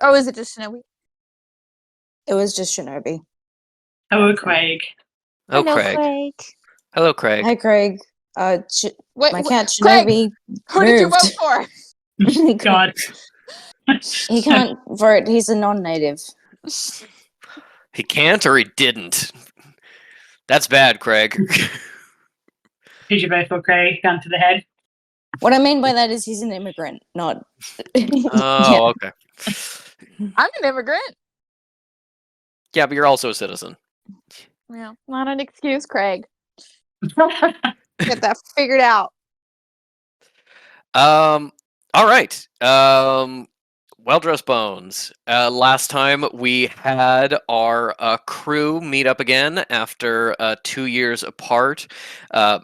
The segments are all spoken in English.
Oh, is it just Shinobi? It was just Shinobi. Oh, Craig. Oh, Hello, Craig. Hello, Craig. Hi, Craig. Wait, My cat Craig, Shinobi who did you moved. vote for? God. He can't vote. He's a non-native. He can't or he didn't. That's bad, Craig. Who'd you vote for, Craig? Gun to the head. What I mean by that is he's an immigrant, not. Oh, okay. I'm an immigrant. Yeah, but you're also a citizen. Yeah, not an excuse, Craig. Get that figured out. All right. Well-dressed bones. Last time we had our crew meet up again after 2 years apart,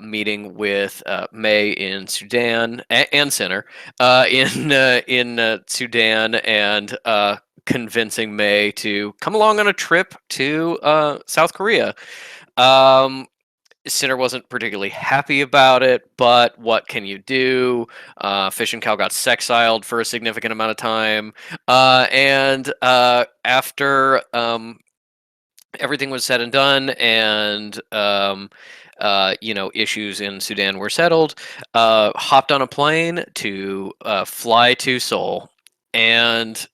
meeting with May in Sudan and Sinner in Sudan, and convincing May to come along on a trip to South Korea. Sinner wasn't particularly happy about it, but what can you do? Fish and Cow got sexiled for a significant amount of time, and after everything was said and done, and issues in Sudan were settled, hopped on a plane to fly to Seoul, and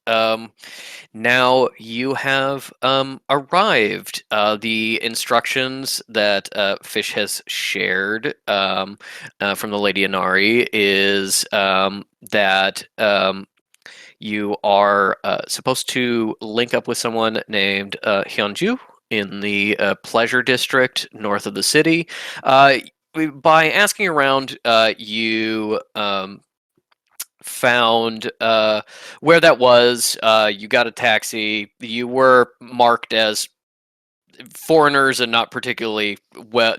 now you have arrived. The instructions that Fish has shared from the Lady Inari is that you are supposed to link up with someone named Hyunju in the Pleasure District north of the city. By asking around, you found where that was. You got a taxi. You were marked as foreigners and not particularly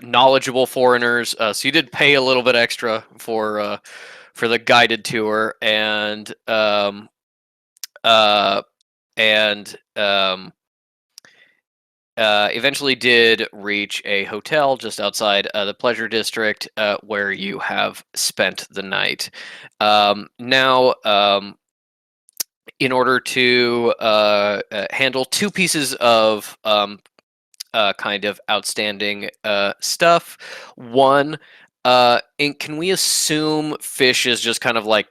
knowledgeable foreigners, so you did pay a little bit extra for the guided tour, and uh, and eventually did reach a hotel just outside the Pleasure District, where you have spent the night. Now, in order to handle two pieces of kind of outstanding stuff, one, can we assume Fish is just kind of like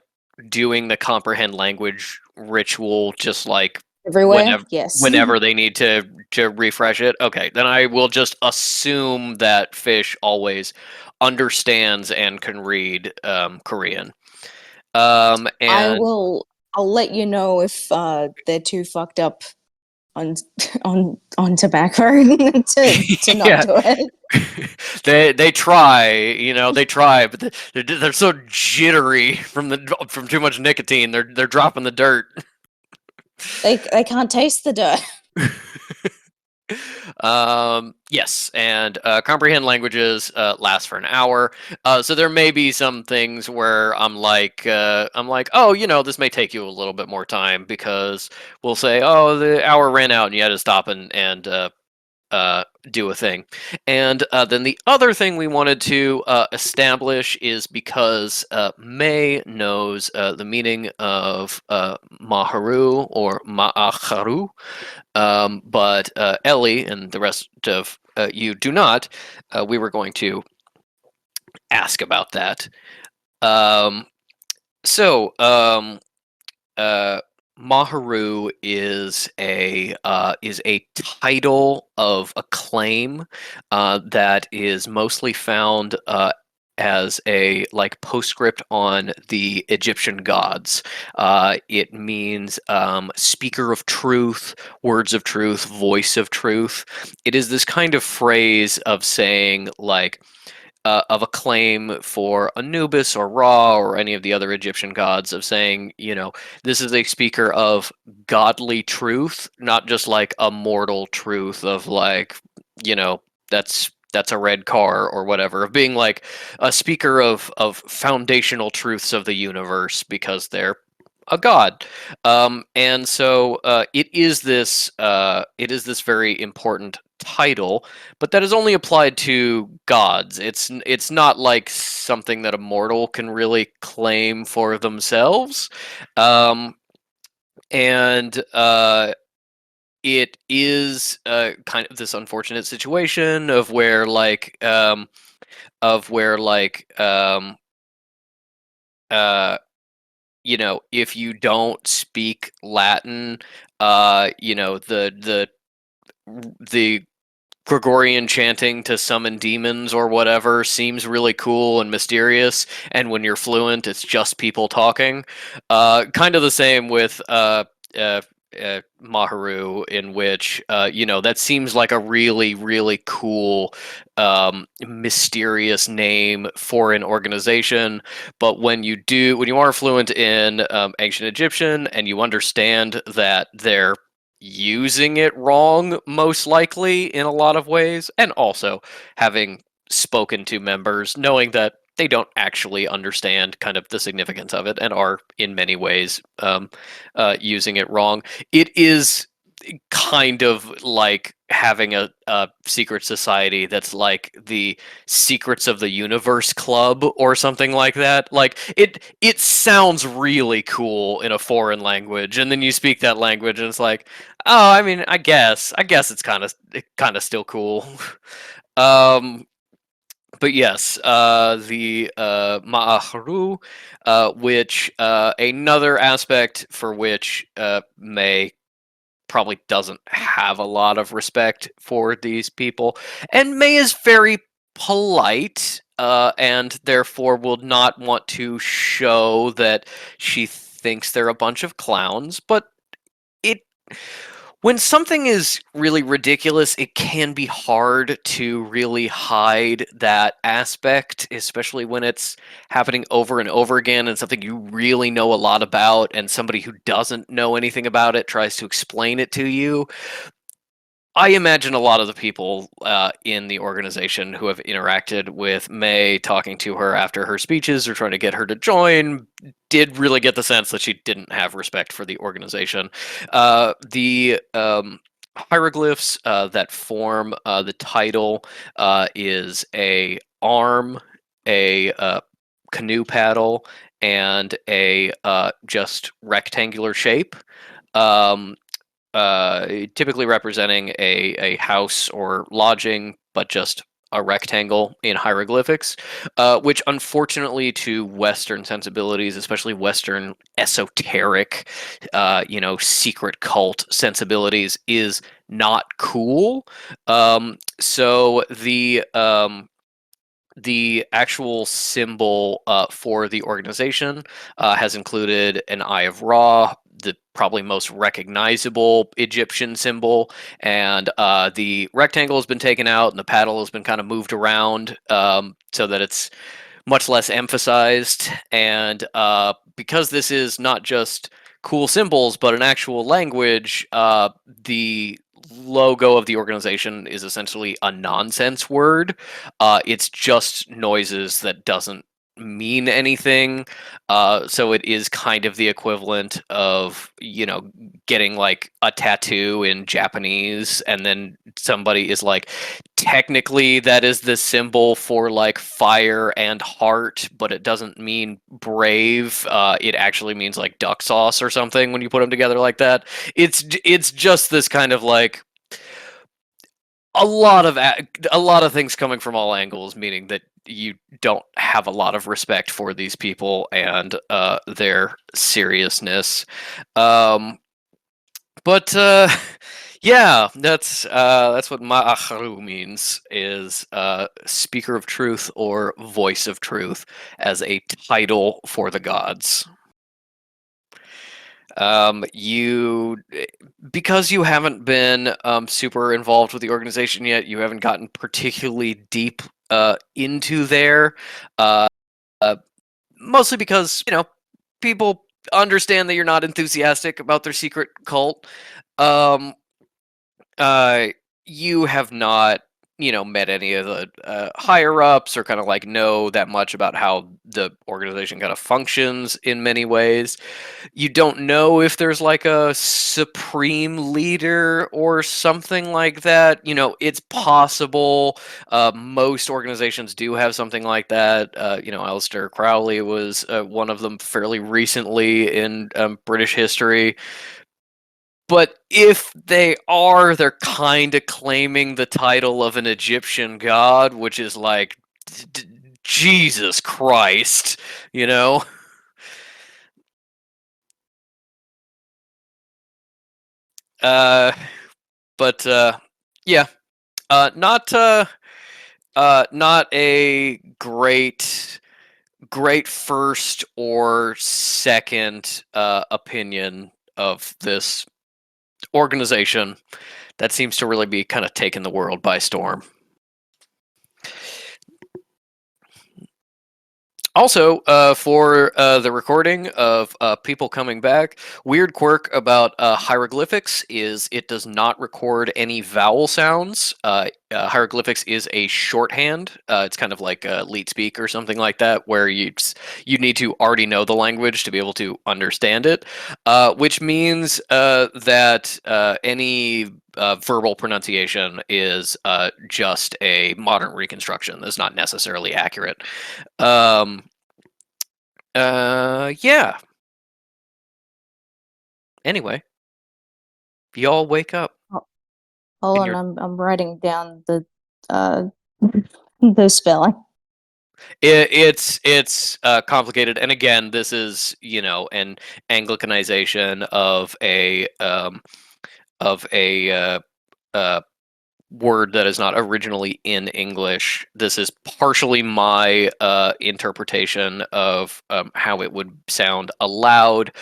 doing the comprehend language ritual, just like Everywhere? Yes. whenever they need to refresh it? Okay, then I will just assume that Fish always understands and can read Korean. And I'll let you know if they're too fucked up on tobacco to not Yeah. do it. they try, they try, but they're so jittery from too much nicotine. They're dropping the dirt. They can't taste the dirt. Yes, and comprehend languages last for an hour. So there may be some things where I'm like, oh, this may take you a little bit more time, because we'll say, oh, the hour ran out and you had to stop and do a thing. And then the other thing we wanted to establish is, because May knows the meaning of Maharu or Ma'acharu, but Ellie and the rest of you do not. We were going to ask about that. Maharu is a title of acclaim that is mostly found as a postscript on the Egyptian gods. It means speaker of truth, words of truth, voice of truth. It is this kind of phrase of saying of a claim for Anubis or Ra or any of the other Egyptian gods, of saying, this is a speaker of godly truth, not just like a mortal truth of that's a red car or whatever, of being like a speaker of foundational truths of the universe, because they're a god. And so it is this very important title, but that is only applied to gods. It's not like something that a mortal can really claim for themselves. and it is kind of this unfortunate situation of where you know, if you don't speak Latin, you know, the Gregorian chanting to summon demons or whatever seems really cool and mysterious, and when you're fluent, it's just people talking. Kind of the same with Maharu, in which you know, that seems like a really, really cool, mysterious name for an organization. But when you are fluent in ancient Egyptian and you understand that they're using it wrong, most likely in a lot of ways, and also having spoken to members, knowing that they don't actually understand kind of the significance of it and are in many ways using it wrong. It is kind of like having a secret society that's like the Secrets of the Universe Club or something like that. Like it sounds really cool in a foreign language, and then you speak that language and it's like, oh, I mean, I guess it's kind of still cool. um but yes, the Ma'aharu, which another aspect for which May probably doesn't have a lot of respect for these people. And May is very polite, and therefore will not want to show that she thinks they're a bunch of clowns. But it when something is really ridiculous, it can be hard to really hide that aspect, especially when it's happening over and over again and something you really know a lot about, and somebody who doesn't know anything about it tries to explain it to you. I imagine a lot of the people in the organization who have interacted with May, talking to her after her speeches or trying to get her to join, did really get the sense that she didn't have respect for the organization. The hieroglyphs that form the title is a arm, a canoe paddle, and a just rectangular shape. Um, Typically representing a house or lodging, but just a rectangle in hieroglyphics, which unfortunately to Western sensibilities, especially Western esoteric, you know, secret cult sensibilities, is not cool. So the actual symbol for the organization has included an Eye of Ra, the probably most recognizable Egyptian symbol, and the rectangle has been taken out and the paddle has been kind of moved around so that it's much less emphasized. And because this is not just cool symbols but an actual language, the logo of the organization is essentially a nonsense word. It's just noises that doesn't mean anything. So it is kind of the equivalent of, you know, getting like a tattoo in Japanese, and then somebody is like, technically that is the symbol for like fire and heart, but it doesn't mean brave. It actually means like duck sauce or something when you put them together like that. It's just this kind of like a lot of things coming from all angles, meaning that you don't have a lot of respect for these people and their seriousness. But yeah, that's what Ma'aharu means, is speaker of truth or voice of truth, as a title for the gods. You Because you haven't been super involved with the organization yet, you haven't gotten particularly deep into there. Uh, Mostly because, you know, people understand that you're not enthusiastic about their secret cult. Um, uh, you have not, you know, met any of the higher ups, or kind of like know that much about how the organization kind of functions in many ways. You don't know if there's like a supreme leader or something like that. You know, it's possible. Most organizations do have something like that. You know, Aleister Crowley was one of them fairly recently in British history. But if they are, they're kind of claiming the title of an Egyptian god, which is like, Jesus Christ, you know? But yeah, not a great first or second opinion of this organization that seems to really be kind of taking the world by storm. Also, for the recording of people coming back, weird quirk about hieroglyphics is it does not record any vowel sounds. Hieroglyphics is a shorthand. It's kind of like leet speak or something like that, where you need to already know the language to be able to understand it, which means that any verbal pronunciation is just a modern reconstruction. That's not necessarily accurate. Yeah. Anyway, y'all wake up. Hold And on, I'm writing down the the spelling. It's complicated, and again, this is an Anglicanization of a word that is not originally in English. This is partially my interpretation of how it would sound aloud.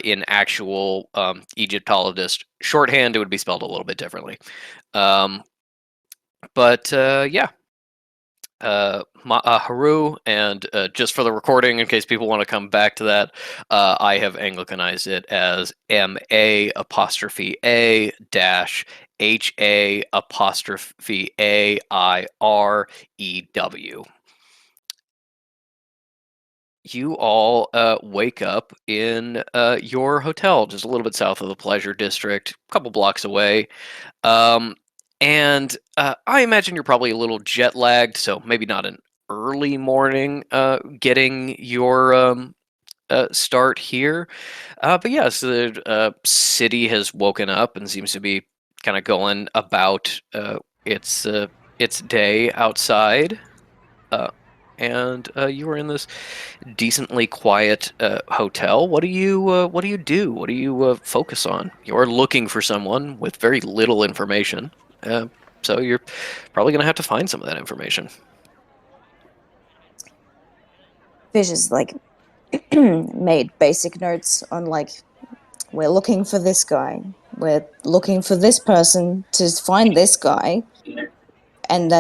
In actual Egyptologist shorthand, it would be spelled a little bit differently. But yeah. Haru, and just for the recording, in case people want to come back to that, I have Anglicanized it as MA apostrophe A dash HA apostrophe AIREW. You all wake up in your hotel, just a little bit south of the Pleasure District, a couple blocks away. And I imagine you're probably a little jet lagged, so maybe not an early morning getting your start here. But yeah, so the city has woken up and seems to be kind of going about its day outside. And you were in this decently quiet hotel. What do you do? What do you focus on? You're looking for someone with very little information. So you're probably going to have to find some of that information. Fish is like made basic notes on like, we're looking for this guy, we're looking for this person to find this guy, and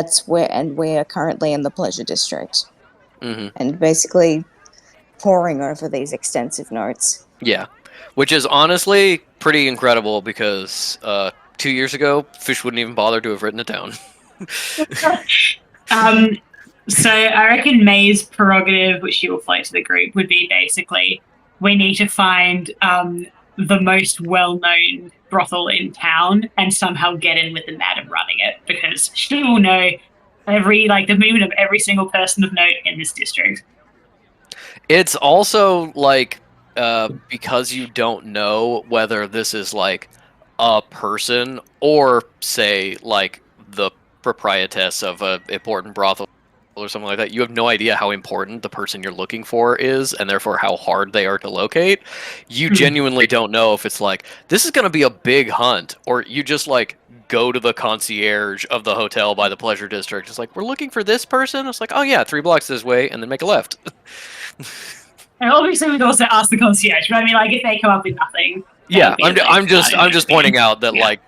we are currently in the Pleasure District. Mm-hmm. And basically poring over these extensive notes. Yeah, which is honestly pretty incredible because 2 years ago, Fish wouldn't even bother to have written it down. So I reckon May's prerogative, which she will float to the group, would be basically we need to find the most well-known brothel in town and somehow get in with the madam running it, because she will know the movement of every single person of note in this district. It's also like because you don't know whether this is like a person or say like the proprietress of a important brothel or something like that. You have no idea how important the person you're looking for is, and therefore how hard they are to locate. You genuinely don't know if it's like this is going to be a big hunt, or you just like go to the concierge of the hotel by the Pleasure District. It's like, we're looking for this person. It's like, oh yeah, 3 blocks this way, and then make a left. And obviously, we'd also ask the concierge. But I mean, like, if they come up with nothing, yeah, that would be a I'm bit just pointing out that Yeah. like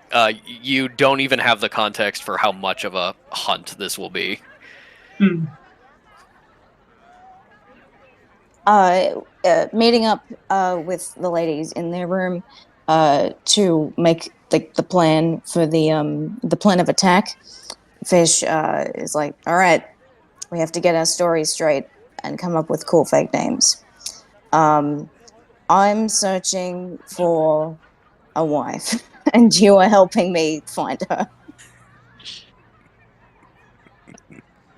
you don't even have the context for how much of a hunt this will be. Meeting up with the ladies in their room to make the plan for the plan of attack. Fish is like, all right, we have to get our stories straight and come up with cool fake names. I'm searching for a wife, and you are helping me find her.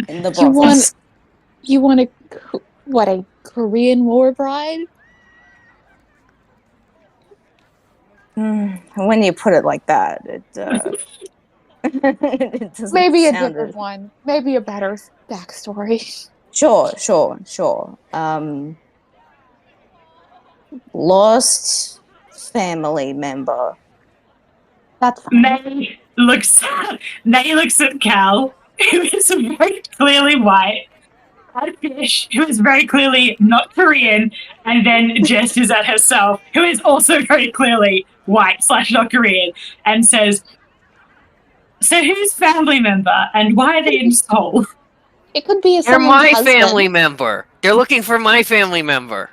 In the brothels. You want a Korean war bride? When you put it like that, it it doesn't Maybe a sound different one. Maybe a better backstory. Sure. Lost family member. That's fine. May looks at Cal, who is very clearly white, at Fish, who is very clearly not Korean, and then gestures at herself, who is also very clearly white / not Korean, and says, "So whose family member, and why are they in Seoul?" It could be They're someone's my husband. family member. They're looking for my family member.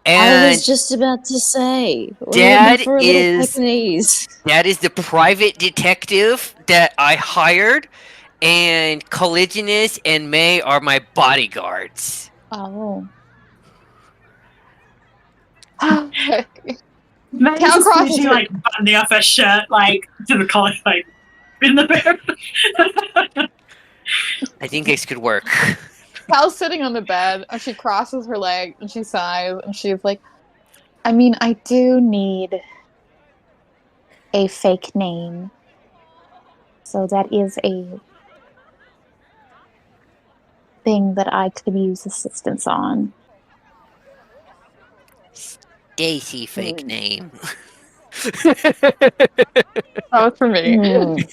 I And was just about to say, we're Dad looking for a little is- Pekingese. that is the private detective that I hired, and Collisionist and May are my bodyguards. Oh. May Cal just crosses finishing, her- like buttoning off her shirt, like to the collar, like in the bed. I think this could work. Cal's sitting on the bed and she crosses her leg and she sighs and she's like, I mean, I do need a fake name. So that is a thing that I could use assistance on. Stacy fake name. That was for me.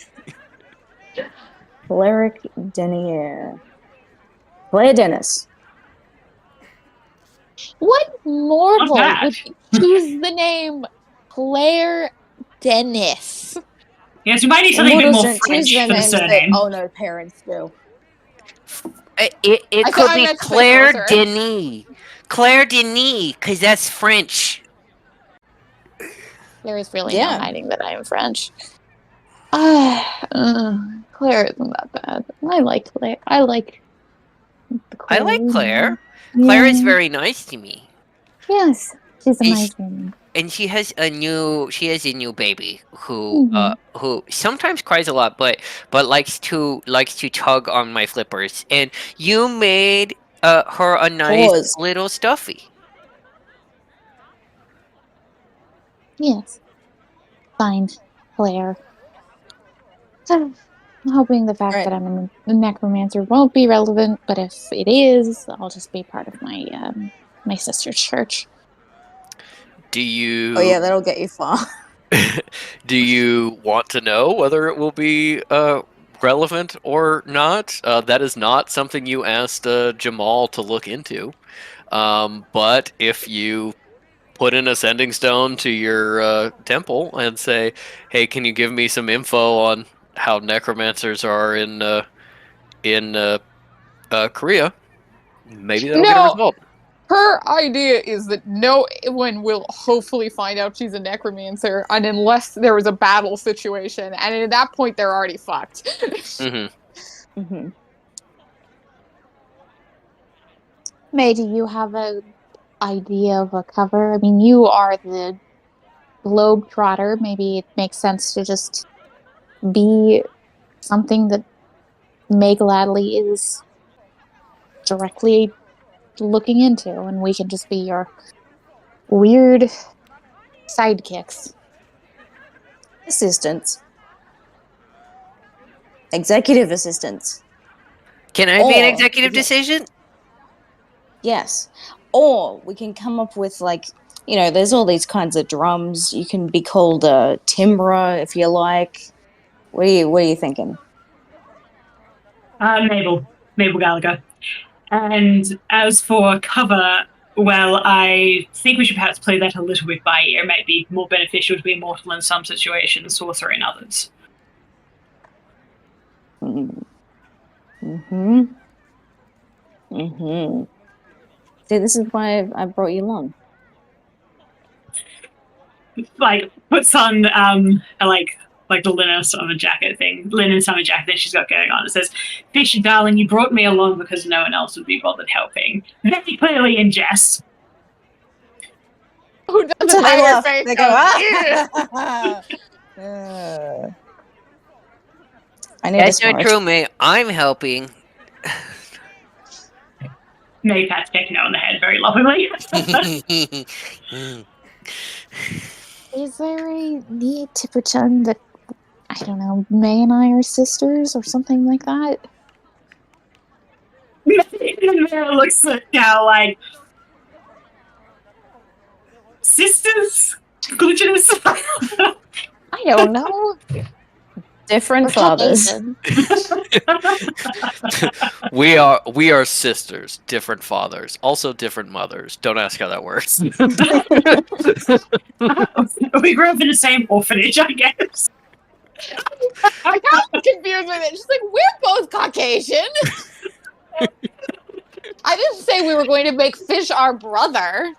Cleric Denier. Claire Dennis. What mortal that? would choose the name Claire Dennis? Yes, we might need something a bit Immortals more don't French choose their for the names that surname. no parents do. It I could thought I be meant to say Claire closer. Denis. Claire Denis, because that's French. There is really Yeah. no hiding that I am French. Claire isn't that bad. I like Claire. I like the I like Claire. Claire. Yeah. Claire is very nice to me. Yes, she's a Is- nice woman. And she has a new baby who who sometimes cries a lot, but likes to tug on my flippers. And you made her a nice Pause. little stuffy. Yes. Find Claire. I'm hoping the fact Right. that I'm a necromancer won't be relevant, but if it is, I'll just be part of my my sister's church. Do you Oh yeah, that'll get you far. do you want to know whether it will be relevant or not? That is not something you asked Jamal to look into. But if you put an ascending stone to your temple and say, "Hey, can you give me some info on how necromancers are in Korea?" Maybe that'll get a No. result. Her idea is that no one will hopefully find out she's a necromancer, and unless there was a battle situation, and at that point they're already fucked. Hmm. May, do you have a idea of a cover? I mean, you are the globetrotter. Maybe it makes sense to just be something that May gladly is directly looking into, and we can just be your weird sidekicks. Assistants. Executive assistants. Can I be an Or- executive yeah. decision? Yes. Or we can come up with there's all these kinds of drums. You can be called a timbrer if you like. What are you thinking? Mabel Gallagher. And as for cover, well, I think we should perhaps play that a little bit by ear. It might be more beneficial to be immortal in some situations, sorcerer in others. See, this is why I brought you along. Like puts on like the linen summer jacket thing, linen summer jacket that she's got going on. It says, "Fish, darling, you brought me along because no one else would be bothered helping." Very clearly in jest. Who does So the they tiger laugh. face? They go, "Ah!" I need That's a not smart. true, May. I'm helping. May pats Vecno on the head very lovingly. Is there a need to pretend that, I don't know, May and I are sisters or something like that? Mara looks at Cal like, sisters? Glitchiness? I don't know. Different We're fathers. Caucasian. We are sisters, different fathers, also different mothers. Don't ask how that works. We grew up in the same orphanage, I guess. I got confused with it. She's like, we're both Caucasian. I didn't say we were going to make Fish our brother.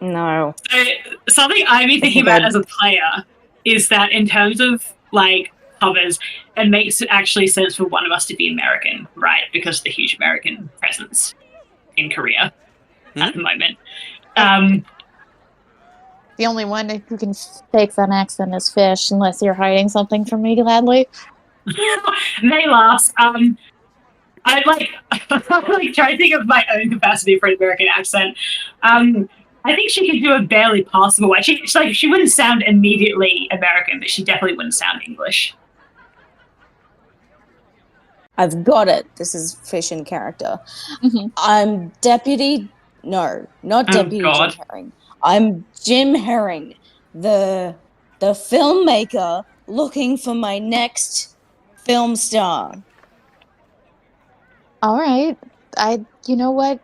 No. So something I've been thinking about as a player is that in terms of like covers, it makes actually sense for one of us to be American, right? Because of the huge American presence in Korea at the moment. The only one who can fake that accent is Fish, unless you're hiding something from me, gladly. They laugh. I like try to think of my own capacity for an American accent. I think she could do a barely passable one. She wouldn't sound immediately American, but she definitely wouldn't sound English. I've got it. This is Fish in character. Mhm. I'm Deputy... No, not Deputy God. Jim Herring. I'm Jim Herring, the filmmaker looking for my next film star. All right. You know what?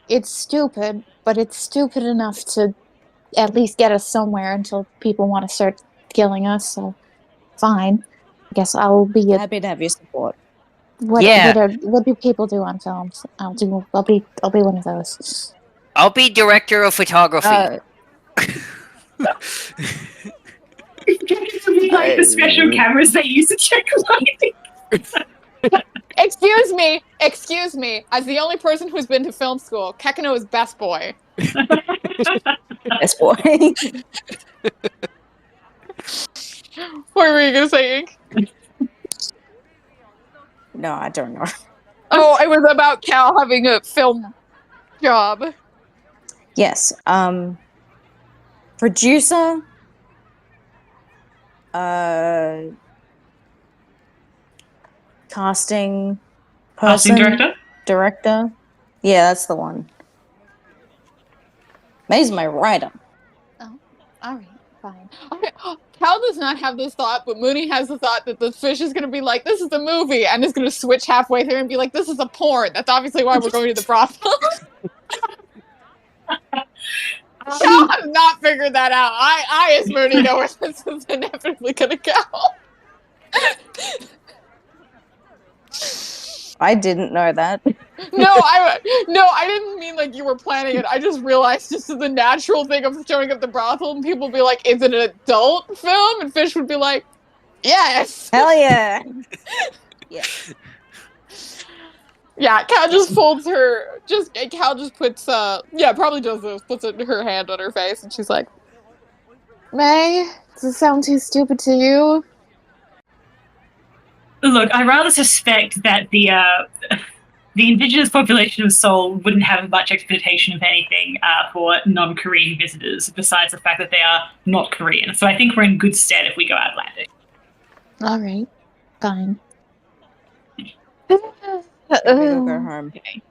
It's stupid, but it's stupid enough to at least get us somewhere until people want to start killing us. So, fine. I guess I'll be a Happy to have your support. what do people do on films? I'll be one of those. I'll be director of photography. Like the special cameras they use to check lighting. Excuse me. As the only person who's been to film school, Kekano is best boy. Best boy. What were you gonna say, Ink? No, I don't know. Oh, it was about Cal having a film job. Yes. Producer. Casting person. Casting Director. Yeah, that's the one. May's my writer. Oh, all right, fine. Okay. Cal does not have this thought, but Mooney has the thought that the Fish is going to be like, this is a movie, and is going to switch halfway through and be like, this is a porn. That's obviously why we're going to the brothel. Cal has not figured that out. I as Mooney, know where this is inevitably going to go. I didn't know that. No, I didn't mean like you were planning it. I just realized this is the natural thing of showing up the brothel, and people be like, "Is it an adult film?" And Fish would be like, "Yes, Hell yeah!" Yeah. Yeah, Cal just folds her. Cal just puts. Probably does this. Puts her hand on her face, and she's like, "May, does it sound too stupid to you?" Look, I rather suspect that the indigenous population of Seoul wouldn't have much expectation of anything for non-Korean visitors, besides the fact that they are not Korean. So I think we're in good stead if we go outlandish. All right, fine. We'll go home. Okay.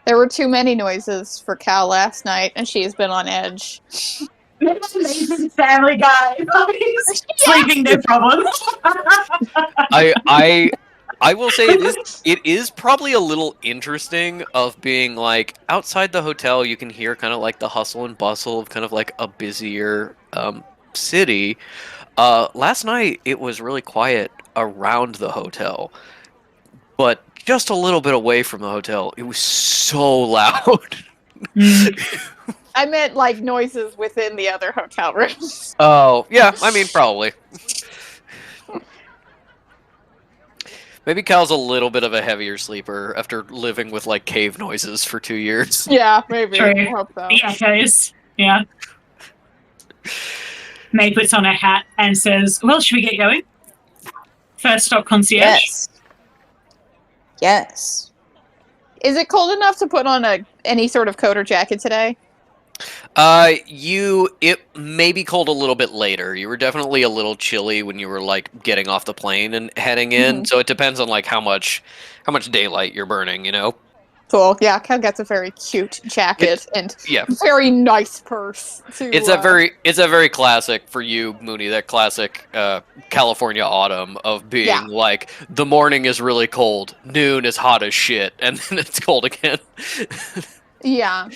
There were too many noises for Cal last night, and she's been on edge. Family Guy. Sleeping, no problem. I will say it is probably a little interesting of being like outside the hotel you can hear kind of like the hustle and bustle of kind of like a busier city. Last night it was really quiet around the hotel, but just a little bit away from the hotel it was so loud. I meant like noises within the other hotel rooms. Oh, yeah, I mean, probably. Maybe Cal's a little bit of a heavier sleeper after living with, like, cave noises for 2 years. Yeah, maybe. True. I hope so. The echoes. Yeah. May puts on her hat and says, well, should we get going? First stop, concierge. Yes. Is it cold enough to put on any sort of coat or jacket today? It may be cold a little bit later. You were definitely a little chilly when you were like getting off the plane and heading in. So it depends on like how much daylight you're burning, you know? Cool. Yeah, Kel gets a very cute jacket and Yeah. very nice purse. It's a very classic for you, Mooney, that classic California autumn of being like the morning is really cold, noon is hot as shit, and then it's cold again. Yeah.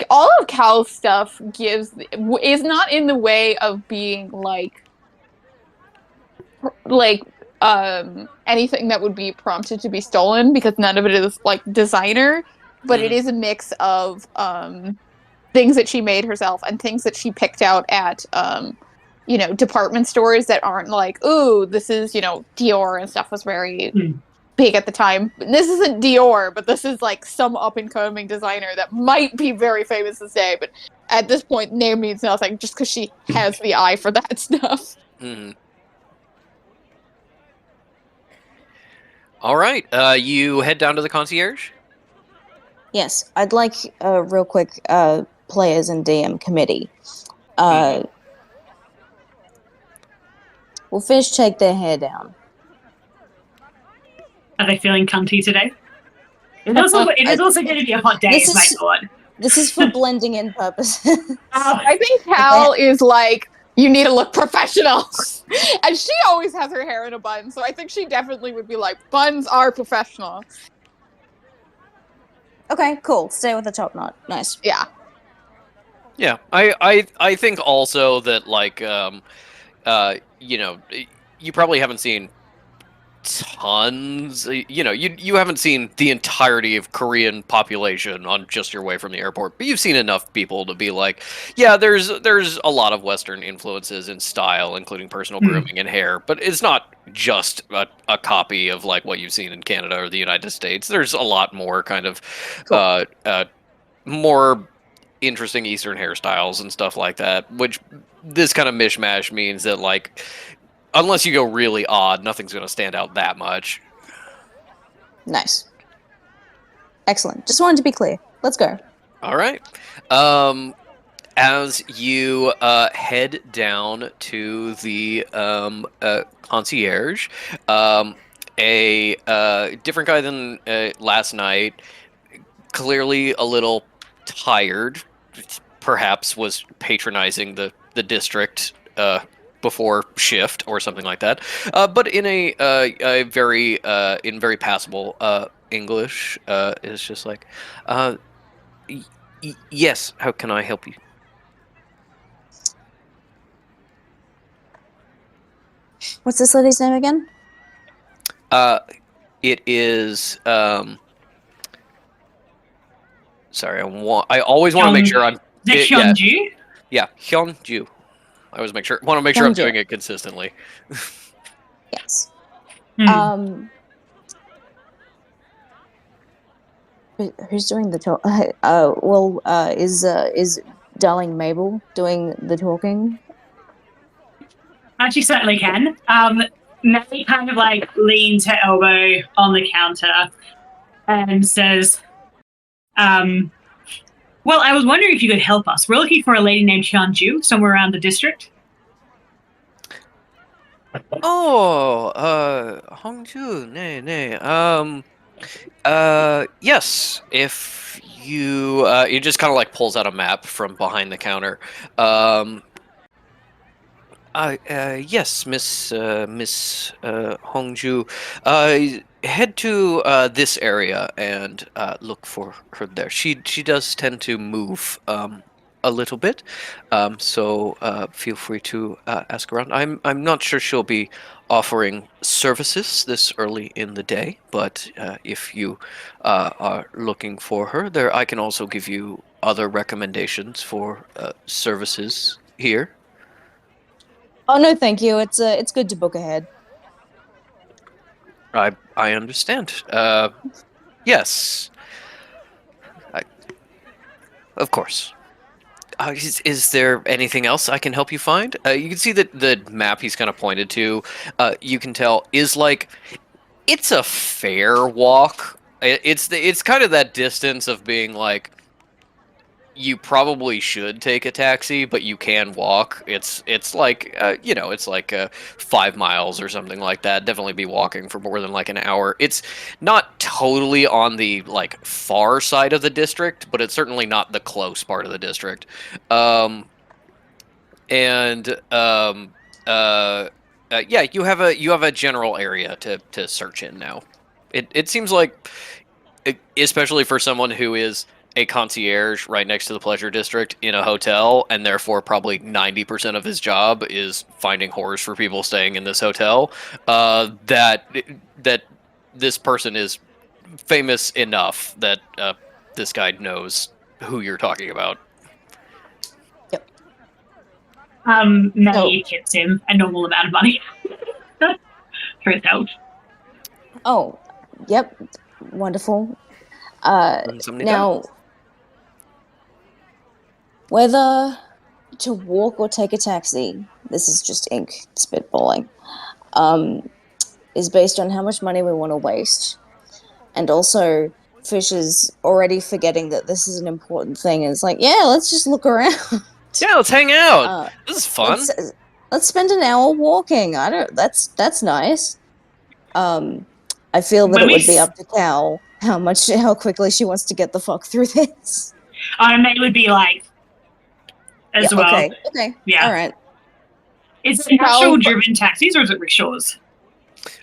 All of Cal's stuff is not in the way of being like anything that would be prompted to be stolen, because none of it is like designer, but it is a mix of things that she made herself and things that she picked out at department stores that aren't like, ooh, this is, Dior and stuff was very big at the time. This isn't Dior, but this is like some up and coming designer that might be very famous this day, but at this point name means nothing just because she has the eye for that stuff. All right, you head down to the concierge? Yes, I'd like real quick players and DM committee. Will Fish take their hair down? Are they feeling cunty today? It is also going to be a hot day, is my thought. This is for blending in purposes. I think Cal is like, you need to look professional. And she always has her hair in a bun, so I think she definitely would be like, buns are professional. Okay, cool. Stay with the top knot. Nice. Yeah. Yeah, I think also that like you probably haven't seen tons, you haven't seen the entirety of Korean population on just your way from the airport, but you've seen enough people to be like, yeah, there's a lot of Western influences in style, including personal grooming and hair, but it's not just a copy of like what you've seen in Canada or the United States. There's a lot more kind of more interesting Eastern hairstyles and stuff like that, which this kind of mishmash means that like unless you go really odd, nothing's going to stand out that much. Nice. Excellent. Just wanted to be clear. Let's go. All right. As you head down to the concierge, a different guy than last night, clearly a little tired, perhaps was patronizing the district before shift or something like that, but in a very passable English, is just like, yes, how can I help you? What's this lady's name again? It is sorry, I always want to make sure I'm Hyunju? Yeah, Hyunju. I always want to make sure I'm doing it consistently. Yes. Who's doing the talk? Is darling Mabel doing the talking? She certainly can. May kind of like leans her elbow on the counter and says, well, I was wondering if you could help us. We're looking for a lady named Hyunju somewhere around the district. Oh, Hongju, yes. If you, he just kind of like pulls out a map from behind the counter. Yes, Miss Hongju. Head to this area and look for her there. She does tend to move a little bit, so feel free to ask around. I'm not sure she'll be offering services this early in the day, but if you are looking for her there, I can also give you other recommendations for services here. Oh no, thank you. It's good to book ahead. I understand. Yes. Of course. Is there anything else I can help you find? You can see that the map he's kind of pointed to, you can tell, is like, it's a fair walk. It's kind of that distance of being like, you probably should take a taxi, but you can walk. It's like it's like 5 miles or something like that. Definitely be walking for more than like an hour. It's not totally on the like far side of the district, but it's certainly not the close part of the district. And yeah, you have a general area to search in now. It seems like, especially for someone who is a concierge right next to the pleasure district in a hotel, and therefore probably 90% of his job is finding whores for people staying in this hotel, that this person is famous enough that this guy knows who you're talking about. May tips him a normal amount of money for his help. Oh, yep, wonderful. Now, whether to walk or take a taxi, this is just ink spitballing, is based on how much money we want to waste. And also, Fish is already forgetting that this is an important thing. And it's like, yeah, let's just look around. Yeah, let's hang out. This is fun. Let's spend an hour walking. That's nice. I feel that it would be up to Cal how quickly she wants to get the fuck through this. May would be like, as well. Okay. Yeah. All right. Is it actual driven taxis or is it rickshaws?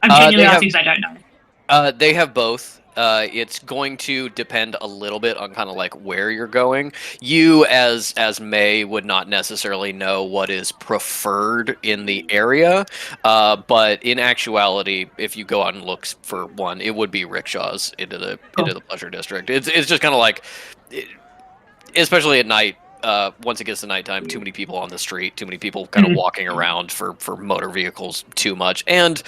I'm genuinely asking because I don't know. They have both. It's going to depend a little bit on kind of like where you're going. You, as May, would not necessarily know what is preferred in the area, but in actuality, if you go out and look for one, it would be rickshaws into the pleasure district. It's just kind of like, especially at night. Once it gets to nighttime, too many people on the street, too many people kind of walking around for motor vehicles too much, and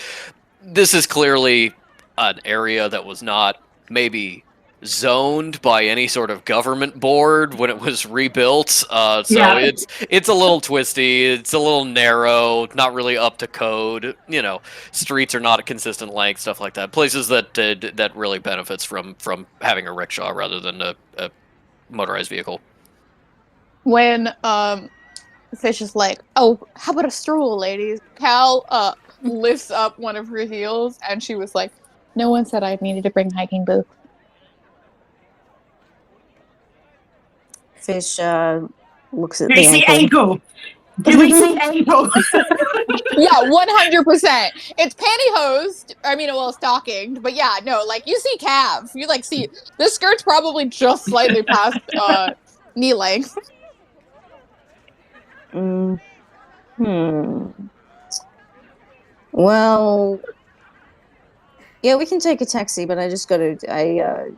this is clearly an area that was not maybe zoned by any sort of government board when it was rebuilt. It's a little twisty. It's a little narrow, not really up to code. Streets are not a consistent length, stuff like that. Places that really benefits from having a rickshaw rather than a motorized vehicle. When Fish is like, oh, how about a stroll, ladies? Cal lifts up one of her heels, and she was like, no one said I needed to bring hiking boots. Fish looks at Do the we see ankle. Do we see ankle? Yeah, 100%. It's pantyhosed. I mean, well, stockinged, but yeah, no, like you see calves. You like see this skirt's probably just slightly past knee length. Well, yeah, we can take a taxi, but I just got to. I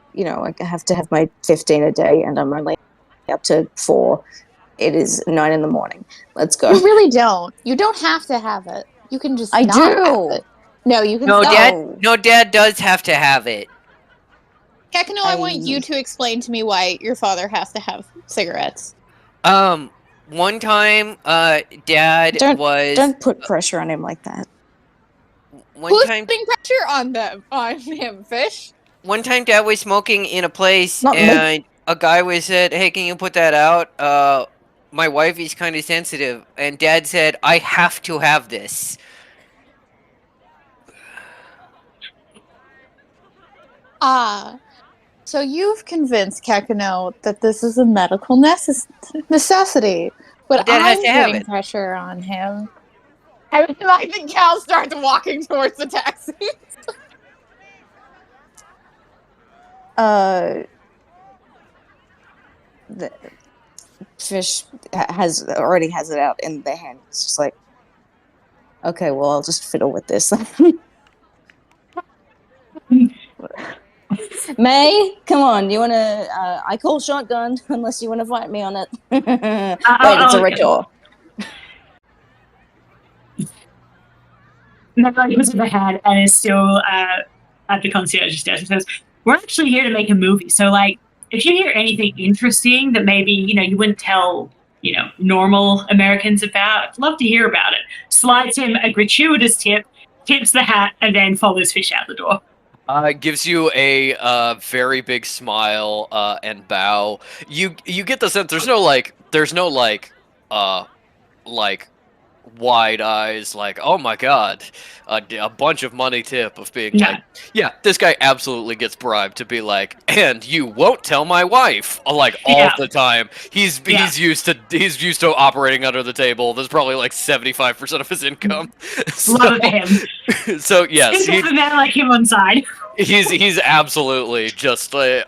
have to have my 15 a day, and I'm only up to 4. It is 9 in the morning. Let's go. You really don't. You don't have to have it. You can just. I not do. Have it. No, you can. No, Dad does have to have it. Kekano, I want you to explain to me why your father has to have cigarettes. One time, Dad was. Don't put pressure on him like that. Who's putting pressure on him, Fish? One time, Dad was smoking in a place, Not and a guy was said, "Hey, can you put that out? My wife is kind of sensitive," and Dad said, "I have to have this." So you've convinced Kekano that this is a medical necessity, but I'm putting pressure on him. I think Cal starts walking towards the taxi. The Fish already has it out in their hand. It's just like, okay, well, I'll just fiddle with this. May, come on, you want to... I call shotgun, unless you want to fight me on it. Wait, it's a ritual. Nobody was overhead and is still at the concierge's desk and says, we're actually here to make a movie. So, like, if you hear anything interesting that maybe, you wouldn't tell, normal Americans about, I'd love to hear about it. Slides him a gratuitous tip, tips the hat, and then follows Fish out the door. Gives you a very big smile and bow. You get the sense there's no like wide eyes, like, oh my god, a bunch of money tip of being No. like, yeah, this guy absolutely gets bribed to be like, and you won't tell my wife, like all Yeah. the time. He's used to operating under the table. There's probably like 75% of his income. Love it for him. So yes, He's a man like him on side. he's absolutely just like,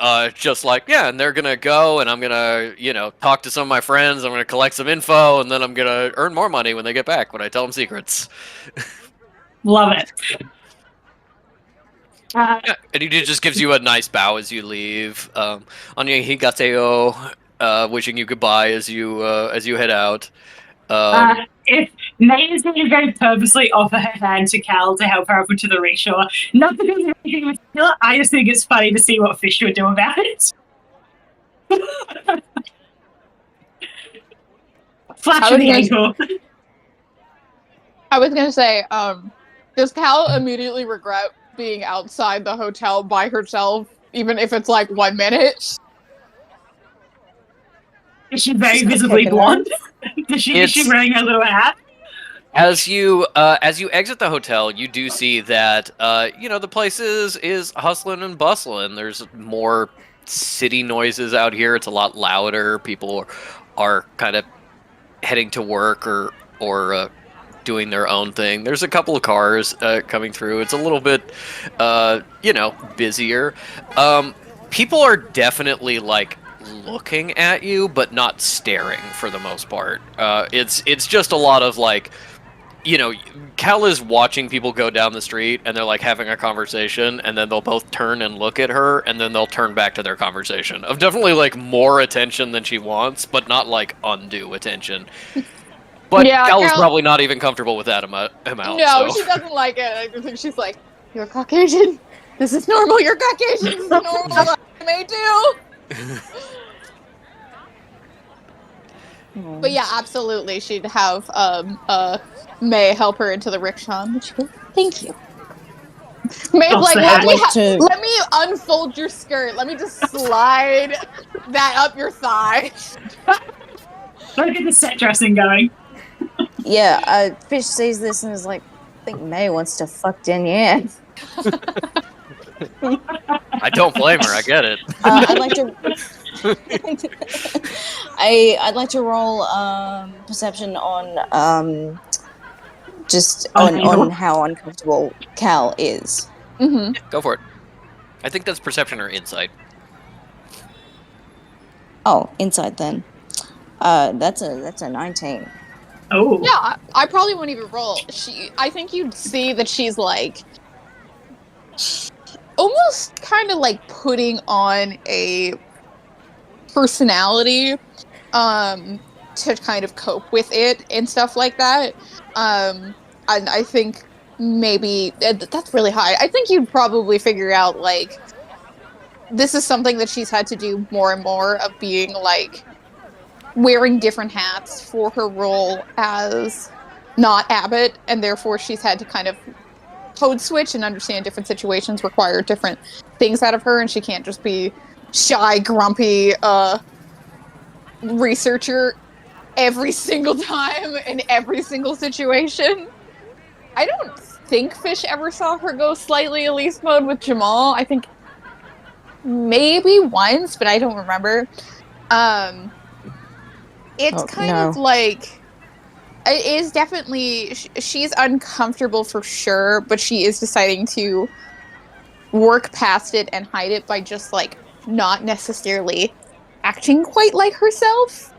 yeah, and they're gonna go, and I'm gonna talk to some of my friends, I'm gonna collect some info, and then I'm gonna earn more money when they get back when I tell them secrets. Love it. Yeah, and he just gives you a nice bow as you leave. Annyeonghaseyo, wishing you goodbye as you head out. If May is going to go purposely offer her hand to Cal to help her up into the rickshaw, not because of anything in particular, I just think it's funny to see what Fish would do about it. Flash of the ankle. I was gonna say, does Cal immediately regret being outside the hotel by herself, even if it's like 1 minute? Is she very visibly blonde? Is she wearing her little hat? As you exit the hotel, you do see that the place is hustling and bustling. There's more city noises out here. It's a lot louder. People are kind of heading to work or doing their own thing. There's a couple of cars coming through. It's a little bit busier. People are definitely like looking at you, but not staring for the most part. It's just a lot of like, Cal is watching people go down the street and they're like having a conversation, and then they'll both turn and look at her, and then they'll turn back to their conversation. Of definitely like more attention than she wants, but not like undue attention. But Yeah, Cal is Cal- probably not even comfortable with that amount. No, so. she doesn't like it. I think she's like, "You're Caucasian. This is normal. You're Caucasian. This is normal. I may do." But yeah, absolutely, she'd have May help her into the rickshaw. And she'd go, "Thank you." May's Oh, like, so let I'd me, like to- let me unfold your skirt. Let me just slide that up your thigh. Look at the set dressing going. Yeah, Fish sees this and is like, I think May wants to fuck Danielle. I don't blame her. I get it. I'd like to. I'd like to roll perception on on how uncomfortable Cal is. Mm-hmm. Go for it. I think that's perception or insight. Oh, inside then. That's a 19. Oh. Yeah, I probably wouldn't even roll. I think you'd see that she's like almost kind of like putting on a personality to kind of cope with it and stuff like that. And I think maybe that's really high. I think you'd probably figure out like this is something that she's had to do more and more of, being like wearing different hats for her role as not Abbott, and therefore she's had to kind of code switch and understand different situations require different things out of her, and she can't just be shy, grumpy researcher every single time in every single situation. I don't think Fish ever saw her go slightly Elise mode with Jamal. I think maybe once, but I don't remember. It's kind of like, it is definitely, she's uncomfortable for sure, but she is deciding to work past it and hide it by just like not necessarily acting quite like herself.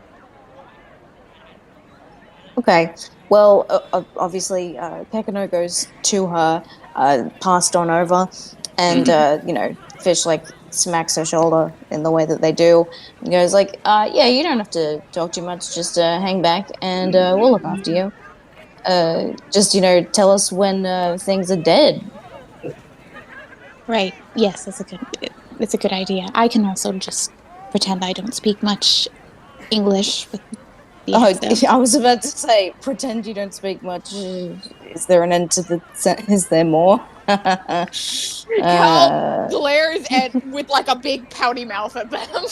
Okay. Well, obviously, Pekino goes to her, passed on over, and Fish like smacks her shoulder in the way that they do. And goes like, "Yeah, you don't have to talk too much. Just hang back, and we'll look after you. Just tell us when things are dead." Right. Yes, it's a good idea. I can also just pretend I don't speak much English with the accent. I was about to say, pretend you don't speak much. Is there an end to the? Is there more? Cal glares at with like a big pouty mouth at them.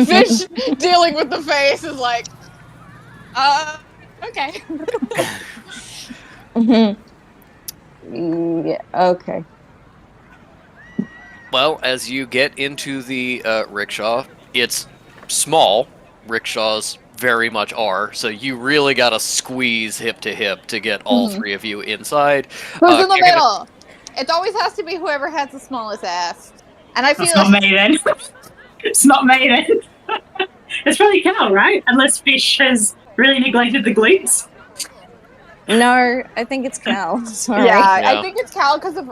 Fish dealing with the face is like, okay. Yeah, okay. Well, as you get into the rickshaw, it's small. Rickshaws very much are, so you really gotta squeeze hip to hip to get all three of you inside. Who's in the middle? It always has to be whoever has the smallest ass. And I feel That's not me then. It's not me then. It's probably Cal, right? Unless Fish has really neglected the glutes. No, I think it's Cal. Sorry. Yeah, Yeah. I think it's Cal because of.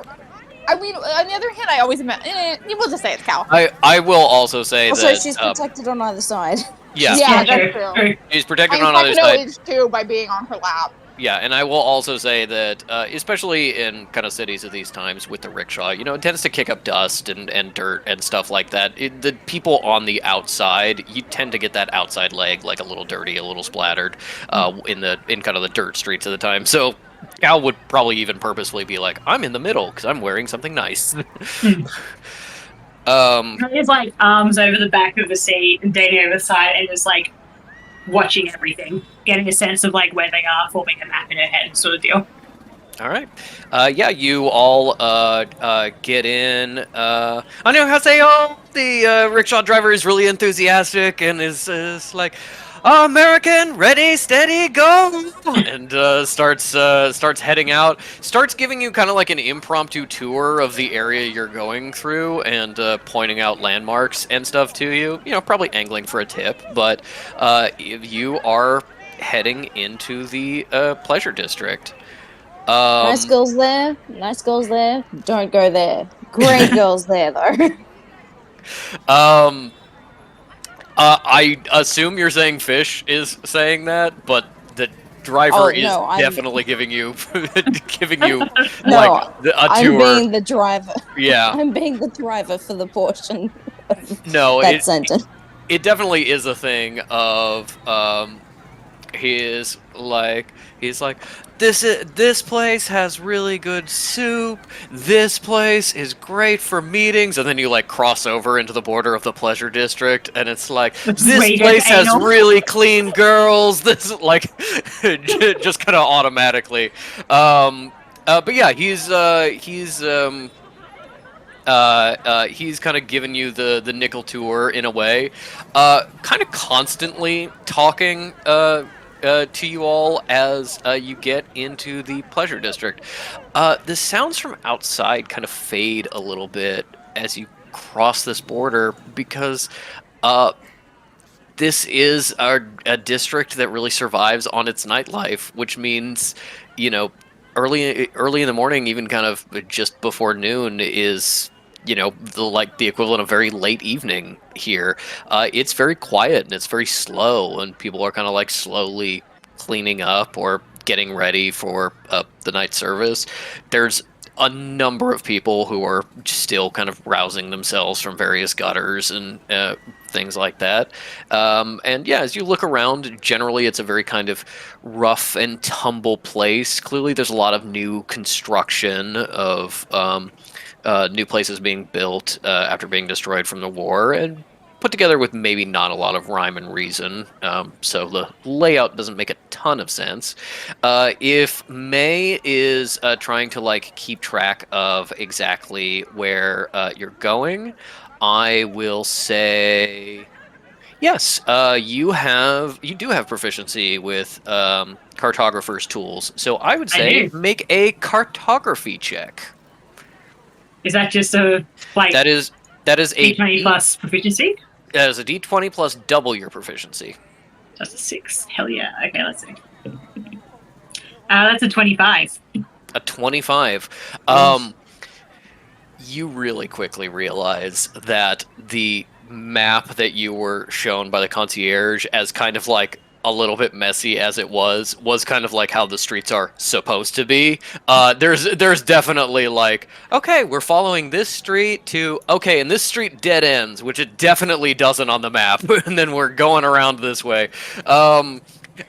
I mean, on the other hand, I always imagine. We'll just say it's Cal. I will also say Also, that she's protected on either side. yeah, Yeah, true, that's true. she's protected I on mean, either Takano side. is too by being on her lap. Yeah, and I will also say that, especially in kind of cities of these times with the rickshaw, you know, it tends to kick up dust and dirt and stuff like that. The people on the outside, you tend to get that outside leg like a little dirty, a little splattered, in kind of the dirt streets of the time. So Cal would probably even purposefully be like, "I'm in the middle because I'm wearing something nice." He's like arms over the back of the seat and dating over the side and just like watching everything, getting a sense of like where they are, forming a map in her head, sort of deal. All right. Yeah, you all get in. I know how to say, the rickshaw driver is really enthusiastic and is like, American, ready, steady, go! And starts heading out. Starts giving you kind of like an impromptu tour of the area you're going through and pointing out landmarks and stuff to you. You know, probably angling for a tip, but you are heading into the pleasure district. Nice girls there. Nice girls there. Don't go there. Great girls there, though. I assume you're saying Fish is saying that, but the driver is definitely giving you No, like a I'm tour. being the driver. Yeah. I'm being the driver for the portion of No, that sentence. it definitely is a thing of he's like this place has really good soup, this place is great for meetings, and then you like cross over into the border of the pleasure district and it's like this place has really clean girls, this like just kind of automatically but yeah, he's kind of giving you the nickel tour in a way, kind of constantly talking to you all as you get into the pleasure district. The sounds from outside kind of fade a little bit as you cross this border because this is a district that really survives on its nightlife, which means, you know, early in the morning, even kind of just before noon, is, you know, the equivalent of very late evening here. It's very quiet and it's very slow, and people are kind of like slowly cleaning up or getting ready for the night service. There's a number of people who are still kind of rousing themselves from various gutters and things like that. And yeah, as you look around, generally it's a very kind of rough and tumble place. Clearly there's a lot of new construction of new places being built after being destroyed from the war, and put together with maybe not a lot of rhyme and reason, so the layout doesn't make a ton of sense. If May is trying to like keep track of exactly where you're going, I will say yes. You do have proficiency with cartographer's tools, so I would say make a cartography check. Is that just a like? That is a D20 plus proficiency. That is a D20 plus double your proficiency. That's a 6. Hell yeah. Okay, let's see. That's a 25. A 25. You really quickly realize that the map that you were shown by the concierge as kind of like a little bit messy as it was kind of like how the streets are supposed to be. There's definitely like, okay, we're following this street to, okay, and this street dead ends, which it definitely doesn't on the map, and then we're going around this way.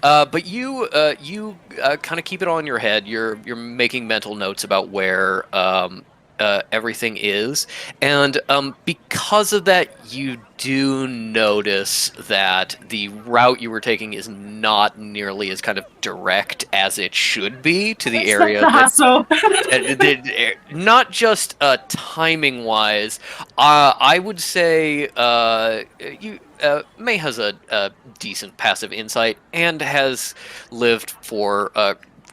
But you kind of keep it on your head. You're making mental notes about where everything is, and because of that, you do notice that the route you were taking is not nearly as kind of direct as it should be to the area the that hustle. not just timing wise. I would say you May has a decent passive insight and has lived for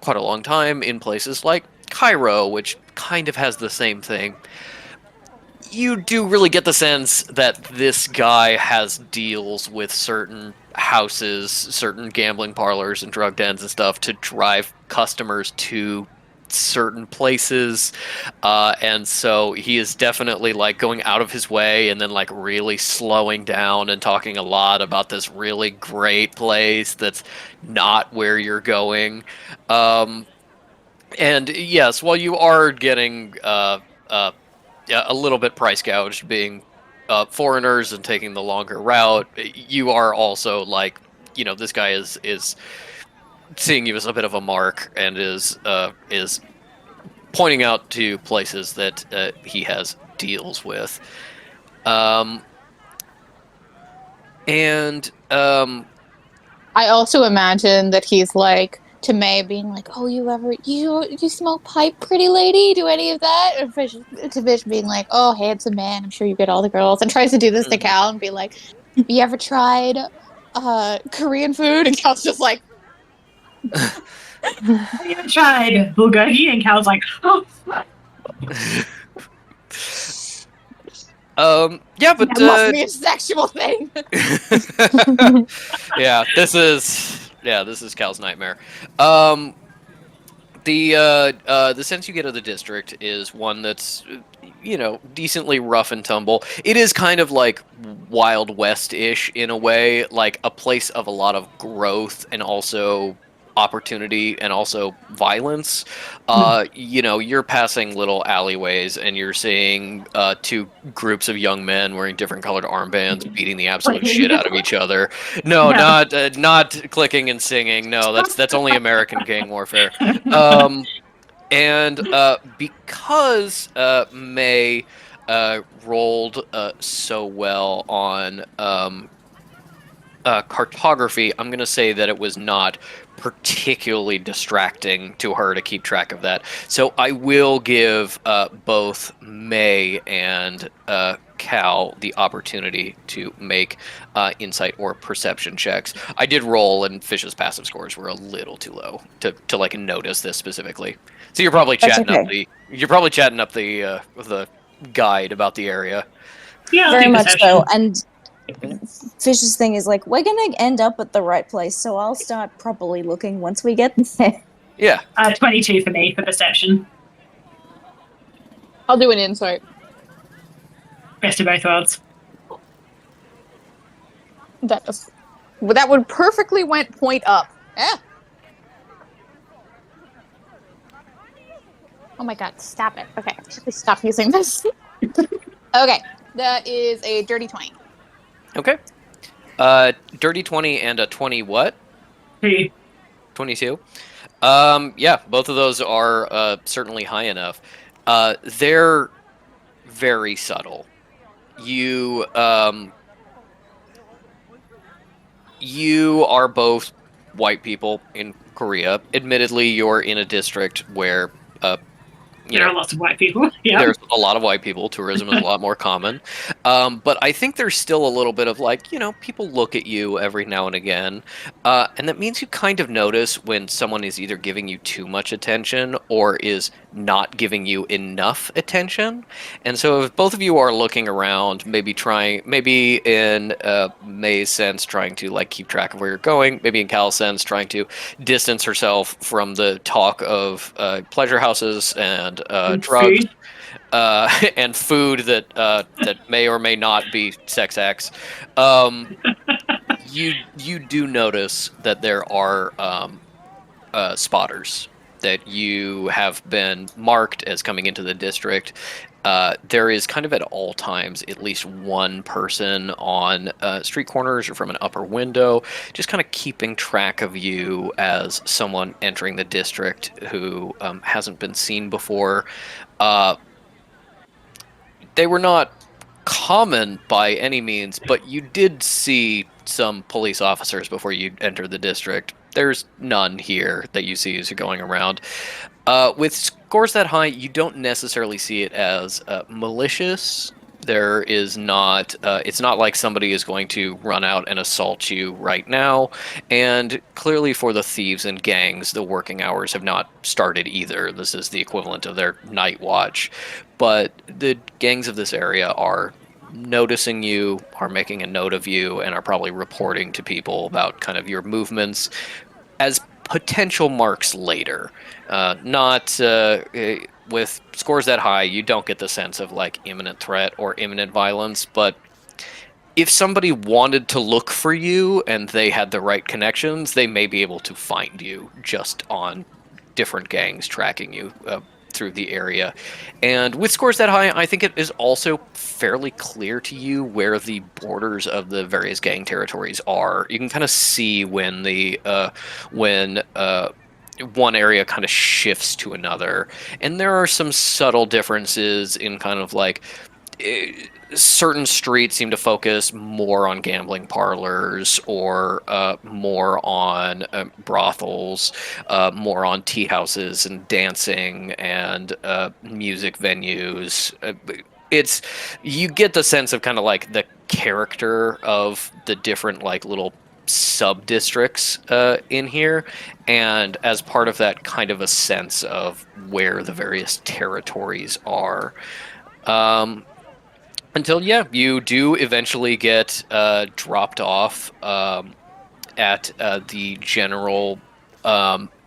quite a long time in places like Cairo, which kind of has the same thing. You do really get the sense that this guy has deals with certain houses, certain gambling parlors and drug dens and stuff to drive customers to certain places, and so he is definitely like going out of his way and then like really slowing down and talking a lot about this really great place that's not where you're going. And yes, while you are getting yeah, a little bit price gouged being foreigners and taking the longer route, you are also like, this guy is seeing you as a bit of a mark and is pointing out to places that he has deals with. And I also imagine that he's like to May being like, "Oh, you smoke pipe, pretty lady? Do any of that?" And to Fish being like, "Oh, handsome man, I'm sure you get all the girls." And tries to do this to Cal and be like, "You ever tried Korean food?" And Cal's just like, Have you ever tried bulgogi? And Cal's like, oh, yeah, but "That must be a sexual thing." yeah, this is Cal's nightmare. The sense you get of the district is one that's decently rough and tumble. It is kind of like Wild West-ish in a way, like a place of a lot of growth and also opportunity and also violence. You're passing little alleyways and you're seeing two groups of young men wearing different colored armbands beating the absolute Clicking. shit out of each other. No, No. not clicking and singing. No, that's only American gang warfare. And because May rolled so well on cartography, I'm going to say that it was not particularly distracting to her to keep track of that. So I will give both May and Cal the opportunity to make insight or perception checks. I did roll, and Fish's passive scores were a little too low to like notice this specifically. So you're probably That's chatting okay. up the guide about the area. yeah, I'll Very do much so. perception. And Fish's thing is like, we're gonna end up at the right place, so I'll start properly looking once we get there. Yeah. 22 for me for perception. I'll do an insight. Best of both worlds. That would perfectly went point up. Yeah. Oh my god, stop it. Okay, please stop using this. Okay, that is a dirty 20. Okay. Dirty 20 and a 20 what? 22. Yeah, both of those are certainly high enough. They're very subtle. You are both white people in Korea. Admittedly, you're in a district where There are lots of white people. Yeah. there's a lot of white people. Tourism is a lot more common. But I think there's still a little bit of like, people look at you every now and again. And that means you kind of notice when someone is either giving you too much attention or is not giving you enough attention. And so if both of you are looking around, maybe in May's sense, trying to like keep track of where you're going, maybe in Cal's sense, trying to distance herself from the talk of pleasure houses and drugs. Food. And food that may or may not be sex acts. You do notice that there are spotters that you have been marked as coming into the district, there is kind of at all times at least one person on street corners or from an upper window, just kind of keeping track of you as someone entering the district who hasn't been seen before. They were not common by any means, but you did see some police officers before you entered the district. There's none here that you see as you're going around. With scores that high, you don't necessarily see it as malicious. There is not, it's not like somebody is going to run out and assault you right now. And clearly for the thieves and gangs, the working hours have not started either. This is the equivalent of their night watch. But the gangs of this area are noticing you, are making a note of you, and are probably reporting to people about kind of your movements as potential marks later. Not with scores that high, you don't get the sense of like imminent threat or imminent violence, but if somebody wanted to look for you and they had the right connections, they may be able to find you just on different gangs tracking you through the area. And with scores that high, I think it is also fairly clear to you where the borders of the various gang territories are. You can kind of see when the one area kind of shifts to another, and there are some subtle differences in kind of like certain streets seem to focus more on gambling parlors or more on brothels, more on tea houses and dancing and music venues. It's, you get the sense of kind of like the character of the different like little sub districts in here, and as part of that, kind of a sense of where the various territories are. Until, yeah, you do eventually get dropped off at the general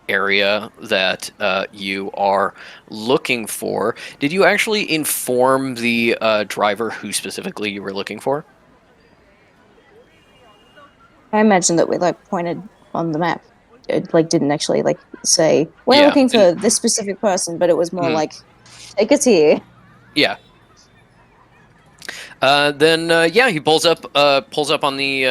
area that you are looking for. Did you actually inform the driver who specifically you were looking for? I imagine that we like pointed on the map. It like didn't actually like say we're looking for this specific person, but it was more like take us here. Yeah. Then he pulls up on the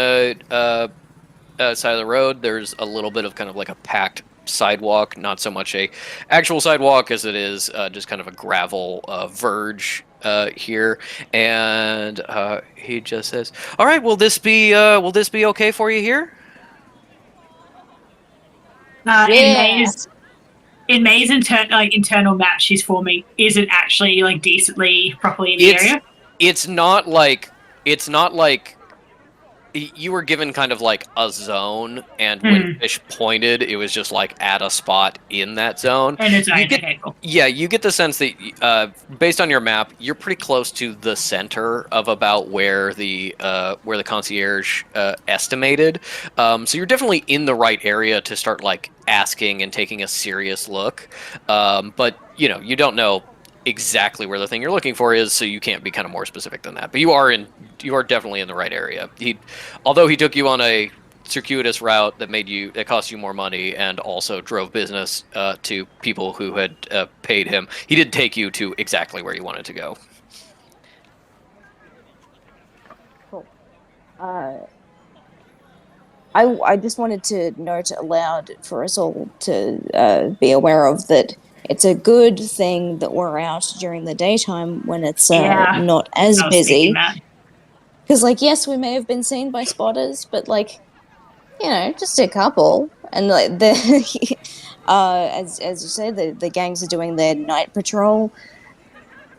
side of the road. There's a little bit of kind of like a packed sidewalk, not so much a actual sidewalk as it is just kind of a gravel verge here. And he just says, "All right, will this be okay for you here?" In May's internal map she's forming isn't actually like decently properly in the area. It's not like you were given kind of like a zone, and when Fish pointed, it was just like at a spot in that zone. And it's you get the sense that based on your map, you're pretty close to the center of about where the concierge estimated. So you're definitely in the right area to start like asking and taking a serious look. But you don't know exactly where the thing you're looking for is, so you can't be kind of more specific than that. But you are definitely in the right area. Although he took you on a circuitous route that cost you more money and also drove business to people who had paid him, he did take you to exactly where you wanted to go. Cool. I just wanted to note aloud for us all to be aware of that. It's a good thing that we're out during the daytime when it's not as busy. Because, like, yes, we may have been seen by spotters, but, like, just a couple. And, like, as you say, the gangs are doing their night patrol.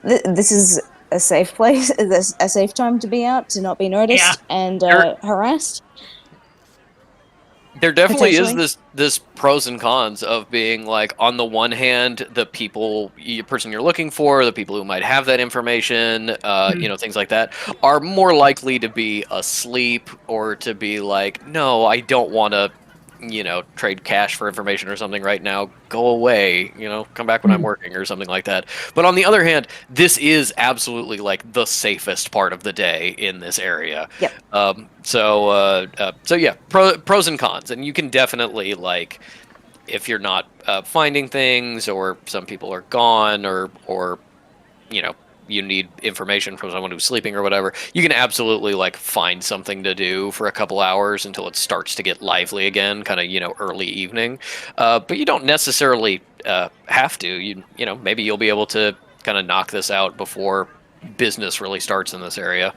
This is a safe place, a safe time to be out, to not be noticed and harassed. There definitely is this pros and cons of being like, on the one hand, the person you're looking for, the people who might have that information, things like that, are more likely to be asleep or to be like, no, I don't want to, trade cash for information or something right now. Go away, come back when I'm working or something like that. But on the other hand, this is absolutely like the safest part of the day in this area. Yep. So yeah, pros and cons, and you can definitely like, if you're not finding things, or some people are gone, or you need information from someone who's sleeping or whatever, you can absolutely like find something to do for a couple hours until it starts to get lively again, kind of, you know, early evening. But you don't necessarily have to. You know, maybe you'll be able to kind of knock this out before business really starts in this area.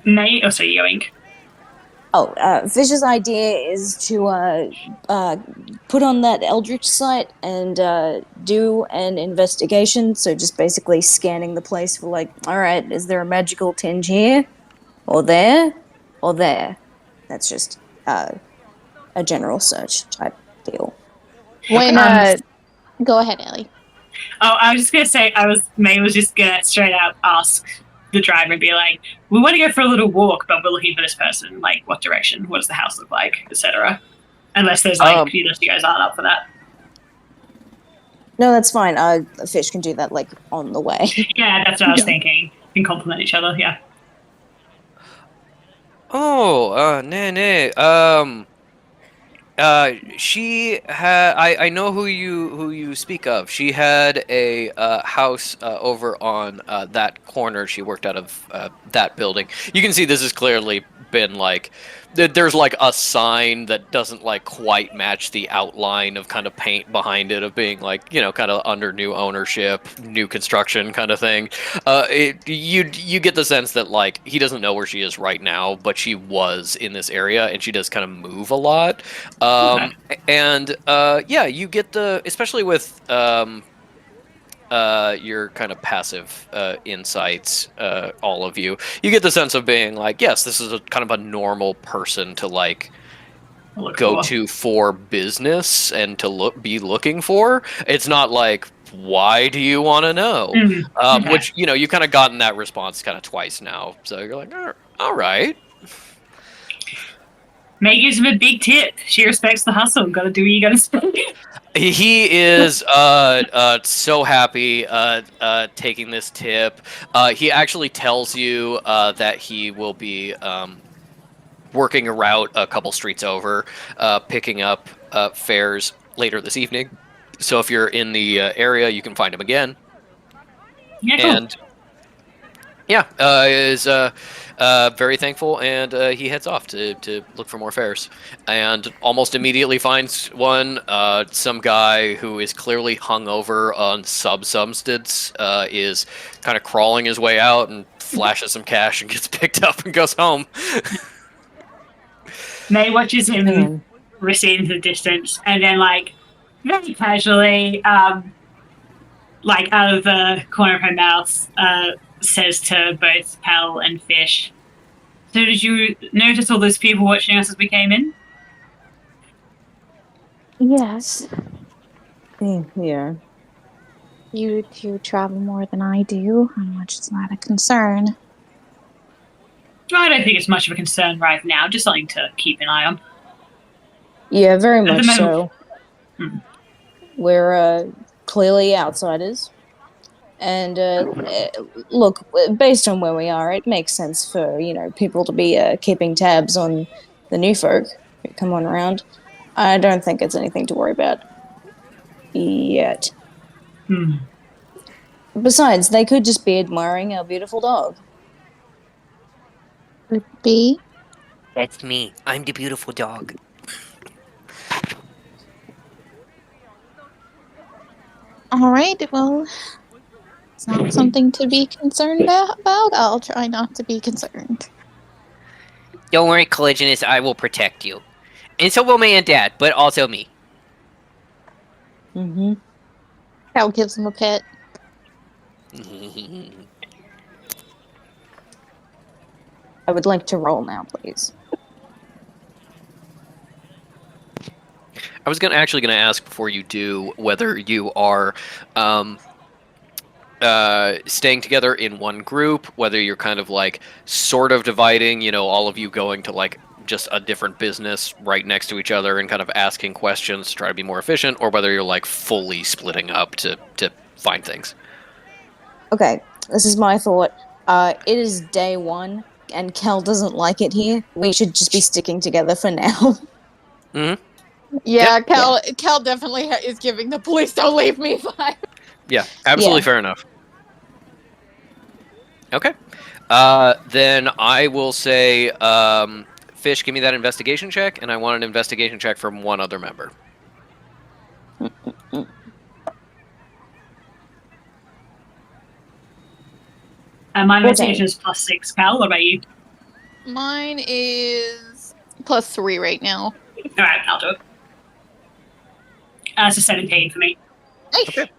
May, oh, sorry, Yoink. Fish's idea is to put on that Eldritch sight and do an investigation. So just basically scanning the place for like, all right, is there a magical tinge here, or there, or there? That's just a general search type deal. When go ahead, Ellie. Oh, I was just gonna say, May was just gonna straight out ask the driver and be like, we want to go for a little walk, but we're looking for this person. Like, what direction? What does the house look like, etc. Unless there's like, you guys aren't up for that. No, that's fine. Fish can do that like on the way. Yeah, that's what I was thinking. We can complement each other. Yeah. Oh, nay. She had. I know who you speak of. She had a house over on that corner. She worked out of that building. You can see this has clearly been like. There's like a sign that doesn't like quite match the outline of kind of paint behind it, of being like, you know, kind of under new ownership, new construction kind of thing. You get the sense that like he doesn't know where she is right now, but she was in this area and she does kind of move a lot. And yeah, you get the, especially with your kind of passive insights, all of you get the sense of being like, yes, this is a kind of a normal person to like go to for business and to be looking for. It's not like, why do you want to know? Which, you know, you kind of gotten that response kind of twice now, so you're like, all right. May gives him a big tip. She respects the hustle. Gotta do what you gotta say. He is so happy taking this tip. He actually tells you that he will be working a route a couple streets over, picking up fares later this evening. So if you're in the area, you can find him again. Yeah, cool. And yeah, is very thankful, and he heads off to look for more fares, and almost immediately finds one. Some guy who is clearly hungover on substance is kind of crawling his way out and flashes some cash and gets picked up and goes home. May watches him recede into the distance, and then like very casually, like out of the corner of her mouth, says to both Pal and Fish, so did you notice all those people watching us as we came in? Yes. Yeah. You travel more than I do. How much is that a concern? I don't think it's much of a concern right now, just something to keep an eye on. Yeah, very much so. Hmm. We're clearly outsiders. And look, based on where we are, it makes sense for, you know, people to be keeping tabs on the new folk who come on around. I don't think it's anything to worry about yet. Besides, they could just be admiring our beautiful dog. Would be? That's me. I'm the beautiful dog. All right, well, it's not something to be concerned about. I'll try not to be concerned. Don't worry, Collisionist, I will protect you. And so will May and Dad, but also me. Mm-hmm. Cal gives him a pet. I would like to roll now, please. I was actually gonna ask before you do whether you are staying together in one group, whether you're kind of like sort of dividing, you know, all of you going to like just a different business right next to each other and kind of asking questions to try to be more efficient, or whether you're like fully splitting up to find things. Okay, this is my thought. It is day one, and Kel doesn't like it here. We should just be sticking together for now. Yeah, Cal definitely is giving the police don't leave me vibe. Yeah, absolutely Yeah. fair enough. Okay. Then I will say, Fish, give me that investigation check, and I want an investigation check from one other member. And my 14. investigation is +6. Cal, what about you? Mine is +3 right now. All right, I'll do it. It's a 17 for me. Nice. Okay.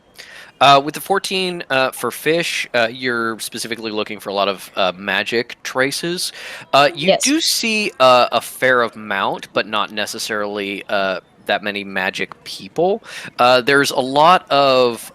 With the 14 for Fish, you're specifically looking for a lot of magic traces. You Yes. do see a fair amount, but not necessarily that many magic people. There's a lot of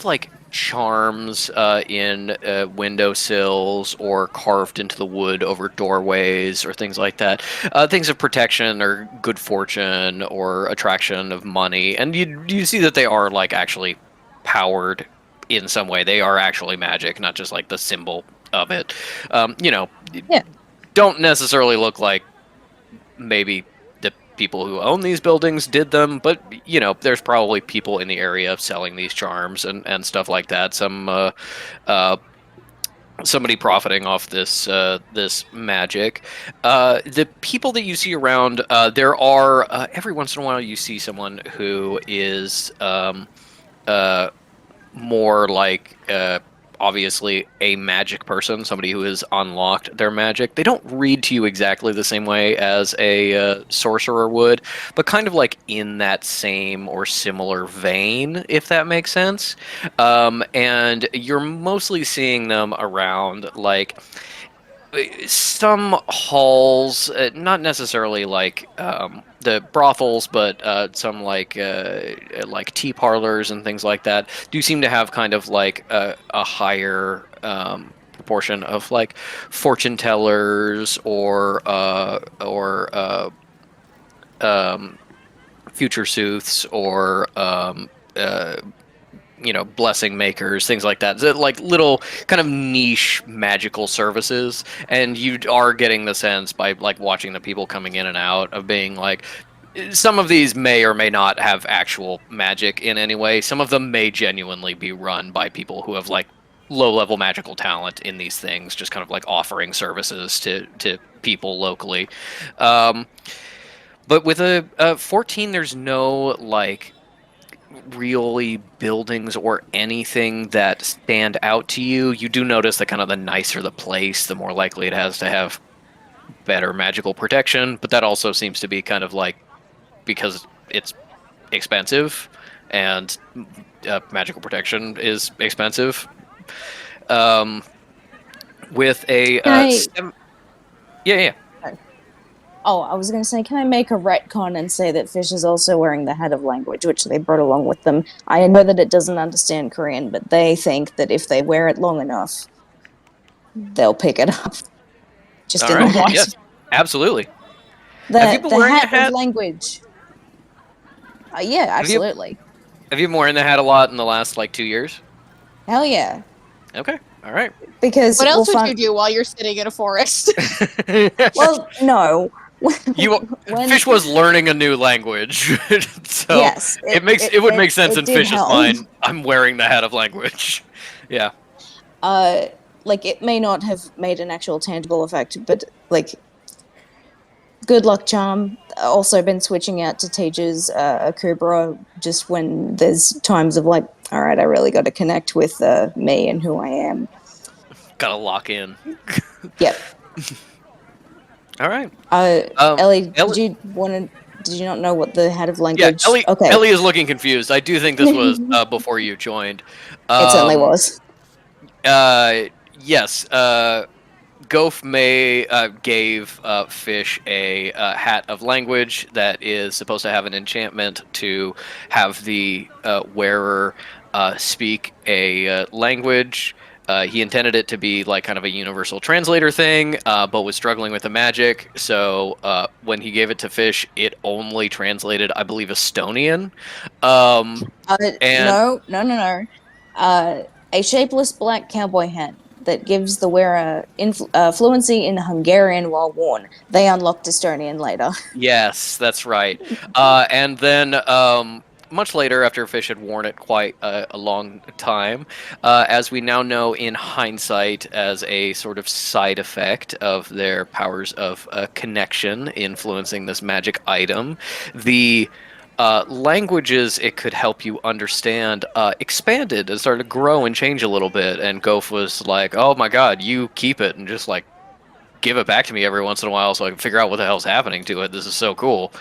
like charms in windowsills or carved into the wood over doorways or things like that. Things of protection or good fortune or attraction of money, and you see that they are like actually powered in some way. They are actually magic, not just like the symbol of it. Yeah. Don't necessarily look like maybe the people who own these buildings did them, but there's probably people in the area selling these charms and stuff like that. Somebody profiting off this magic. The people that you see around, there are every once in a while you see someone who is more like obviously a magic person, somebody who has unlocked their magic. They don't read to you exactly the same way as a sorcerer would, but kind of like in that same or similar vein, if that makes sense. And you're mostly seeing them around like some halls, not necessarily like the brothels, but some like tea parlors and things like that do seem to have kind of like a higher proportion of like fortune tellers or future sooths or blessing makers, things like that. So, like little kind of niche magical services, and you are getting the sense by like watching the people coming in and out of being like, some of these may or may not have actual magic in any way. Some of them may genuinely be run by people who have like low-level magical talent in these things, just kind of like offering services to people locally. But with a 14, there's no like really buildings or anything that stand out to you. You do notice that kind of the nicer the place, the more likely it has to have better magical protection, but that also seems to be kind of like because it's expensive and magical protection is expensive. With a yeah. Oh, I was going to say, can I make a retcon and say that Fish is also wearing the Hat of Language, which they brought along with them? I know that it doesn't understand Korean, but they think that if they wear it long enough, they'll pick it up. Just All in right. the hat. Yes, absolutely. The, Have you been the wearing a hat hat? of Language. Yeah, absolutely. Have you been wearing the hat a lot in the last like 2 years? Hell yeah. Okay. All right. Because What else we'll would you do while you're sitting in a forest? Well, no. Fish was learning a new language, so yes, it would make sense in did Fish's help. mind. I'm wearing the Hat of Language. Yeah. Like it may not have made an actual tangible effect, but like good luck charm. Also been switching out to teachers Akubra just when there's times of like, all right, I really got to connect with me and who I am. Gotta lock in. Yep. All right. Ellie, did you not know what the Hat of Language? Yeah, Ellie. Okay. Ellie is looking confused. I do think this was before you joined. It certainly was. Yes. Gof gave Fish a Hat of Language that is supposed to have an enchantment to have the wearer speak a language. He intended it to be like kind of a universal translator thing, but was struggling with the magic. So when he gave it to Fish, it only translated, I believe, Estonian. No. A shapeless black cowboy hat that gives the wearer fluency in Hungarian while worn. They unlocked Estonian later. Yes, that's right. And then much later, after Fish had worn it quite a long time, as we now know in hindsight, as a sort of side effect of their powers of connection influencing this magic item, the languages it could help you understand expanded and started to grow and change a little bit. And Goph was like, "Oh my God, you keep it and just like give it back to me every once in a while so I can figure out what the hell's happening to it. This is so cool."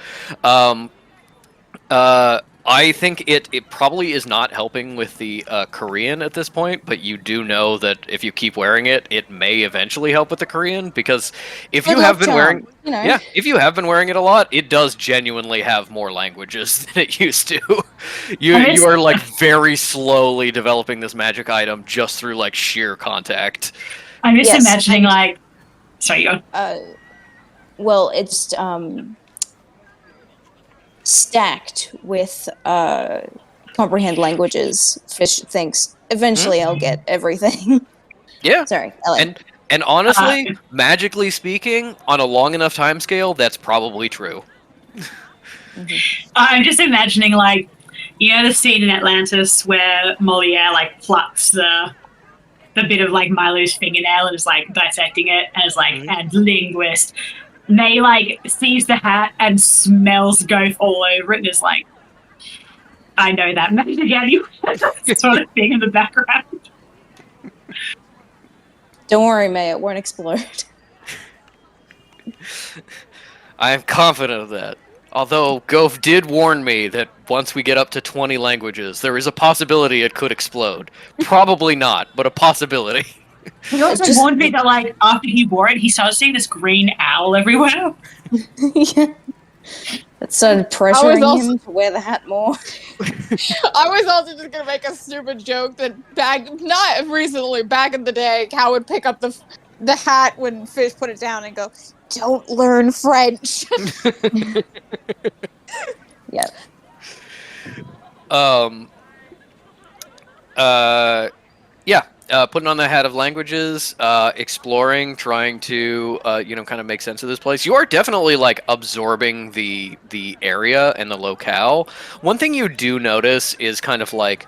I think it probably is not helping with the Korean at this point, but you do know that if you keep wearing it, it may eventually help with the Korean, because if you have been wearing, yeah, if you have been wearing it a lot, it does genuinely have more languages than it used to. you are like very slowly developing this magic item just through like sheer contact. I'm just imagining like, sorry, you go. Well, it's stacked with comprehend languages. Fish thinks eventually I'll get everything. Yeah. Sorry, Ellen. And honestly, magically speaking, on a long enough time scale, that's probably true. I'm just imagining like, you know, the scene in Atlantis where Moliere like plucks the bit of like Milo's fingernail and is like dissecting it and is like, and linguist. May like sees the hat and smells Goph all over it and is like, I know that magic anyway. That sort of thing in the background. Don't worry, May, it won't explode. I am confident of that. Although Goph did warn me that once we get up to 20 languages, there is a possibility it could explode. Probably not, but a possibility. He also warned me that, like, after he wore it, he started seeing this green owl everywhere. Yeah. That started pressuring him to wear the hat more. I was also just gonna make a stupid joke that not recently, back in the day, Cal would pick up the hat when Fish put it down and go, "Don't learn French." Yep. Putting on the hat of languages, exploring, trying to, kind of make sense of this place. You are definitely, like, absorbing the area and the locale. One thing you do notice is kind of, like,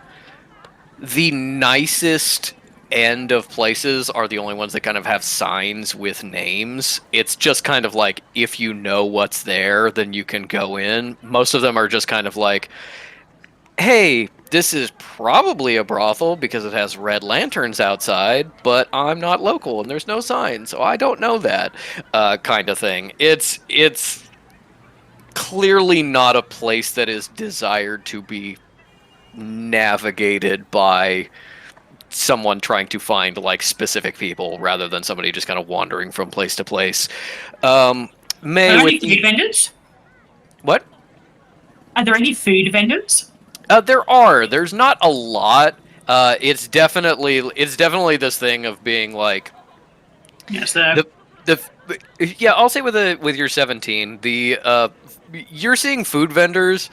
the nicest end of places are the only ones that kind of have signs with names. It's just kind of like, if you know what's there, then you can go in. Most of them are just kind of like, hey, this is probably a brothel because it has red lanterns outside, but I'm not local and there's no sign, so I don't know that, kind of thing. It's clearly not a place that is desired to be navigated by someone trying to find like specific people rather than somebody just kind of wandering from place to place. Are there any food vendors? What? Are there any food vendors? There are. There's not a lot. It's definitely this thing of being like. Yes. Yeah, I'll say with your 17, you're seeing food vendors.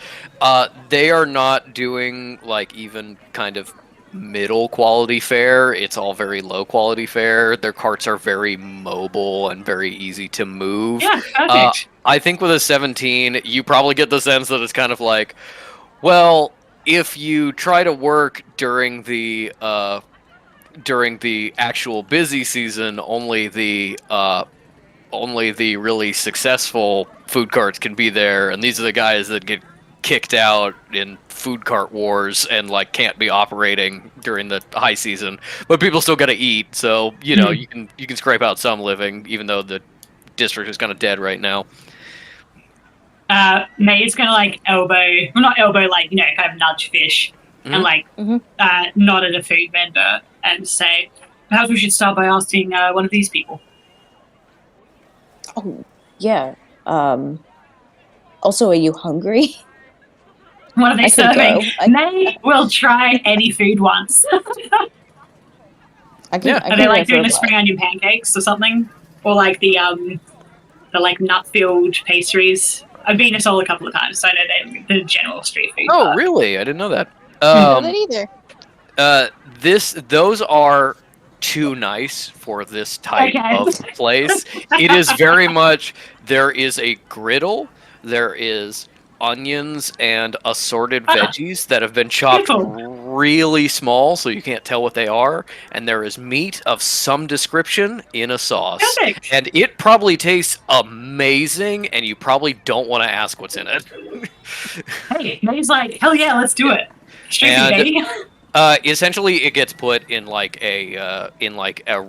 They are not doing like even kind of middle quality fare. It's all very low quality fare. Their carts are very mobile and very easy to move. Yeah, perfect. I think with a 17, you probably get the sense that it's kind of like, well, if you try to work during the actual busy season, only the really successful food carts can be there, and these are the guys that get kicked out in food cart wars and like can't be operating during the high season, but people still got to eat, so you know you can scrape out some living, even though the district is kind of dead right now. May's gonna like kind of nudge Fish and like nod at a food vendor and say, perhaps we should start by asking one of these people. Oh, yeah. Also, are you hungry? What are they serving? May will try any food once. Are they like doing the spring onion pancakes or something? Or like the like nut-filled pastries? I've been to Seoul a couple of times, so I know the general street food. Oh, really? I didn't know that. I didn't know that either. Those are too nice for this type of place. It is very much, there is a griddle, there is onions and assorted veggies that have been chopped Beautiful. really small so you can't tell what they are, and there is meat of some description in a sauce. Perfect. And it probably tastes amazing, and you probably don't want to ask what's in it. Hey, May's like, hell yeah, let's do it. Straight And- baby. Essentially, it gets put in like a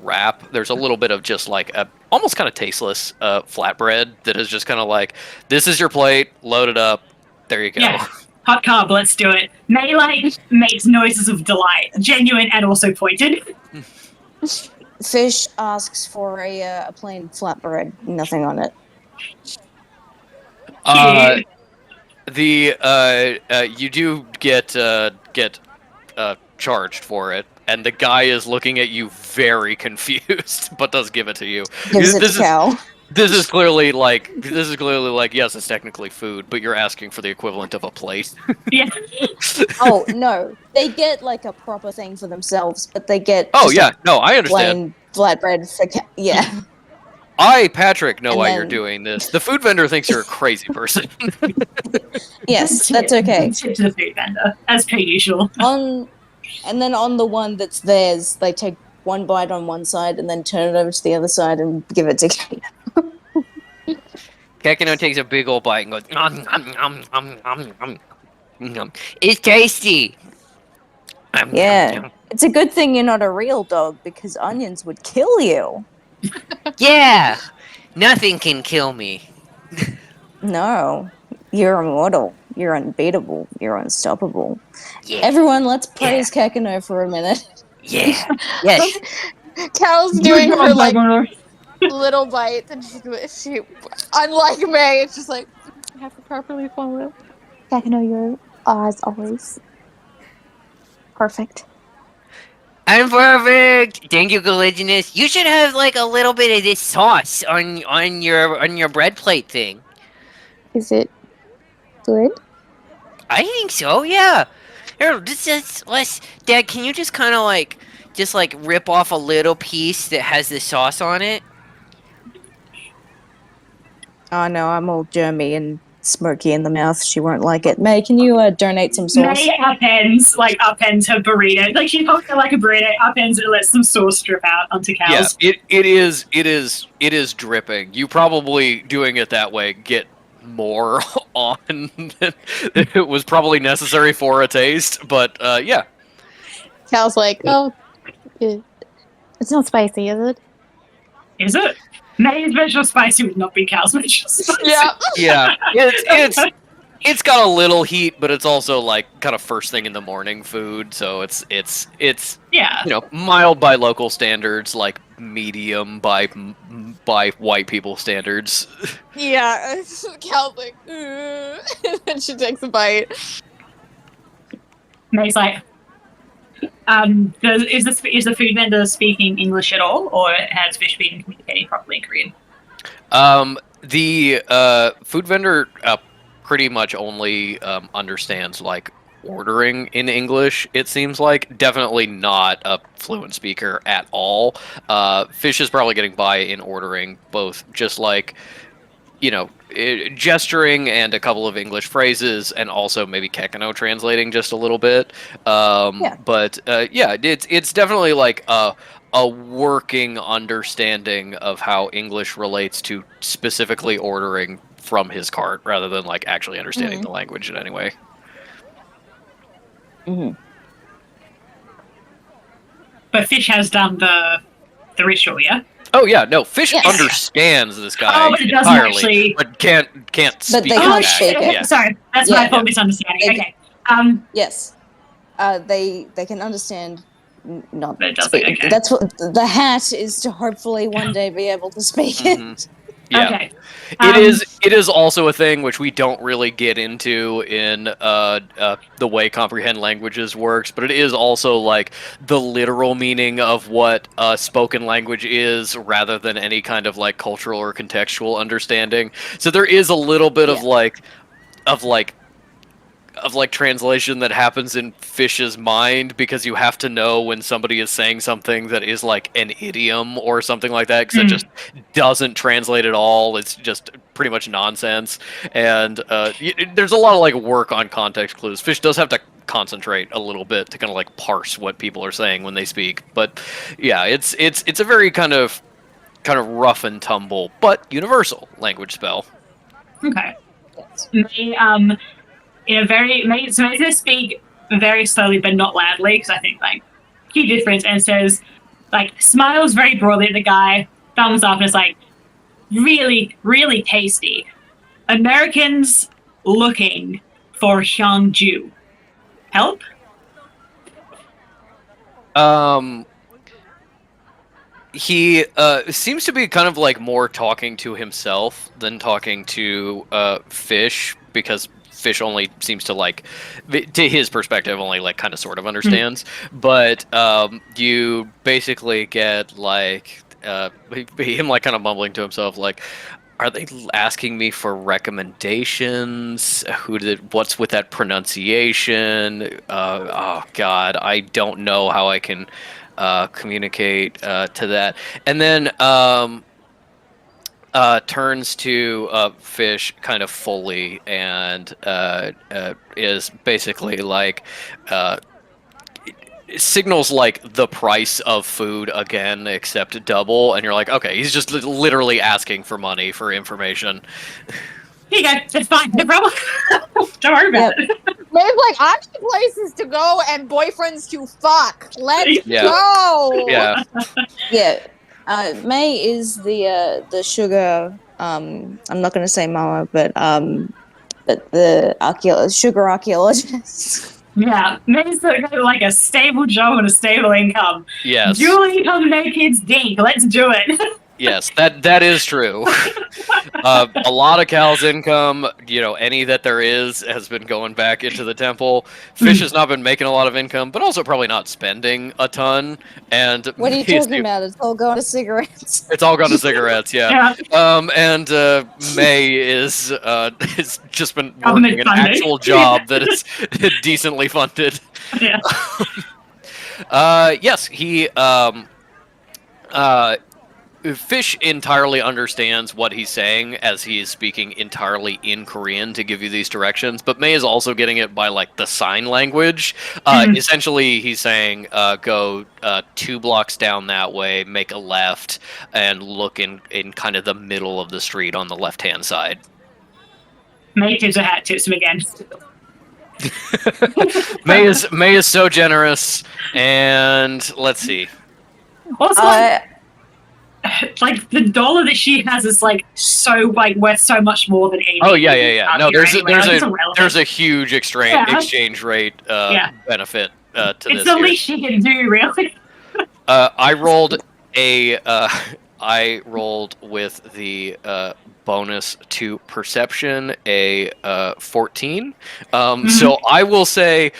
wrap. There's a little bit of just like a almost kind of tasteless flatbread that is just kind of like, this is your plate, load it up, there you go. Yeah. Hot carb, let's do it. May like makes noises of delight, genuine and also pointed. Fish asks for a plain flatbread, nothing on it. You do get charged for it, and the guy is looking at you very confused, but does give it to you. Gives it to Cal. This is clearly like yes, it's technically food, but you're asking for the equivalent of a plate. Yeah. Oh no, they get like a proper thing for themselves, but they get Oh just yeah, no, I understand. plain flatbread for yeah. I, Patrick, know And why then- you're doing this. The food vendor thinks you're a crazy person. Yes, that's okay. Tip to the food vendor, as per usual. And then on the one that's theirs, they take one bite on one side and then turn it over to the other side and give it to Kate. Kakino takes a big old bite and goes, nom, nom, nom, nom, nom, nom, nom. It's tasty. Yeah. It's a good thing you're not a real dog because onions would kill you. Yeah. Nothing can kill me. No, you're immortal. You're unbeatable. You're unstoppable. Yeah. Everyone, let's praise Kakano for a minute. Yeah. Yes. Cal's doing her like little bites, and she unlike May, it's just like I have to properly follow. Kakano, you're as always perfect. I'm perfect. Thank you, Caligulus. You should have like a little bit of this sauce on your bread plate thing. Is it good? I think so. Yeah. Here, let's. Dad, can you just kind of like rip off a little piece that has the sauce on it? Oh no, I'm all germy and smoky in the mouth. She won't like it. May, can you donate some sauce? May upends her burrito. Like she holds it like a burrito, upends it and lets some sauce drip out onto Cal's. Yeah, it is dripping. You probably doing it that way get more on than it was probably necessary for a taste, but yeah. Cal's like, oh, it's not spicy, is it? Is it? May's version of spicy would not be Cal's version of spicy. Yeah. Yeah, it's got a little heat, but it's also like kind of first thing in the morning food, so it's Yeah. mild by local standards, like medium by white people standards. Yeah. Cal's like, and then she takes a bite. May's like, is the food vendor speaking English at all, or has Fish been communicating properly in Korean? The food vendor pretty much only understands like ordering in English. It seems like definitely not a fluent speaker at all. Fish is probably getting by in ordering, both just like gesturing and a couple of English phrases, and also maybe Kekano translating just a little bit. But yeah, it's definitely like a working understanding of how English relates to specifically ordering from his cart, rather than like actually understanding the language in any way. But Fish has done the ritual, yeah? Oh yeah, no, Fish Yes. understands this guy Oh, but it doesn't entirely, actually- but can't speak. they it can't back. speak it. Yeah. Sorry, that's Yeah. my fault misunderstanding. It- Okay. Yes. They can understand. Not But it doesn't, speak. okay. That's what the hat is, to hopefully one day be able to speak it. Mhm. Yeah. Okay. It is also a thing which we don't really get into in the way comprehend languages works, but it is also like the literal meaning of what spoken language is, rather than any kind of like cultural or contextual understanding. So there is a little bit of translation that happens in Fish's mind, because you have to know when somebody is saying something that is like an idiom or something like that, because it just doesn't translate at all. It's just pretty much nonsense, and there's a lot of like work on context clues. Fish does have to concentrate a little bit to kind of like parse what people are saying when they speak, but yeah, it's a very kind of rough and tumble but universal language spell. Okay. May in a very so he's gonna speak very slowly but not loudly, because I think like key difference, and says like smiles very broadly at the guy, thumbs up, and is like, really, really tasty. Americans looking for Hyangju. Help? He seems to be kind of like more talking to himself than talking to Fish, because Fish only seems to like, to his perspective, only like kind of sort of understands. But you basically get like him like kind of mumbling to himself like, are they asking me for recommendations? What's with that pronunciation? Oh God, I don't know how I can communicate to that. And then turns to Fish kind of fully and is basically like signals like the price of food again, except double, and you're like, okay, he's just literally asking for money for information. Here you go. It's fine. No problem. Don't worry about it. Maybe like, I need places to go and boyfriends to fuck. Let's Yeah. go. Yeah. Yeah. May is the sugar. I'm not going to say mama, but the sugar archaeologist. Yeah, May's like a stable job and a stable income. Yes. Dual income, no kids, D. Let's do it. Yes, that is true. A lot of Cal's income, any that there is, has been going back into the temple. Fish has not been making a lot of income, but also probably not spending a ton. And What are you talking about? It's all going to cigarettes. It's all gone to cigarettes, yeah. And May is just been working an actual job that is decently funded. Yeah. Yes, he Fish entirely understands what he's saying as he is speaking entirely in Korean to give you these directions, but May is also getting it by like the sign language. Essentially, he's saying, go 2 blocks down that way, make a left, and look in kind of the middle of the street on the left-hand side. May tips a hat, tips him again. May is so generous, and let's see. Also, like the dollar that she has is like so like worth so much more than 80. Oh yeah. No, there's a huge exchange rate benefit to this. It's the least she can do, really. I rolled with the bonus to perception a 14. So I will say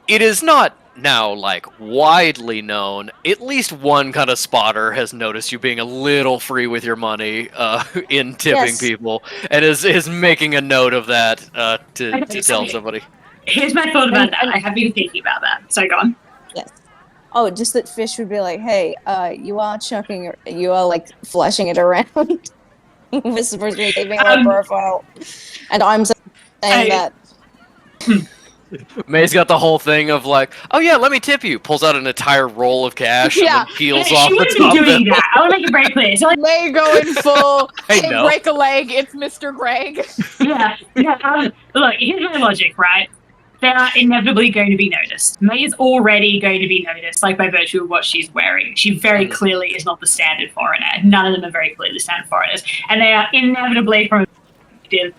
it is not now like widely known. At least one kind of spotter has noticed you being a little free with your money in tipping people, and is making a note of that to tell somebody. Here's my thought about that. I have been thinking about that. So go on. Yes. Oh, just that Fish would be like, hey, you are like flashing it around. We're supposed to be keeping our profile. And I'm saying that. May's got the whole thing of like, oh yeah, let me tip you. Pulls out an entire roll of cash and then peels off the top. She wouldn't be doing that. I want to make it very clear. So like, May go in full. I know. Break a leg. It's Mr. Greg. Yeah. Look, here's my logic, right? They are inevitably going to be noticed. May is already going to be noticed, like by virtue of what she's wearing. She very clearly is not the standard foreigner. None of them are very clearly standard foreigners, and they are inevitably, from a perspective,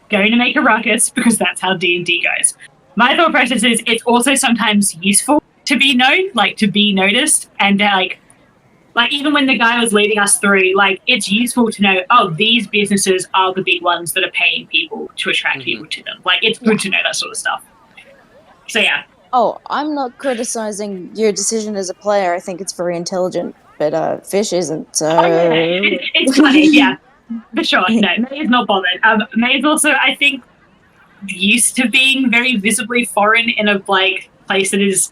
going to make a ruckus because that's how D&D goes. My thought process is it's also sometimes useful to be known, like to be noticed, and like even when the guy was leading us through, like it's useful to know, oh, these businesses are the big ones that are paying people to attract people to them. Like it's good to know that sort of stuff. So yeah. Oh, I'm not criticizing your decision as a player. I think it's very intelligent, but Fish isn't. So it's funny, yeah, for sure. No, May is not bothered. May is also, I think, used to being very visibly foreign in a like place that is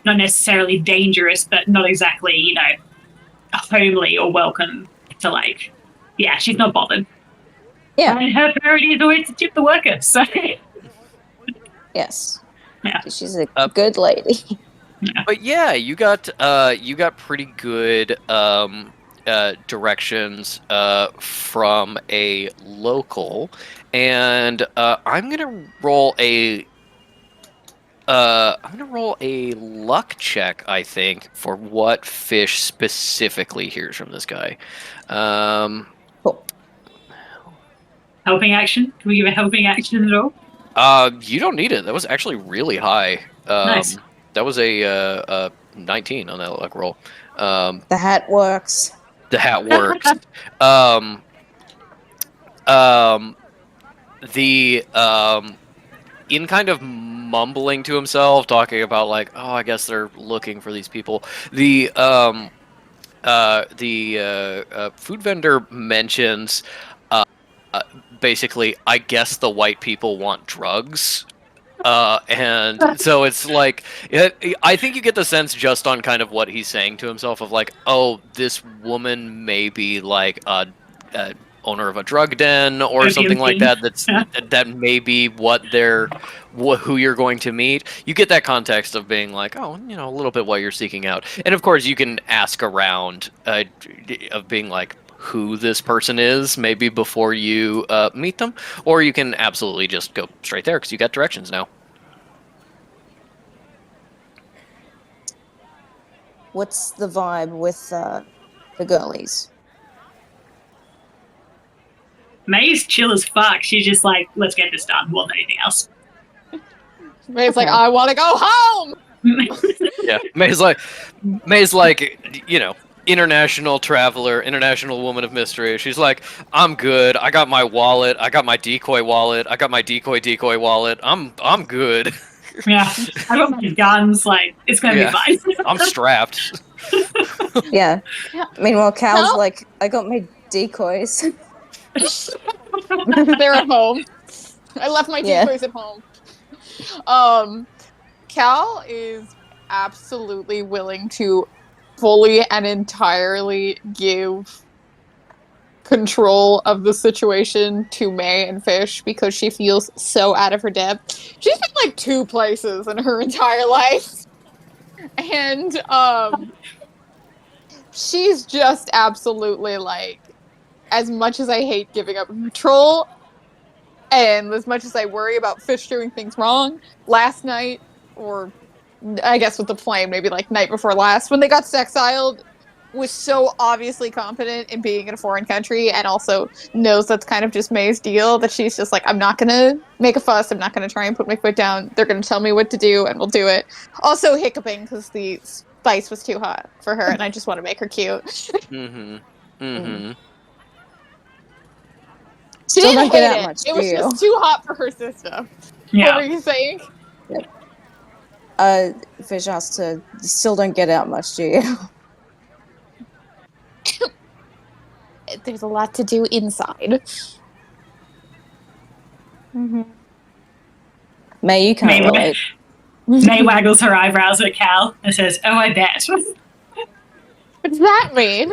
not necessarily dangerous, but not exactly, homely or welcome to like. Yeah, she's not bothered. Yeah. And her priority is always to tip the worker. So Yes. Yeah. She's a good lady. But yeah, you got pretty good directions from a local, and I'm gonna roll a luck check, I think, for what Fish specifically hears from this guy. Cool. helping action. Can we give a helping action at all? You don't need it. That was actually really high. Nice. That was a 19 on that luck roll. The hat works. The hat works. um, the in kind of mumbling to himself, talking about like, oh, I guess they're looking for these people. The food vendor mentions basically, I guess the white people want drugs. And so it's like, I think you get the sense just on kind of what he's saying to himself of like, oh, this woman may be like a owner of a drug den or Opium something like king. that. That may be who you're going to meet. You get that context of being like, oh, a little bit what you're seeking out. And of course, you can ask around of being like, who this person is, maybe before you meet them, or you can absolutely just go straight there because you got directions now. What's the vibe with the girlies? May's chill as fuck. She's just like, let's get this done more than anything else. May's like, Okay. I want to go home. Yeah, May's like, international traveler, international woman of mystery. She's like, I'm good. I got my wallet. I got my decoy wallet. I got my decoy wallet. I'm good. Yeah, I got my guns. Like, it's gonna Yeah. be fine. I'm strapped. Yeah. Meanwhile, Cal's Cal? like, I got my decoys. They're at home. I left my Yeah. decoys at home. Cal is absolutely willing to fully and entirely give control of the situation to May and Fish because she feels so out of her depth. She's been like 2 places in her entire life. And she's just absolutely like, as much as I hate giving up control and as much as I worry about Fish doing things wrong, last night, or I guess with the plane, maybe like night before last, when they got sexiled, was so obviously confident in being in a foreign country and also knows that's kind of just May's deal that she's just like, I'm not gonna make a fuss, I'm not gonna try and put my foot down, they're gonna tell me what to do and we'll do it. Also hiccuping because the spice was too hot for her and I just want to make her cute. Mm-hmm. Mm-hmm. She Still didn't don't get hate out it. much, It was do you? just too hot for her system. What Yeah. were you saying? Fish asked her, you still don't get out much, do you? There's a lot to do inside. May, you can't May- relate. May waggles her eyebrows at Cal and says, "Oh, I bet." What does that mean?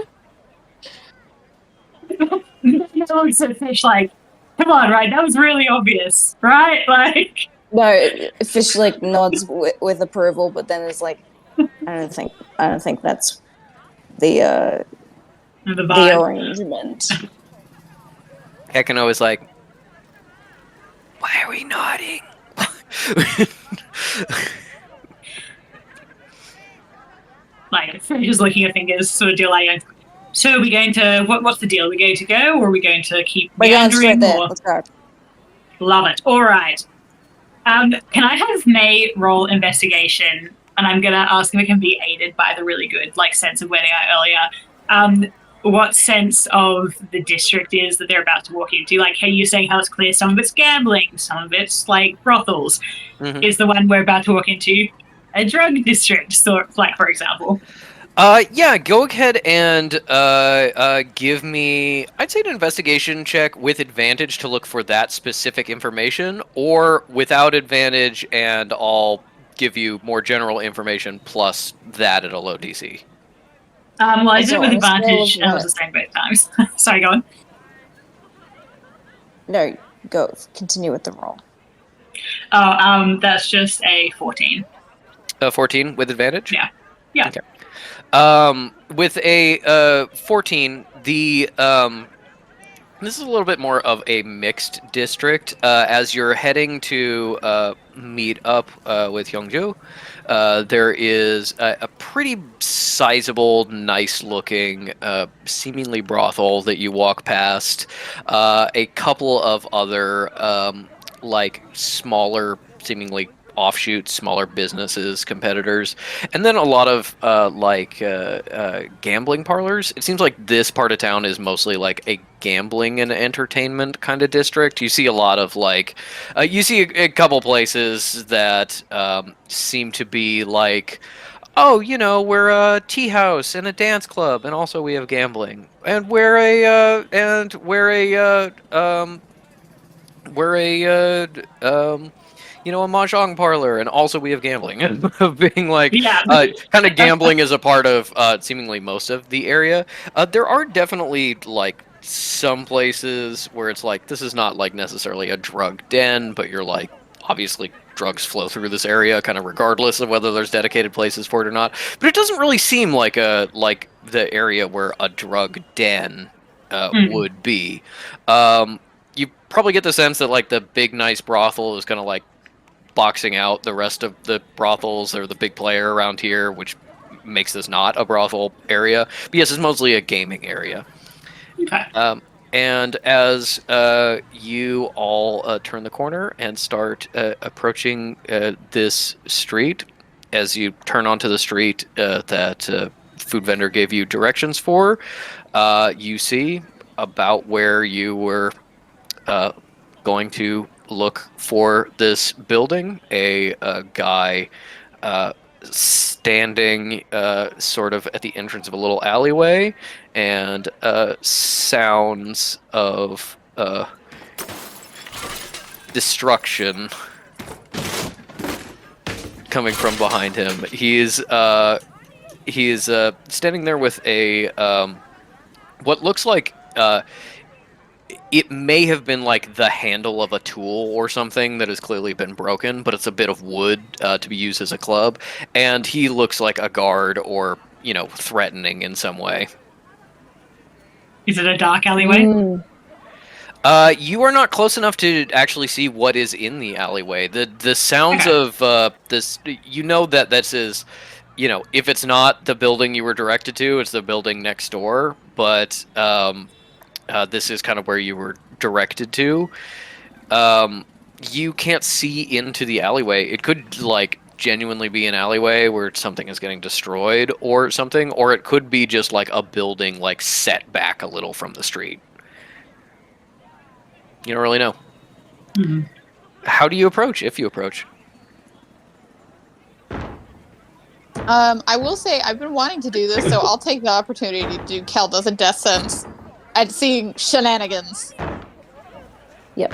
Looks at Fish like, "Come on, right? That was really obvious, right?" Like, No, Fish like nods with approval, but then is like, I don't think that's the the vibe. arrangement. Hekino is like, why are we nodding? Like, Fish is looking at fingers, sort of deal like, so are we going to, what's the deal? Are we going to go, or are we going to keep We're going straight meandering? there. Or... Let's go. Love it. All right. Can I have May roll investigation? And I'm going to ask if it can be aided by the really good sense of where they are earlier. What sense of the district is that they're about to walk into? Like, hey, you're saying how it's clear some of it's gambling, some of it's like brothels. Mhm. Is the one we're about to walk into a drug district, for example? Yeah, go ahead and give me, I'd say, an investigation check with advantage to look for that specific information, or without advantage, and I'll give you more general information plus that at a low DC. I did it Also, with on a scale advantage, of and it was what? the same both times. Sorry, go on. No, go continue with the roll. That's just a 14. 14 with advantage? Yeah. Yeah. Okay. With a 14, this is a little bit more of a mixed district. As you're heading to meet up with Hyungju, there is a pretty sizable, nice-looking, seemingly brothel that you walk past. A couple of other, like, smaller, seemingly offshoots, smaller businesses, competitors, and then a lot of gambling parlors. It seems like this part of town is mostly like a gambling and entertainment kind of district. You see a lot of you see a couple places that seem to be like, oh, we're a tea house and a dance club, and also we have gambling, and a mahjong parlor, and also we have gambling. Of being like, Yeah. kind of gambling is a part of seemingly most of the area. There are definitely like some places where it's like this is not like necessarily a drug den, but you're like obviously drugs flow through this area kind of regardless of whether there's dedicated places for it or not. But it doesn't really seem like the area where a drug den would be. You probably get the sense that like the big nice brothel is kind of like boxing out the rest of the brothels or the big player around here, which makes this not a brothel area. But yes, it's mostly a gaming area. Okay. And as you all turn the corner and start approaching this street, as you turn onto the street that food vendor gave you directions for, you see about where you were going to look for this building, a guy standing sort of at the entrance of a little alleyway, and sounds of destruction coming from behind him. He is standing there with a what looks like it may have been like the handle of a tool or something that has clearly been broken, but it's a bit of wood to be used as a club, and he looks like a guard or, threatening in some way. Is it a dark alleyway? You are not close enough to actually see what is in the alleyway. The sounds of this, that this is, if it's not the building you were directed to, it's the building next door, but this is kind of where you were directed to. You can't see into the alleyway. It could genuinely be an alleyway where something is getting destroyed or something, or it could be just like a building set back a little from the street. You don't really know. Mm-hmm. How do you approach, if you approach? I will say I've been wanting to do this, so I'll take the opportunity to do Kel does a death sense at seeing shenanigans. Yep.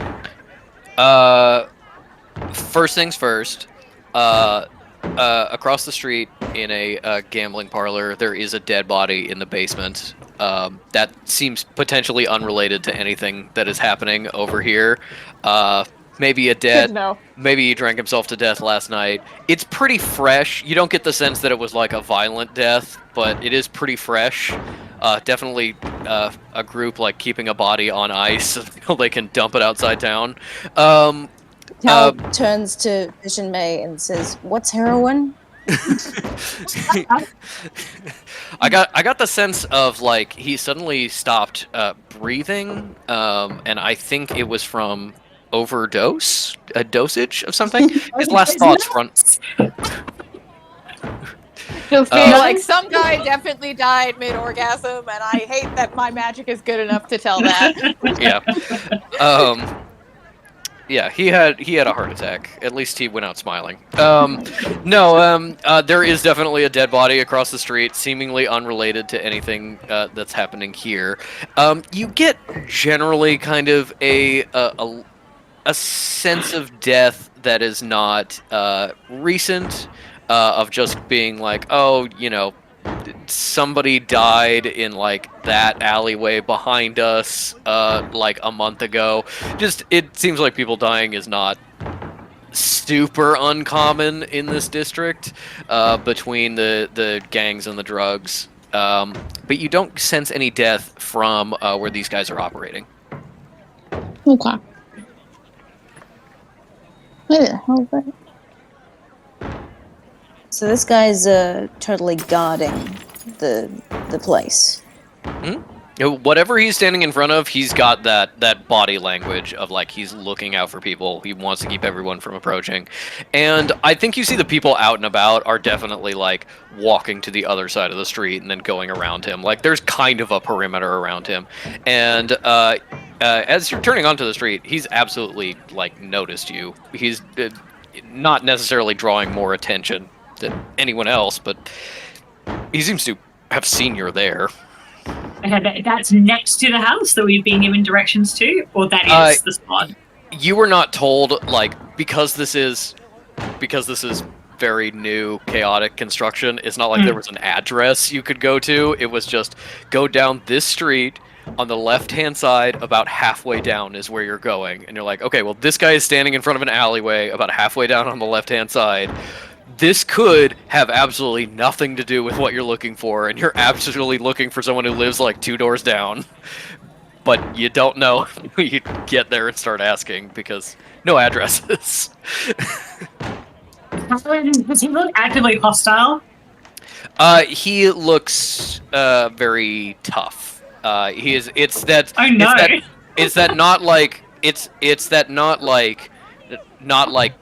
First things first. Across the street in a gambling parlor, there is a dead body in the basement. That seems potentially unrelated to anything that is happening over here. Maybe a dead. No. Maybe he drank himself to death last night. It's pretty fresh. You don't get the sense that it was like a violent death, but it is pretty fresh. Definitely a group keeping a body on ice until they can dump it outside town. Cal turns to Vision May and says, "What's heroin?" I got the sense of he suddenly stopped breathing, and I think it was from overdose, a dosage of something. His last thoughts run. Just being some guy definitely died mid-orgasm, and I hate that my magic is good enough to tell that. Yeah. Yeah, he had a heart attack. At least he went out smiling. There is definitely a dead body across the street, seemingly unrelated to anything that's happening here. You get generally kind of a sense of death that is not recent, of just being somebody died in like that alleyway behind us like a month ago. Just it seems like people dying is not super uncommon in this district between the gangs and the drugs. But you don't sense any death from where these guys are operating. Okay. Where the hell is that? So this guy's totally guarding the place. Whatever he's standing in front of, he's got that body language of like he's looking out for people. He wants to keep everyone from approaching. And I think you see the people out and about are definitely like walking to the other side of the street and then going around him. Like there's kind of a perimeter around him. And as you're turning onto the street, he's absolutely like noticed you. He's not necessarily drawing more attention than anyone else, but he seems to have seen you're there. Okay, that's next to the house that we've been given directions to, or that is the spot. You were not told, like, because this is very new, chaotic construction. It's not like there was an address you could go to. It was just go down this street. On the left-hand side, about halfway down is where you're going, and you're like, okay, well, this guy is standing in front of an alleyway, about halfway down on the left-hand side. This could have absolutely nothing to do with what you're looking for, and you're absolutely looking for someone who lives like 2 doors down. But you don't know until you get there and start asking, because no addresses. Does he look actively hostile? He looks very tough. He is. It's that. Oh no! It's that not like. It's that not like. Not like.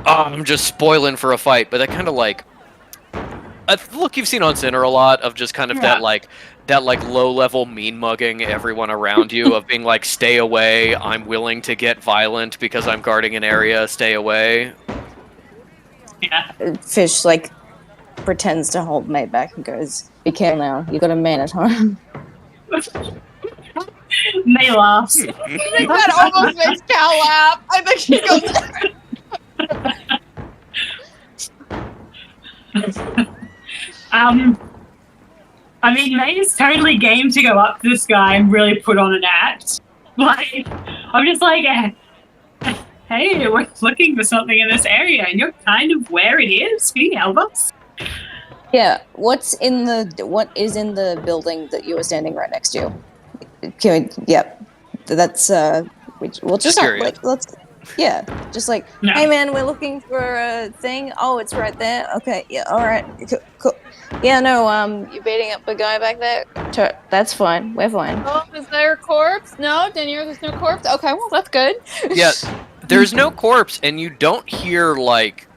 I'm just spoiling for a fight, but that kind of like a look you've seen on Sinner a lot of just kind of that low-level mean mugging everyone around you of being like, stay away, I'm willing to get violent because I'm guarding an area, stay away. Yeah. Fish like pretends to hold May back and goes, "Be careful now. You got a man at home." May laughs. That almost makes Cal laugh. I think he goes. I mean, May is totally game to go up to this guy and really put on an act. Like, I'm just like, hey, we're looking for something in this area, and you're kind of where it is. Can you help us? Yeah. What is in the building that you were standing right next to? Yep. That's we'll just let's. Yeah, just like, No. Hey man, we're looking for a thing. Oh, it's right there. Okay, yeah, all right, cool. Yeah, no, you're beating up a guy back there. That's fine. We're fine. Oh, is there a corpse? No, Daniel, there's no corpse. Okay, well that's good. Yeah, there's no corpse, and you don't hear like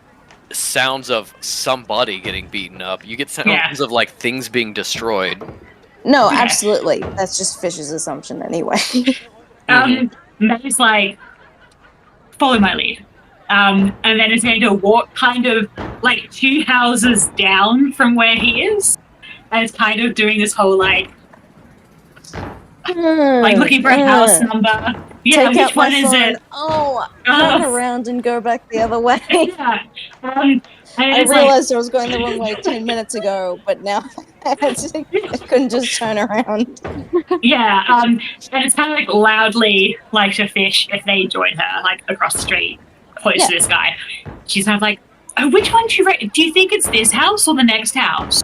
sounds of somebody getting beaten up. You get sounds of like things being destroyed. No, absolutely. That's just Fish's assumption anyway. May's like, follow my lead. And then is going to walk kind of like 2 houses down from where he is. And it's kind of doing this whole like looking for a house number. Yeah, Take which out my one is phone. it? Oh, turn around and go back the other way. Yeah. I realized I was going the wrong way 10 minutes ago, but now I couldn't just turn around. Yeah, and it's kind of like loudly like to Fish if they join her, like across the street, close to this guy. She's kind of like, oh, which one do you think it's this house or the next house?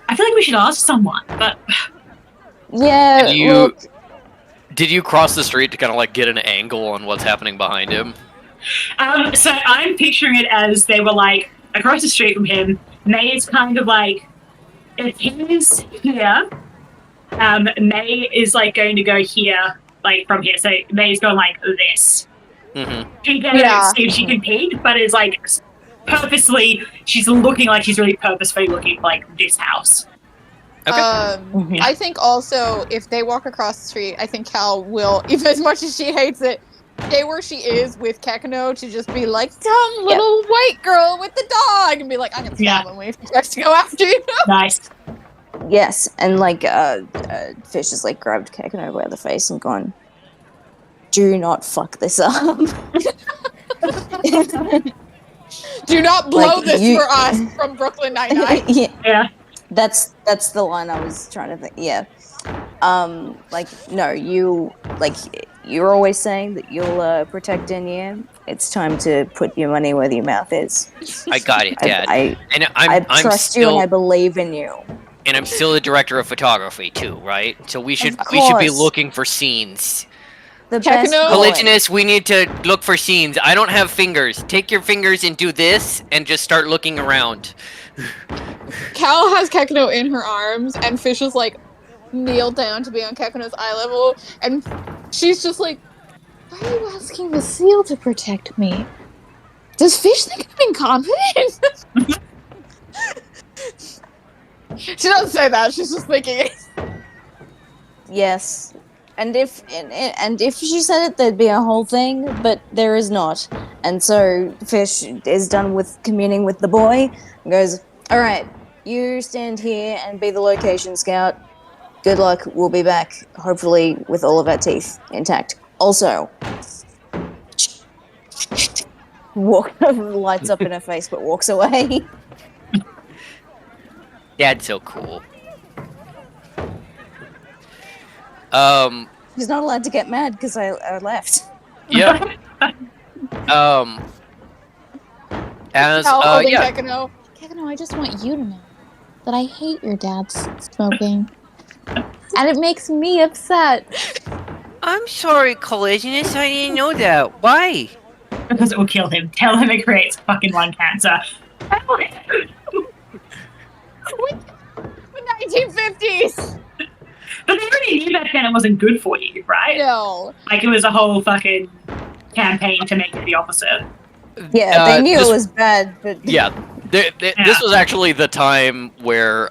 I feel like we should ask someone, but Yeah, Did you cross the street to kind of like get an angle on what's happening behind him? so I'm picturing it as they were like across the street from him. May is kind of like, if he's here, May is like going to go here, like from here. So May's going like this. Mm-hmm. She's gonna see if she can peek, but it's like purposely, she's looking like she's really purposefully looking for like this house. Okay. I think also if they walk across the street, I think Cal will, even as much as she hates it, stay where she is with Kakano to just be like, some little white girl with the dog, and be like, I can stop him when he tries to go after you. Nice. Yes, and like Fish has like grabbed Kakano by the face and gone, "Do not fuck this up." Do not blow Like, this you- for us from Brooklyn Nine-Nine. Yeah, Yeah. that's the line I was trying to think. Yeah. Like, no, you're always saying that you'll protect Denier. It's time to put your money where your mouth is. I got it, Dad. I And I I'm trust you still, and I believe in you. and I'm still the director of photography too, right? So we should be course. looking for scenes. The best Techno- boy. Collisionist, we need to look for scenes. I don't have fingers. Take your fingers and do this, and just start looking around. Cal has Kekno in her arms, and Fish is like kneeled down to be on Kekno's eye level, and she's just like, Why are you asking the seal to protect me? Does Fish think I'm incompetent? she doesn't say that. She's just thinking it. Yes. And if she said it, there'd be a whole thing, but there is not. And so Fish is done with communing with the boy and goes, "All right, you stand here and be the location scout. Good luck. We'll be back, hopefully with all of our teeth intact. Also," lights up in her face, but walks away. Dad's so cool. He's not allowed to get mad because I left. Yeah. As Cal holding yeah. Kekno. Kekno, I just want you to know that I hate your dad's smoking. And it makes me upset. I'm sorry, Collisionist. I didn't know that. Why? Because it will kill him. Tell him it creates fucking lung cancer. The 1950s. But they already knew back then it wasn't good for you, right? No. Like, it was a whole fucking campaign to make it the opposite. Yeah, they knew this- it was bad, but Yeah. This was actually the time where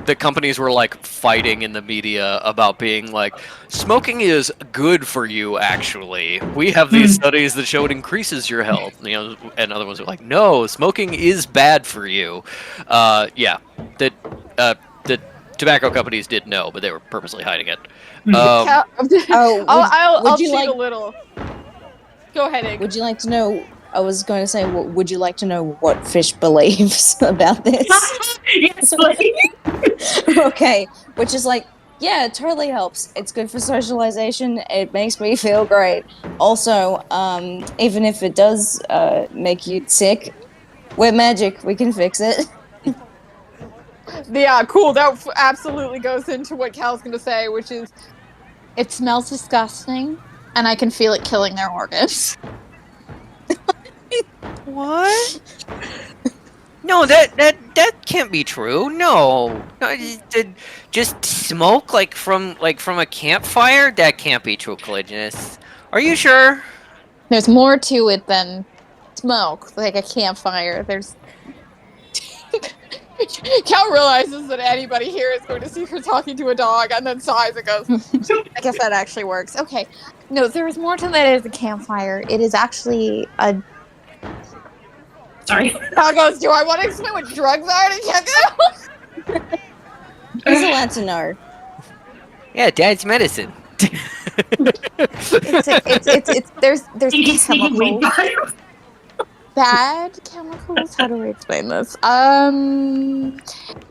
the companies were like fighting in the media about being like, smoking is good for you. Actually, we have these studies that show it increases your health. You know, and other ones are like, no, smoking is bad for you. Yeah, the tobacco companies did know, but they were purposely hiding it. Cal- oh, I'll would you cheat like- a little. Go ahead, Ig. would you like to know? I was going to say, would you like to know what Fish believes about this? Yes, please. Okay, which is like, yeah, it totally helps. It's good for socialization. It makes me feel great. Also, even if it does make you sick, we're magic. We can fix it. Yeah, cool. That absolutely goes into what Cal's gonna say, which is, It smells disgusting, and I can feel it killing their organs. What? No, that can't be true. No, just smoke like from a campfire. That can't be true, Collisionist. Are you sure? There's more to it than smoke, like a campfire. There's Cal realizes that anybody here is going to see her talking to a dog, and then sighs and goes, I guess that actually works. okay. No, there's more to that as a campfire. It is actually a Sorry. Cal goes, do I want to explain what drugs are to Kekno? Who's allowed to know? Yeah, Dad's medicine. it's there's He's sneaking weed chemicals, by him. bad chemicals. How do I explain this?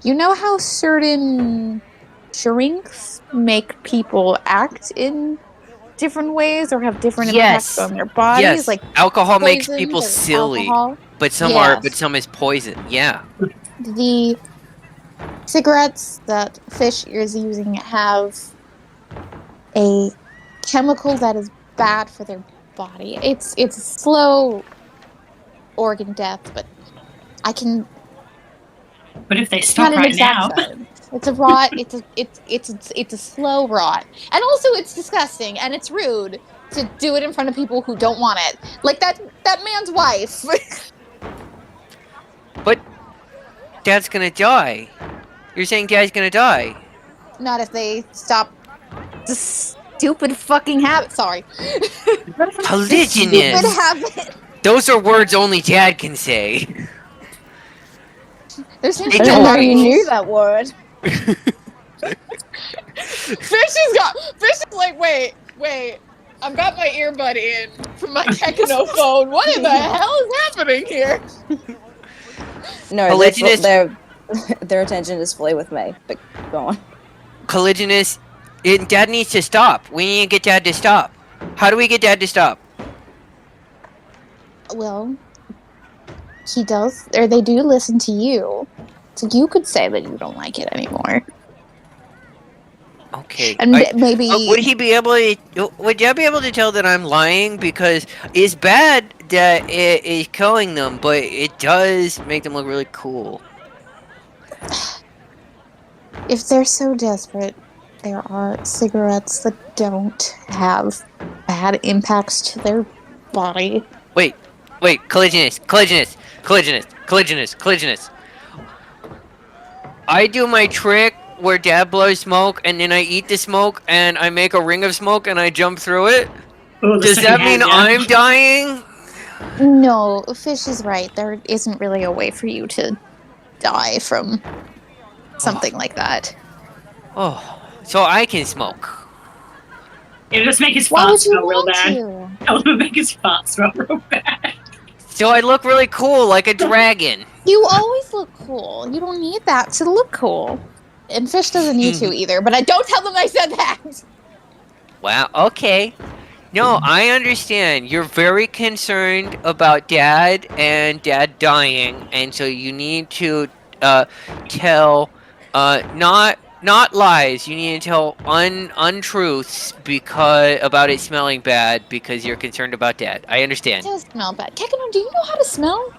You know how certain drinks make people act in different ways or have different Yes. impacts on their bodies, Yes, like alcohol makes poisons people or silly, alcohol. but some Yes. is poison. Yeah. The cigarettes that Fish is using have a chemical that is bad for their body. It's slow organ death, but I can But if they not stop an right exact now, science. It's a rot. It's a slow rot, and also it's disgusting and it's rude to do it in front of people who don't want it. Like that man's wife. But Dad's gonna die. You're saying Dad's gonna die? Not if they stop this stupid fucking habit. Sorry, stupid Collisionist. habit. Those are words only Dad can say. There's no They I didn't know don't- you knew that word. Fish is like, wait. I've got my earbud in from my technophone. What in the hell is happening here? No, Polygenous- their attention is fully with me. But go on. Caligulus, Dad needs to stop. We need to get Dad to stop. How do we get Dad to stop? Well, he does, or they do listen to you. So you could say that you don't like it anymore. Okay. And maybe... would he be able to? Would Dad be able to tell that I'm lying? Because it's bad that it is killing them, but it does make them look really cool. If they're so desperate, there are cigarettes that don't have bad impacts to their body. Wait, Caligulus. I do my trick where Dad blows smoke, and then I eat the smoke, and I make a ring of smoke, and I jump through it. Oh, the Does that second mean hand, yeah. I'm dying? No, Fish is right. There isn't really a way for you to die from something like that. Oh, so I can smoke. It'll just make his Why fart would you smell real want bad. to? It'll make his fart smell real bad. So I look really cool, like a dragon. You always look cool. You don't need that to look cool. And Fish doesn't need to either, but I don't tell them I said that! Wow, okay. No, I understand. You're very concerned about Dad and Dad dying, and so you need to tell not lies. You need to tell untruths because about it smelling bad because you're concerned about Dad. I It understand. does smell bad. Kekano, do you know how to smell?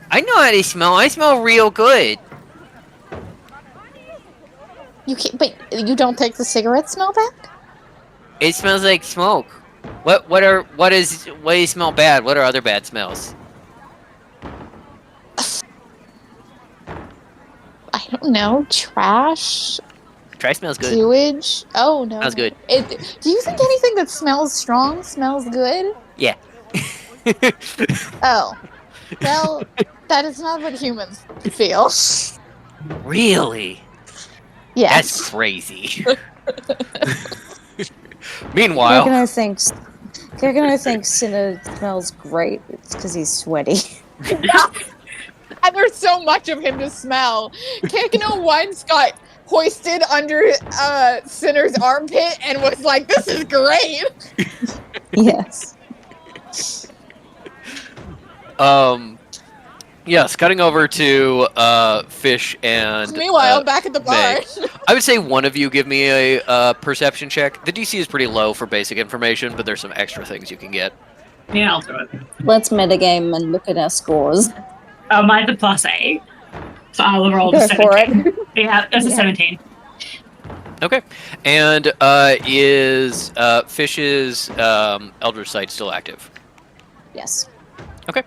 I know how to smell. I smell real good. You can't, but you don't take the cigarette smell back? It smells like smoke. What do you smell bad? What are other bad smells? I don't know. Trash? Trash smells good. Sewage? Oh, no. Smells good. Do you think anything that smells strong smells good? Yeah. Oh. Well, that is not what humans feel. Really? Yes. That's crazy. Meanwhile, Kekano thinks Sinner smells great. It's because he's sweaty. And there's so much of him to smell. Kekano once got hoisted under Sinner's armpit and was like, "This is great." Yes. Yes, cutting over to Fish and Meanwhile, back at the bar. Meg. I would say one of you give me a perception check. The DC is pretty low for basic information, but there's some extra things you can get. Yeah, I'll do it. Let's metagame and look at our scores. Oh, mine's a +8. So I'll roll the Go for 17. it. Yeah, that's a Yeah. 17. Okay. And is Fish's Eldritch Sight still active? Yes. Okay.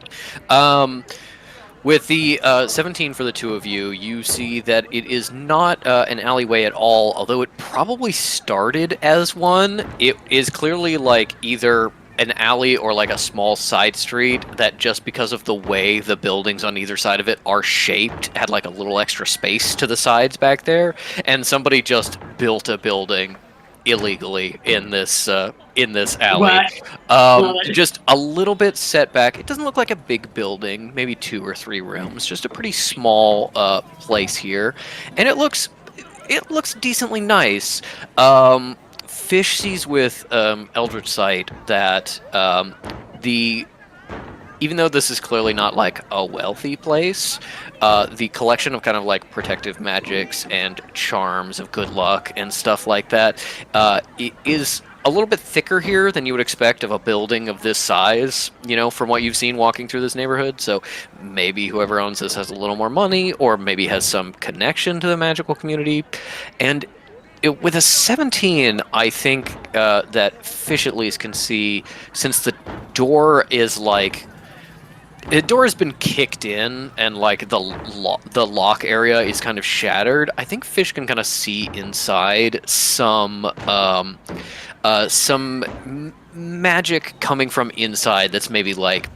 With the 17 for the two of you, you see that it is not an alleyway at all, although it probably started as one. It is clearly like either an alley or like a small side street that just because of the way the buildings on either side of it are shaped had like a little extra space to the sides back there, and somebody just built a building illegally in this alley. What? Well, Just a little bit set back. It doesn't look like a big building, maybe 2 or 3 rooms, just a pretty small place here, and it looks decently nice. Fish sees with Eldritch Sight that even though this is clearly not like a wealthy place, the collection of kind of like protective magics and charms of good luck and stuff like that is a little bit thicker here than you would expect of a building of this size, you know, from what you've seen walking through this neighborhood. So maybe whoever owns this has a little more money, or maybe has some connection to the magical community. And with a 17, I think that Fish at least can see, since the door is like, the door has been kicked in and like the lock area is kind of shattered. I think Fish can kind of see inside some magic coming from inside that's maybe like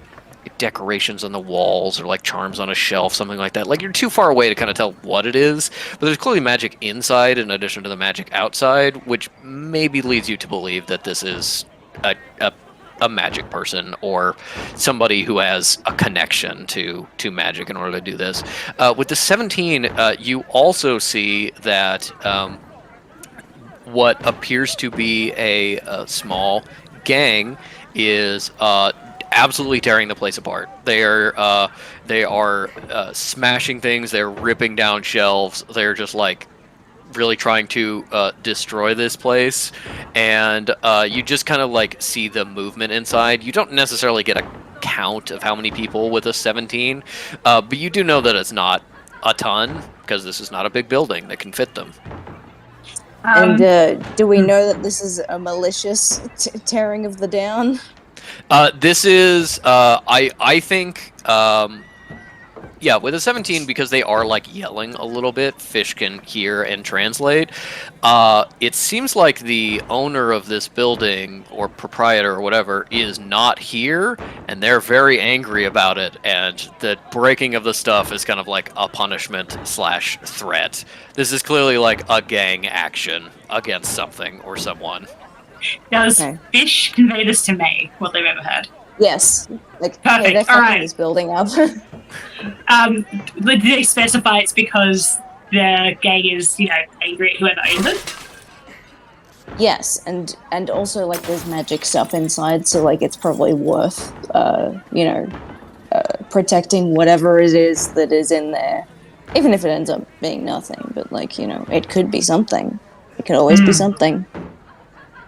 decorations on the walls or like charms on a shelf, something like that. Like you're too far away to kind of tell what it is, but there's clearly magic inside in addition to the magic outside, which maybe leads you to believe that this is a magic person or somebody who has a connection to magic in order to do this. With the 17, you also see that what appears to be a small gang is absolutely tearing the place apart. They are smashing things. They're ripping down shelves. They're just like really trying to destroy this place, and you just kind of like see the movement inside. You don't necessarily get a count of how many people with a 17, but you do know that it's not a ton because this is not a big building that can fit them. And do we know that this is a malicious tearing of the down? This is, I think, yeah, with a 17, because they are like yelling a little bit, Fish can hear and translate. It seems like the owner of this building or proprietor or whatever is not here, and they're very angry about it. And the breaking of the stuff is kind of like a punishment/threat. This is clearly like a gang action against something or someone. Does Fish convey this to May, what they've ever heard? Yes. Like, Perfect. hey, they're fucking Alright. this building up. Did they specify it's because the gang is, angry at whoever owns it? Yes, and also like there's magic stuff inside, so like it's probably worth protecting whatever it is that is in there, even if it ends up being nothing. But like it could be something. It could always be something.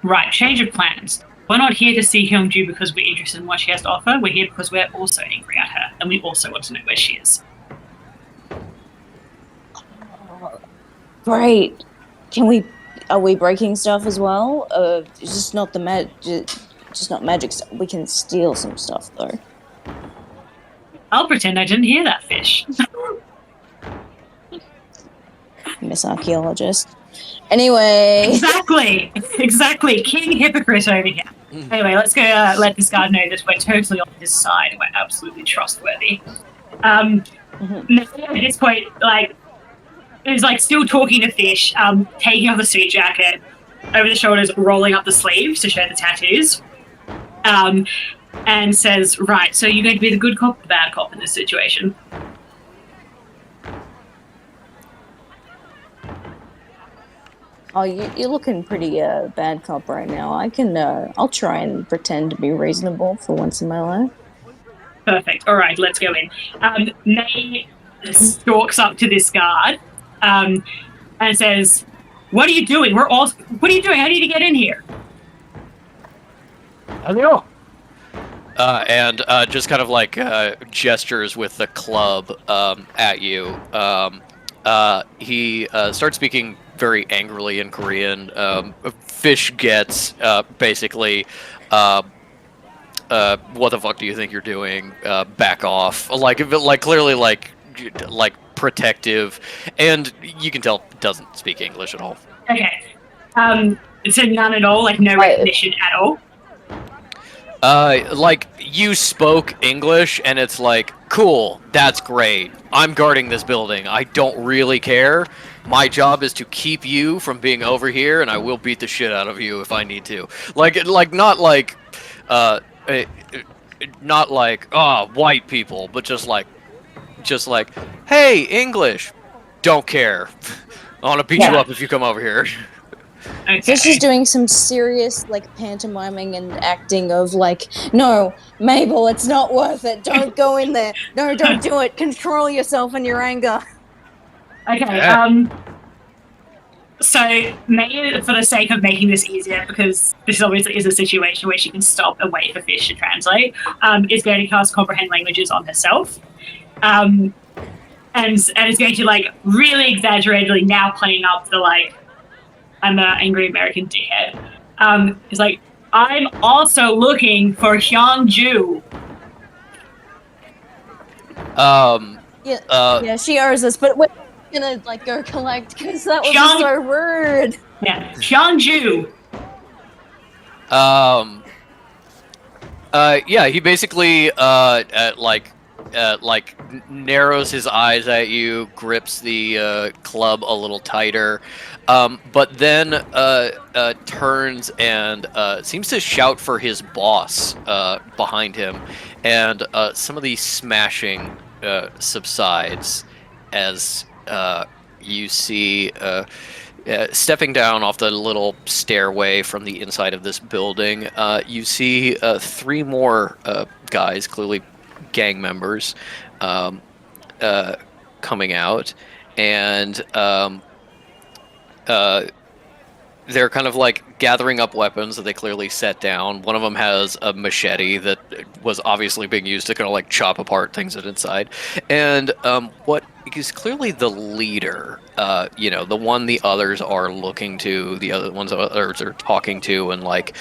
Right, change of plans. We're not here to see Hyungju because we're interested in what she has to offer. We're here because we're also angry at her, and we also want to know where she is. Great. Are we breaking stuff as well? Just not just not magic stuff. We can steal some stuff though. I'll pretend I didn't hear that, Fish. Miss Archaeologist. Anyway. Exactly. King hypocrite over here. Anyway, let's go let this guard know that we're totally on his side and we're absolutely trustworthy. At this point, is still talking to Fish, taking off the suit jacket, over the shoulders, rolling up the sleeves to show the tattoos, and says, right, so you're going to be the good cop or the bad cop in this situation? Oh, you're looking pretty bad cop right now. I'll try and pretend to be reasonable for once in my life. Perfect. All right, let's go in. May stalks up to this guard and says, "What are you doing? What are you doing? I need to get in here." Hello. And just kind of gestures with the club at you. He starts speaking very angrily in Korean. Fish gets basically, what the fuck do you think you're doing? Back off. Clearly protective, and you can tell doesn't speak English at all. Okay. So none at all, no recognition at all. You spoke English, and it's cool, that's great. I'm guarding this building. I don't really care. My job is to keep you from being over here, and I will beat the shit out of you if I need to. Not white people, but just hey, English. Don't care. I want to beat you up if you come over here. Okay. Fish is doing some serious pantomiming and acting of no, Mabel, it's not worth it. Don't go in there. No, don't do it. Control yourself and your anger. Okay, so May, for the sake of making this easier, because this obviously is a situation where she can stop and wait for Fish to translate, is going to cast Comprehend Languages on herself. And is going to, really exaggeratedly now playing up the, I'm an angry American dickhead. It's I'm also looking for Hyungju. Yeah, she owes us, but we're gonna go collect because that was so rude. Yeah, Hyungju. Yeah, he basically narrows his eyes at you, grips the club a little tighter, but then turns and seems to shout for his boss behind him, and some of the smashing subsides as you see. Stepping down off the little stairway from the inside of this building, you see 3 more guys, clearly gang members, coming out, and they're kind of like gathering up weapons that they clearly set down. One of them has a machete that was obviously being used to kind of like chop apart things inside. And what is clearly the leader, the one the others are looking to, the other ones others are talking to and like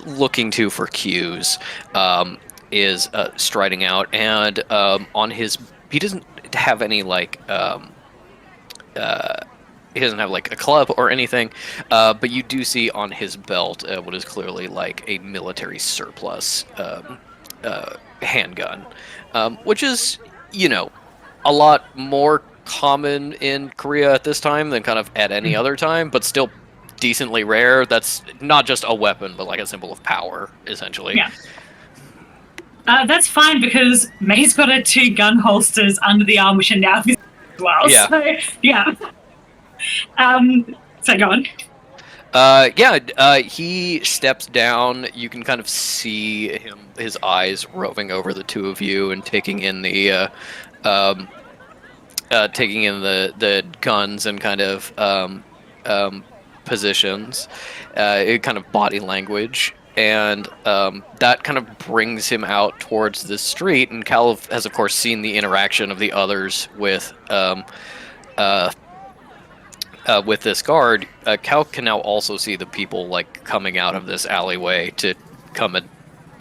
looking to for cues, is striding out. And on his, he doesn't have any like, he doesn't have like a club or anything, but you do see on his belt what is clearly like a military surplus handgun, which is, a lot more common in Korea at this time than kind of at any other time, but still decently rare. That's not just a weapon, but like a symbol of power, essentially. Yeah. That's fine because May's got her 2 gun holsters under the arm, which are now visible as well. Yeah. So, yeah. So go on. He steps down. You can kind of see his eyes roving over the 2 of you and taking in the guns and kind of positions, kind of body language, and that kind of brings him out towards the street. And Cal has, of course, seen the interaction of the others with this guard. Cal can now also see the people like coming out of this alleyway to come and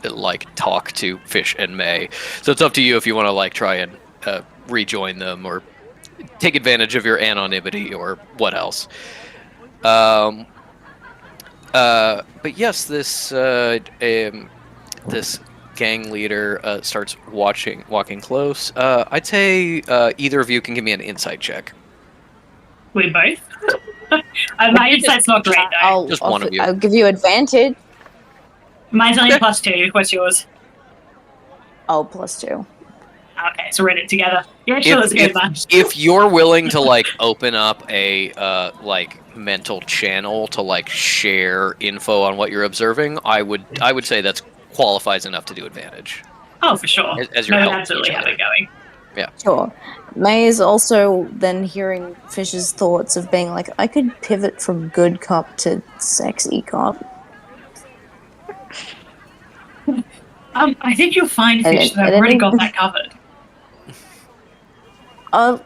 like talk to Fish and May. So it's up to you if you want to like try and rejoin them or take advantage of your anonymity or what else. But yes, this gang leader starts walking close. I'd say either of you can give me an insight check. We both. My insight's not great though. Just one of you. I'll give you advantage. Mine's only +2. What's yours? Oh, +2. Okay, so we're in it together. Yeah, sure, let's go, man. If you're willing to like open up a like mental channel to like share info on what you're observing, I would say that's qualifies enough to do advantage. Oh, for sure. As you're no, helping absolutely each have other. it going. Yeah. Sure. May is also then hearing Fish's thoughts of being like, I could pivot from good cop to sexy cop. I think you'll find, And Fish, it- that I've and it- already got that covered.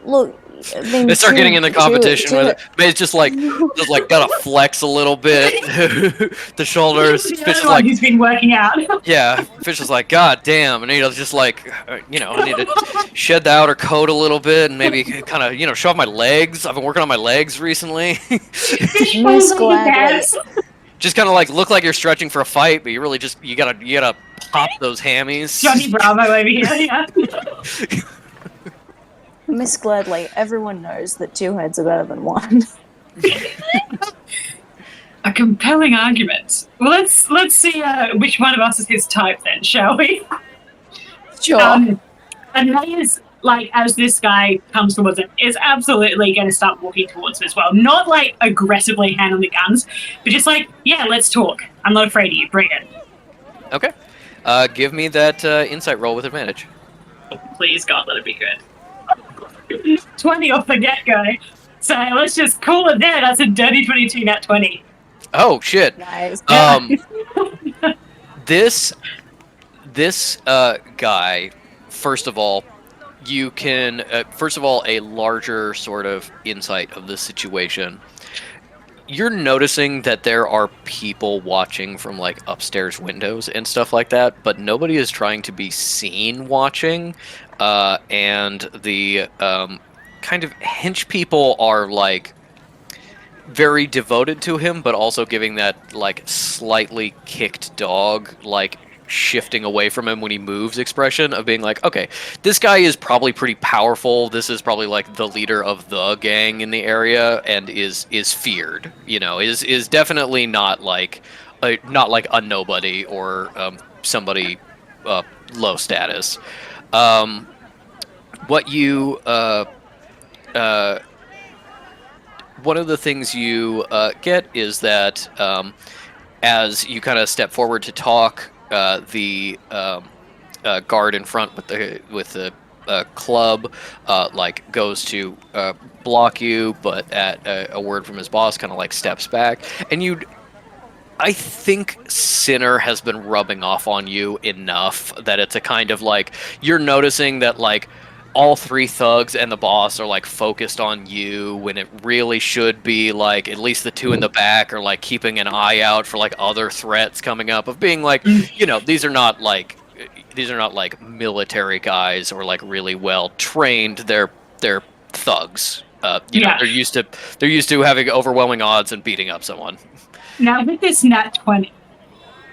Look, I mean, They start getting in the competition to with it. May's just like gotta flex a little bit. The shoulders. The Fish other is one like, who's been working out. yeah. Fish is like, God damn. And just like, I need to shed the outer coat a little bit and maybe kind of, show off my legs. I've been working on my legs recently. Fish Miss falls on Gladly. the gas. Just kind of like look like you're stretching for a fight, but you really just you gotta pop those hammies. Johnny Bravo over here, yeah. Miss Gladly, everyone knows that 2 heads are better than 1. A compelling argument. Well, let's see which one of us is his type then, shall we? Sure. And May is, like, as this guy comes towards him, is absolutely going to start walking towards him as well. Not, like, aggressively hand on the guns, but just like, yeah, let's talk. I'm not afraid of you. Bring it. Okay. Give me that insight roll with advantage. Please, God, let it be good. 20 off the get-go. So let's just call it there. That's a dirty 22, nat 20. Oh shit. Nice. This guy, first of all, you can a larger sort of insight of the situation. You're noticing that there are people watching from like upstairs windows and stuff like that, but nobody is trying to be seen watching. And the kind of hench people are like very devoted to him, but also giving that like slightly kicked dog like shifting away from him when he moves expression of being like, okay, this guy is probably pretty powerful. This is probably like the leader of the gang in the area and is feared, you know, is definitely not like a nobody or somebody low status. What you one of the things you get is that as you kind of step forward to talk, the guard in front with the club like goes to block you, but at a word from his boss, kind of like steps back, and I think Sinner has been rubbing off on you enough that it's a kind of like you're noticing that like all three thugs and the boss are like focused on you when it really should be like at least the two in the back are like keeping an eye out for like other threats coming up of being like, you know, these are not like military guys or like really well trained. They're thugs. You know, they're used to having overwhelming odds and beating up someone. Now with this nat 20,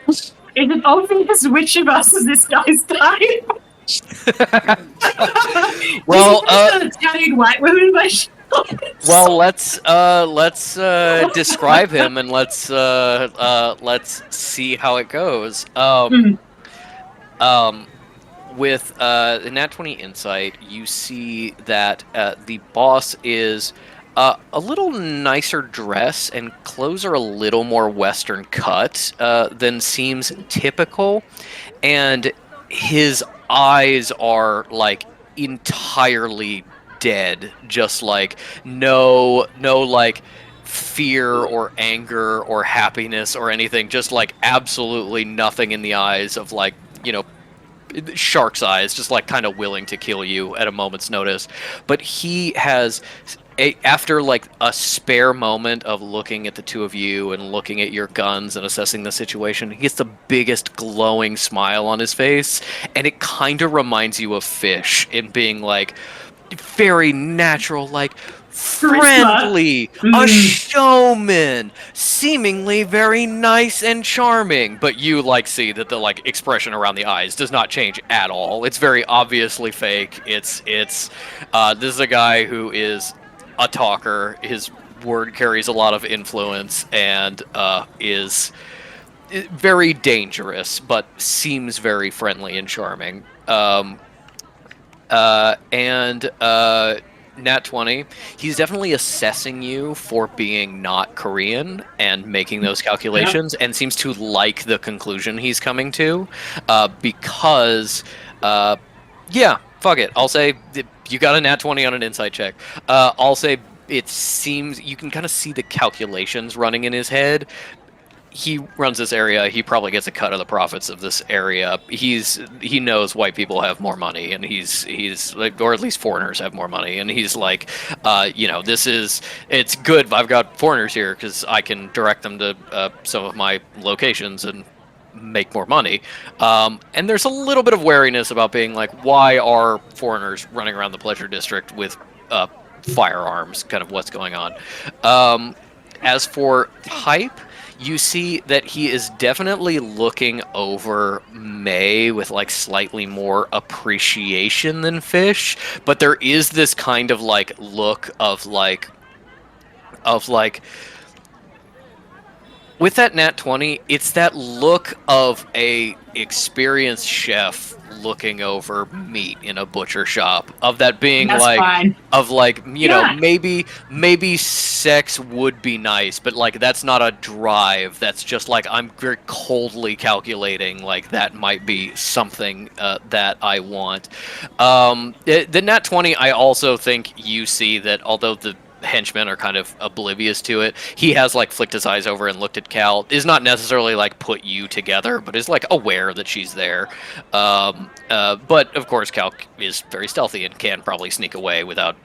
is it obvious which of us is this guy's type? Well, Italian white woman by shoulders. Well, let's describe him and let's see how it goes. With the Nat 20 insight, you see that the boss is a little nicer dress and clothes are a little more Western cut than seems typical, and his eyes are like entirely dead, just like no like fear or anger or happiness or anything, just like absolutely nothing in the eyes of like, you know, shark's eyes, just like kind of willing to kill you at a moment's notice. But he has after like a spare moment of looking at the two of you and looking at your guns and assessing the situation, he gets the biggest glowing smile on his face, and it kind of reminds you of Fish in being like very natural, like friendly, a showman, seemingly very nice and charming. But you like see that the like expression around the eyes does not change at all. It's very obviously fake. It's this is a guy who is a talker. His word carries a lot of influence and is very dangerous, but seems very friendly and charming. Nat 20, he's definitely assessing you for being not Korean and making those calculations, and seems to like the conclusion he's coming to, because, yeah, fuck it. I'll say you got a Nat 20 on an insight check. I'll say it seems you can kind of see the calculations running in his head. He runs this area. He probably gets a cut of the profits of this area. He knows white people have more money, and he's like, or at least foreigners have more money, and he's like, you know, it's good. I've got foreigners here because I can direct them to some of my locations and make more money. And there's a little bit of wariness about being like, why are foreigners running around the pleasure district with firearms? Kind of what's going on. As for type, you see that he is definitely looking over May with like slightly more appreciation than Fish, but there is this kind of like look of like with that Nat 20, it's that look of a experienced chef looking over meat in a butcher shop, of that being That's like fine. of like, you know, maybe sex would be nice, but like that's not a drive. That's just like I'm very coldly calculating like that might be something that I want. The Nat 20, I also think you see that although the henchmen are kind of oblivious to it, he has like flicked his eyes over and looked at Cal, is not necessarily like put you together, but is like aware that she's there. But of course Cal is very stealthy and can probably sneak away without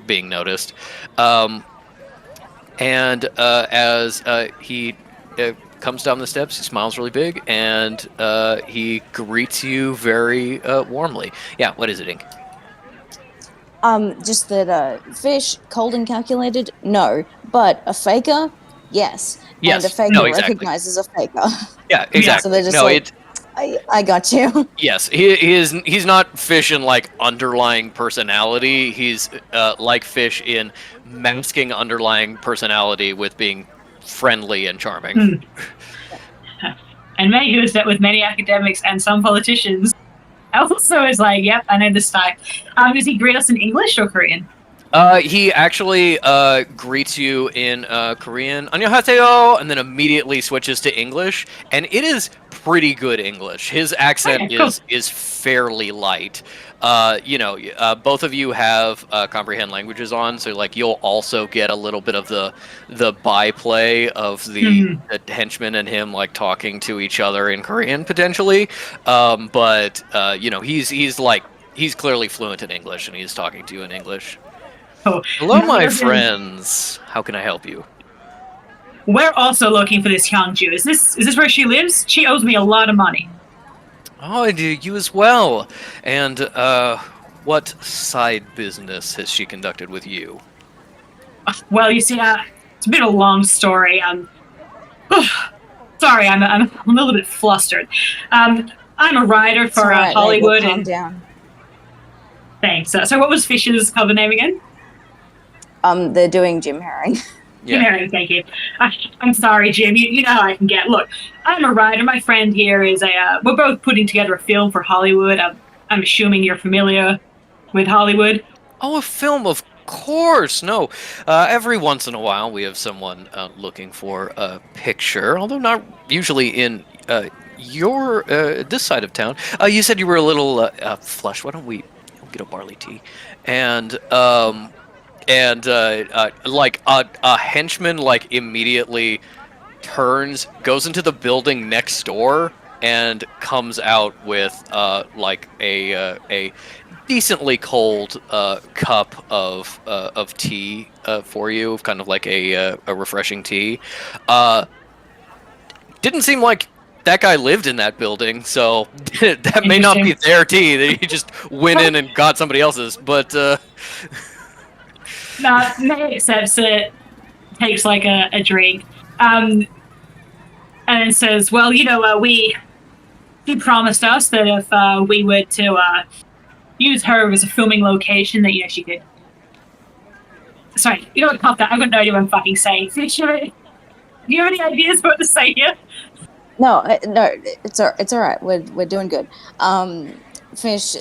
being noticed. As he comes down the steps, he smiles really big, and he greets you very warmly. Yeah, what is it, Ink? Just that Fish, cold and calculated, no. But a faker, yes. Yes. And a faker No, exactly. recognizes a faker. Yeah, exactly. So they're just no, like, I got you. Yes, he's not Fish in like underlying personality. He's like Fish in masking underlying personality with being friendly and charming. And May, who has met with many academics and some politicians, also is like, yep, I know this type. Does he greet us in English or Korean? He actually greets you in Korean, "안녕하세요," and then immediately switches to English, and it is pretty good English. His accent Okay, cool. is fairly light. Both of you have comprehend languages on, so like you'll also get a little bit of the byplay of the henchman and him like talking to each other in Korean potentially. But he's clearly fluent in English, and he's talking to you in English. Oh, Hello, my Listen, friends. How can I help you? We're also looking for this Hyungju. Is this where she lives? She owes me a lot of money. Oh, I do you as well. And what side business has she conducted with you? Well, you see, it's a bit of a long story. Sorry, I'm a little bit flustered. I'm a writer It's for all right, Hollywood. Calm And down. thanks. So, what was Fish's cover name again? They're doing Jim Herring. Jim Herring, thank you. I'm sorry, Jim. You know how I can get. Look, I'm a writer. My friend here is we're both putting together a film for Hollywood. I'm assuming you're familiar with Hollywood. Oh, a film, of course. No, every once in a while we have someone looking for a picture, although not usually in your this side of town. You said you were a little flush. Why don't we get a barley tea? And like a henchman like immediately goes into the building next door and comes out with like a decently cold cup of tea for you, kind of like a refreshing tea. Didn't seem like that guy lived in that building, so that may not be their tea. That he just went in and got somebody else's, but. May accepts it, takes like a drink, and then says, "Well, he promised us that if we were to use her as a filming location, that she could." Sorry, you know what? Cop that. I've got no idea what I'm fucking saying. Do you have any ideas what to say here? No, it's all right. We're doing good. Fish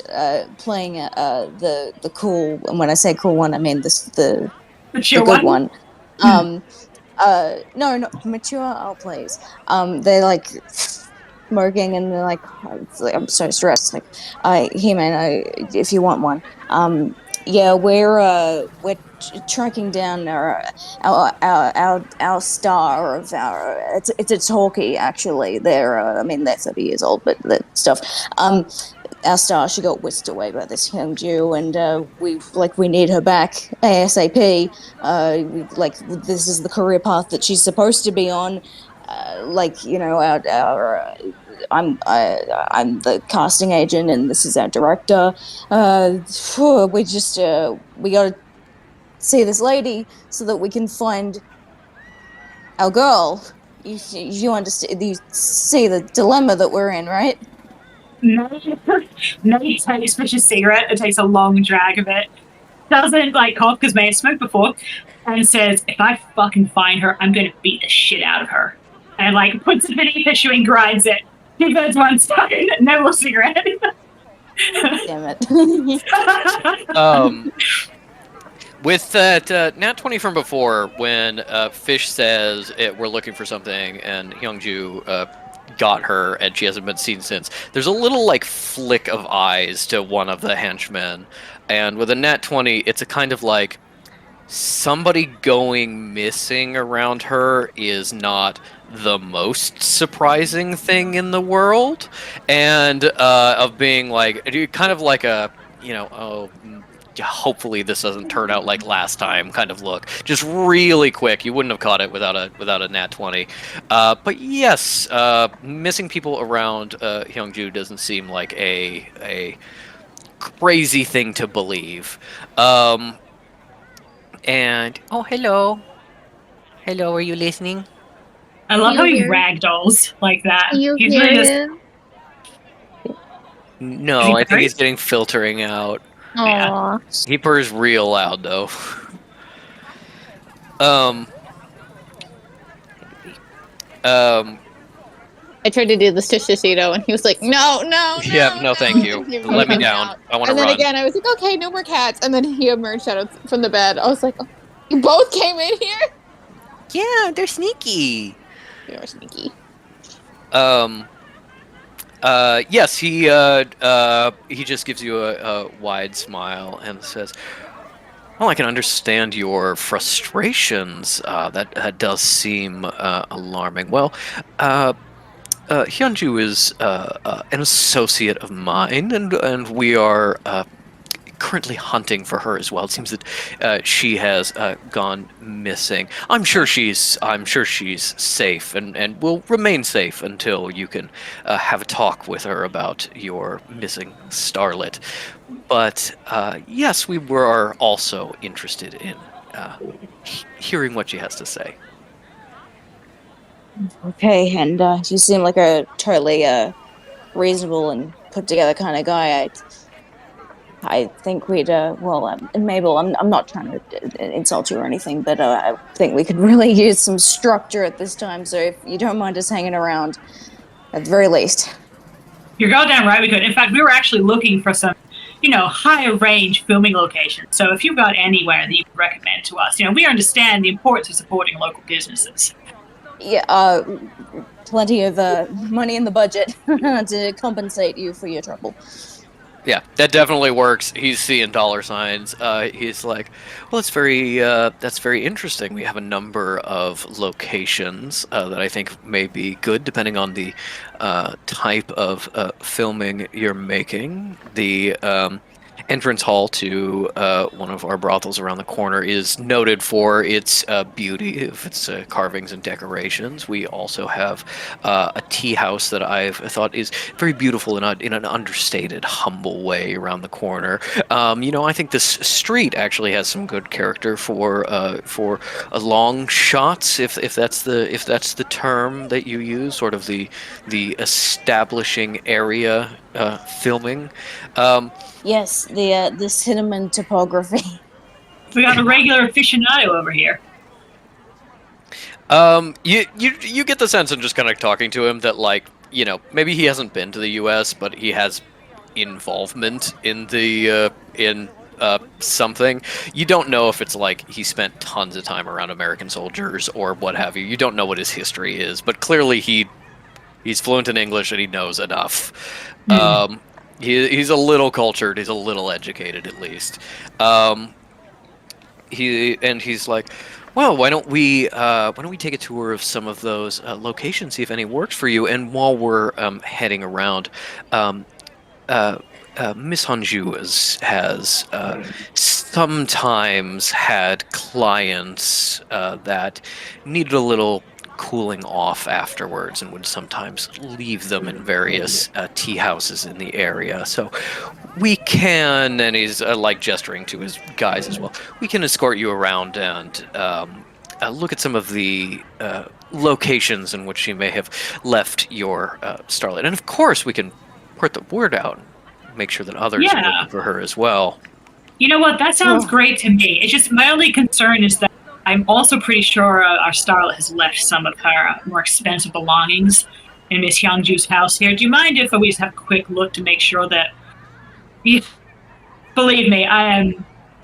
playing the cool, and when I say cool one, I mean the good one. No, mature. Oh, please. They're like smirking, and they're like, I'm so stressed. Like, He-Man, if you want one. Yeah, we're tracking down our star of our. It's a talkie actually. They're 30 years old, but the stuff. Our star, she got whisked away by this Hyungju, and we need her back ASAP. This is the career path that she's supposed to be on. I'm the casting agent, and this is our director. We gotta see this lady so that we can find our girl. You understand? You see the dilemma that we're in, right? May takes Fish's cigarette and takes a long drag of it. Doesn't cough because May has smoked before, and says, "If I fucking find her, I'm gonna beat the shit out of her." And puts it beneath her shoe and grinds it. 2 birds, 1 stone. No more cigarette. Damn it. With that nat 20 from before, when Fish says we're looking for something, and Hyungju got her, and she hasn't been seen since, there's a little flick of eyes to one of the henchmen, and with a nat 20, it's a kind of somebody going missing around her is not the most surprising thing in the world, and of being kind of hopefully this doesn't turn out like last time kind of look. Just really quick. You wouldn't have caught it without a nat 20. But yes, missing people around Hyungju doesn't seem like a crazy thing to believe. And oh, hello, are you listening? I love how he ragdolls like that. You He's hear really just him? No, I think he's getting filtering out. Yeah. Aw. He purrs real loud though. um. I tried to do the Shishito, and he was like, "No, no, Yeah, no, thank you. And he Let me moved down. out. I want to And then run. again, I was like, "Okay, no more cats." And then he emerged out from the bed. I was like, oh, "You both came in here." Yeah, they're sneaky. You're sneaky. Yes, he just gives you a wide smile and says, "Well, I can understand your frustrations. That does seem alarming. Well, Hyunju is an associate of mine, and we are currently hunting for her as well. It seems that she has gone missing. I'm sure she's safe and will remain safe until you can have a talk with her about your missing starlet. But yes, we were also interested in hearing what she has to say." Okay, and you seem like a totally reasonable and put together kind of guy. I think we'd well, Mabel, I'm not trying to insult you or anything, but I think we could really use some structure at this time. So if you don't mind us hanging around, at the very least. You're goddamn right we could. In fact, we were actually looking for some, higher range filming locations. So if you've got anywhere that you could recommend to us, we understand the importance of supporting local businesses. Yeah, plenty of money in the budget to compensate you for your trouble. Yeah, that definitely works. He's seeing dollar signs. He's like, "Well, that's very interesting. We have a number of locations that I think may be good, depending on the type of filming you're making. The entrance hall to one of our brothels around the corner is noted for its beauty of its carvings and decorations. We also have a tea house that I've thought is very beautiful in an understated, humble way around the corner. I think this street actually has some good character for a long shots, if that's the term that you use, sort of the establishing area filming." Yes, the cinnamon topography. We got a regular aficionado over here. You get the sense in just kind of talking to him that, like, maybe he hasn't been to the U.S., but he has involvement in the something. You don't know if it's like he spent tons of time around American soldiers or what have you. You don't know what his history is, but clearly he's fluent in English and he knows enough. He's a little cultured. He's a little educated, at least. He's like, "Well, why don't we take a tour of some of those locations, see if any works for you?" And while we're heading around, Miss Hanju has sometimes had clients that needed a little cooling off afterwards and would sometimes leave them in various tea houses in the area. So we can, and he's like gesturing to his guys as well, we can escort you around and look at some of the locations in which you may have left your starlet. And of course, we can put the word out and make sure that others are looking for her as well. You know what? That sounds great to me. It's just my only concern is that I'm also pretty sure our starlet has left some of her more expensive belongings in Miss Hyungju's house here. Do you mind if we just have a quick look to make sure that... Believe me, I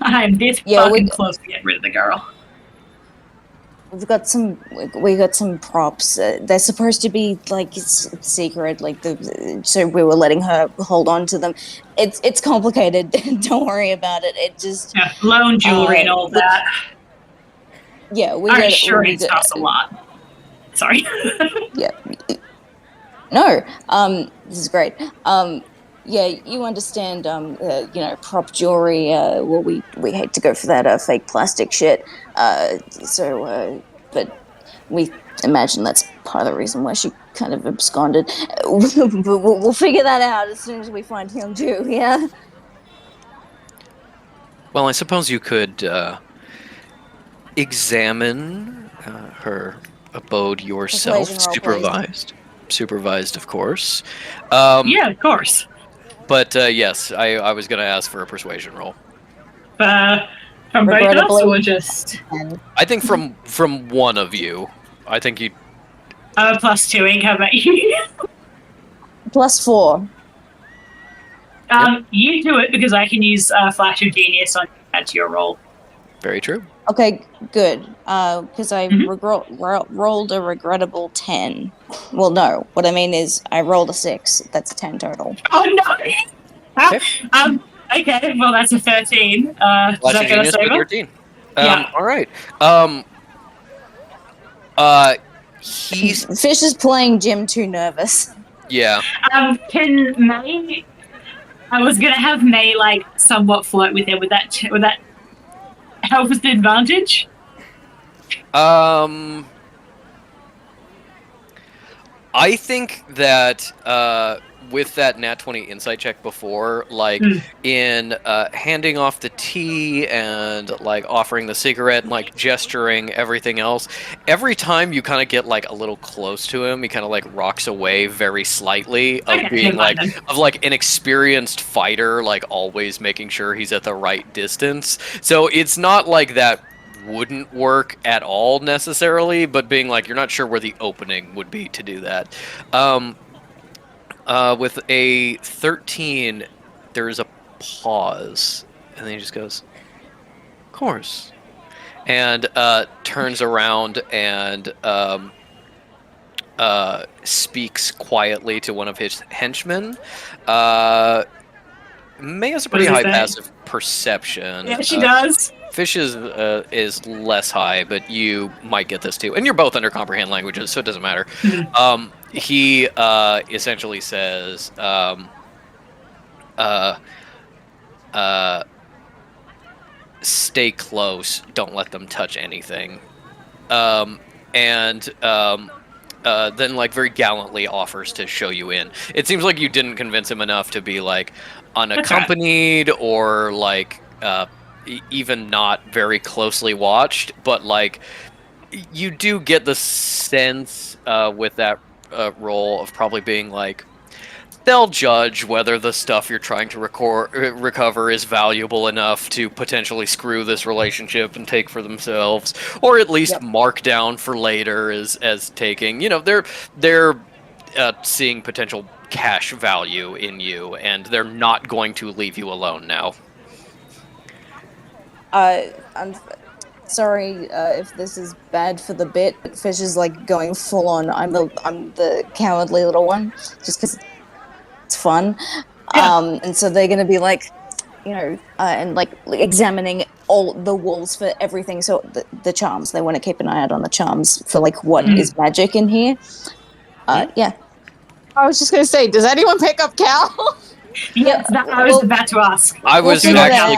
am this fucking close to getting rid of the girl. We got some props. They're supposed to be like secret, so we were letting her hold on to them. It's complicated. Don't worry about it. It just loan jewelry and all that. Yeah, our insurance costs a lot. Sorry. Yeah. No. This is great. Yeah, you understand. Prop jewelry. Well, we hate to go for that fake plastic shit. But we imagine that's part of the reason why she kind of absconded. We'll figure that out as soon as we find Hyungju. Yeah. Well, I suppose you could examine her abode yourself, supervised, of course. Yeah, of course. But yes, I was going to ask for a persuasion roll. From both of us, Regrettably. or just And I think from one of you. I think you. +2 ink? How about you? +4. You do it because I can use Flash of Genius on add to your roll. Very true. Okay, good. Because I Mhm. rolled a regrettable 10. Well, no. What I mean is I rolled a 6. That's a 10 total. Oh no! Okay, well that's a 13. Does Flash that of get us Genius with over? 13. Yeah. All right. He's Fish is playing Jim too nervous. yeah. Can May? I was gonna have May like somewhat flirt with him. Would that help with the advantage? I think that with that nat 20 insight check before, like in handing off the tea and like offering the cigarette and like gesturing everything else, every time you kind of get like a little close to him, he kind of like rocks away very slightly of Okay, being never mind like an experienced fighter, like always making sure he's at the right distance. So it's not like that wouldn't work at all necessarily, but being like you're not sure where the opening would be to do that. With a 13, there's a pause, and then he just goes, "Of course," and turns around and speaks quietly to one of his henchmen. May has a pretty What does high it say? passive perception. Yeah, she does. Fish is less high, but you might get this too. And you're both under comprehend languages, so it doesn't matter. He essentially says, "Stay close. Don't let them touch anything." And then like very gallantly offers to show you in. It seems like you didn't convince him enough to be like unaccompanied or like even not very closely watched, but like you do get the sense with that role of probably being like they'll judge whether the stuff you're trying to recover is valuable enough to potentially screw this relationship and take for themselves, or at least mark down for later as taking. You know, they're seeing potential cash value in you, and they're not going to leave you alone now. I'm sorry if this is bad for the bit, but Fish is like going full on. I'm the cowardly little one, just because it's fun. And so they're gonna be like, you know, and like examining all the walls for everything. So the charms, they want to keep an eye out on the charms for like what is magic in here. Yeah. I was just gonna say, does anyone pick up Cal? Yeah, I was about to ask. I was figure that out.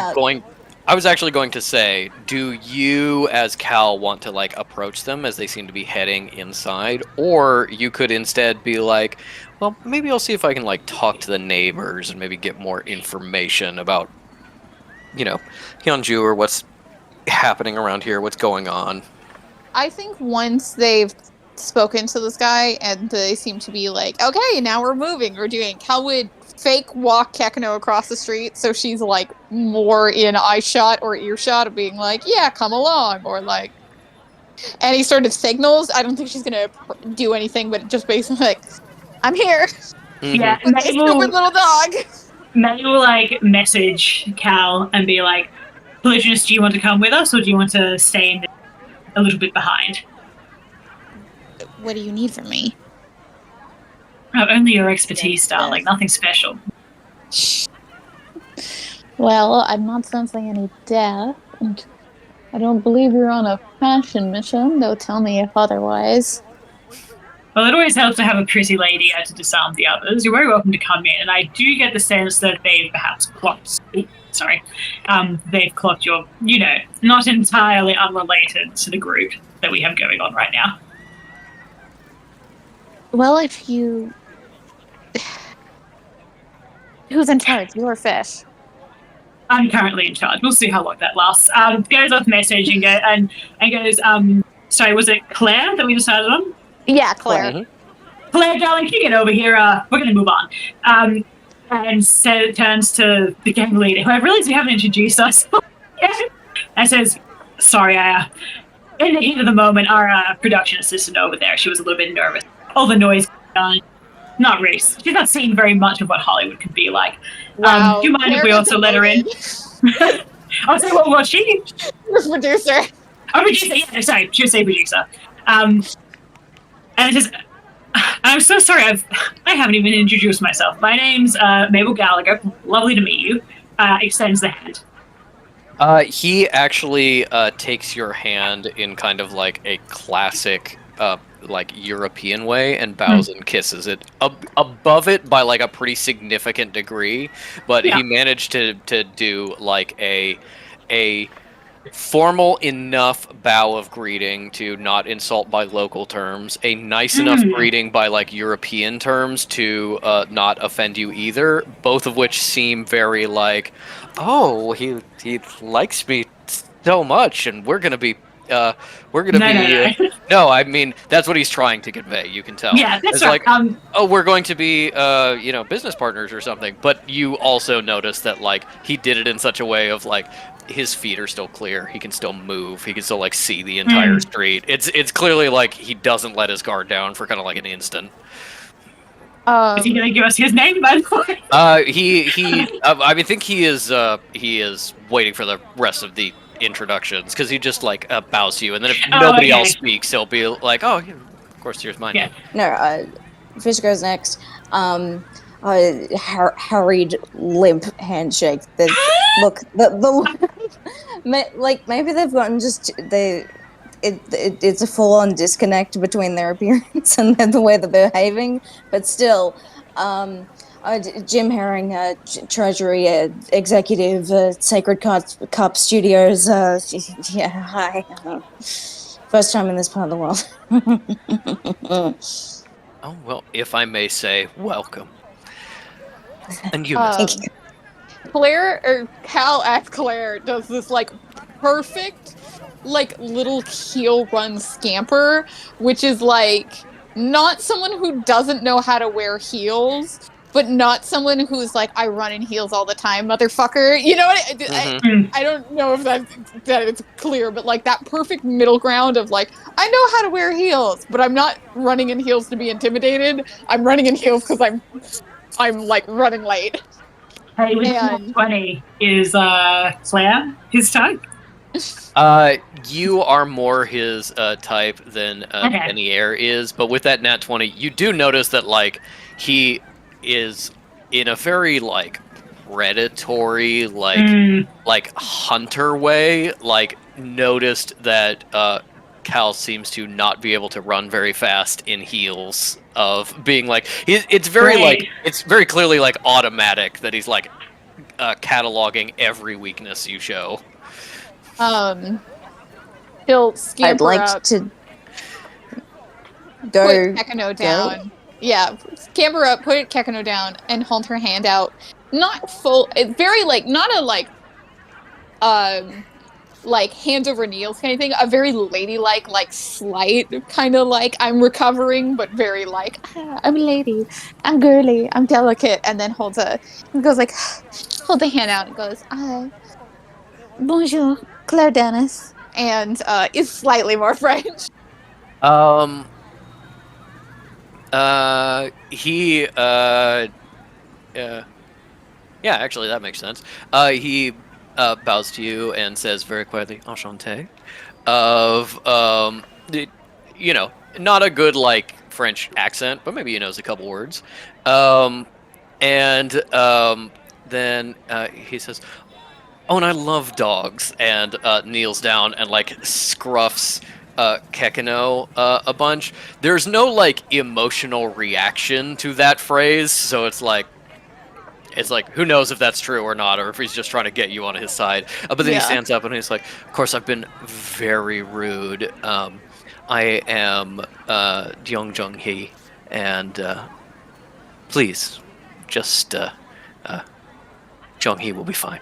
actually going to say, do you as Cal want to like approach them as they seem to be heading inside, or you could instead be like, well, maybe I'll see if I can like talk to the neighbors and maybe get more information about, you know, Hyunju or what's happening around here, what's going on. I think once they've spoken to this guy and they seem to be like, okay, now we're moving, we're doing, Cal would fake walk Kekano across the street so she's like more in eye shot or earshot of being like, yeah, come along, or like any sort of signals. I don't think she's gonna do anything, but just basically like, I'm here. Yeah, With this stupid little dog. May will like message Cal and be like, Polygonus, do you want to come with us, or do you want to stay a little bit behind? What do you need from me? Oh, only your expertise, darling. Nothing special. Well, I'm not sensing any death, and I don't believe you're on a fashion mission, though tell me if otherwise. Well, it always helps to have a pretty lady to disarm the others. You're very welcome to come in, and I do get the sense that they've perhaps clocked. They've clocked your, you know, not entirely unrelated to the group that we have going on right now. Well, if you... Who's in charge? You or Fish? I'm currently in charge. We'll see how long that lasts. Goes off message and goes, sorry, was it Claire that we decided on? Yeah, Claire. Claire, darling, can you get over here? We're going to move on. and turns to the gang leader, who I realize we haven't introduced ourselves yet, and says, "Sorry, in the heat of the moment, our production assistant over there, she was a little bit nervous. All the noise going on. Not really. She's not seen very much of what Hollywood could be like. Wow. Do you mind if we also let her in?" I was like, "Well, was she?" Producer. Oh, producer. Yeah, sorry, she was a producer. And it says, "I'm so sorry. I haven't even introduced myself. My name's Mabel Gallagher. Lovely to meet you." Extends the hand. He actually takes your hand in kind of like a classic, like European way and bows and kisses it above it by like a pretty significant degree. But Yeah. he managed to do like a formal enough bow of greeting to not insult by local terms, a nice enough greeting by like European terms to not offend you either, both of which seem very like, oh, he likes me so much and we're gonna be No. no, I mean that's what he's trying to convey, you can tell. Yeah, that's It's right. like, oh, we're going to be business partners or something. But you also notice that like he did it in such a way of like his feet are still clear. He can still move. He can still like see the entire street. It's clearly like he doesn't let his guard down for kind of like an instant. Is he gonna give us his name, by the way? I think he is waiting for the rest of the introductions because he just like bows to you, and then if nobody else speaks, he'll be like, oh, yeah, of course, here's mine. Yeah. No, Fish goes next. Hurried, limp handshake. Look, like maybe they've gotten it's a full-on disconnect between their appearance and the way that they're behaving, but still, Jim Herring, Treasury Executive, Sacred Cup Studios, yeah, hi. First time in this part of the world. Oh, well, if I may say, welcome. And you, Claire, or Cal at Claire, does this, like, perfect, like, little heel run scamper, which is, like, not someone who doesn't know how to wear heels, but not someone who's like, I run in heels all the time, motherfucker. You know what? I don't know if that it's clear, but like that perfect middle ground of like, I know how to wear heels, but I'm not running in heels to be intimidated. I'm running in heels because I'm like running late. Hey, with 20 is Claire his type? You are more his type than Denier is, but with that nat 20, you do notice that like he is in a very like predatory, like hunter way. Like noticed that Cal seems to not be able to run very fast in heels. Of being like, it's very like it's very clearly like automatic that he's like cataloging every weakness you show. He'll scamper I'd like up, to go. put Kekano down. Yeah, scamper up, put Kekano down, and hold her hand out. Not full. It's very like not a like hands over knees kind of thing. A very ladylike, like slight kind of like I'm recovering, but very like I'm a lady, I'm girly, I'm delicate, and then holds the hand out and goes, bonjour, Claire Dennis, and is slightly more French. Yeah, actually, that makes sense. He bows to you and says very quietly, "Enchanté," of not a good like French accent, but maybe he knows a couple words. Then he says, "Oh, and I love dogs," and kneels down and like scruffs Kekano a bunch. There's no like emotional reaction to that phrase, so it's like who knows if that's true or not, or if he's just trying to get you on his side. But then he stands up and he's like, "Of course, I've been very rude. I am Jeong Jung Hee, and please, just Jung Hee will be fine."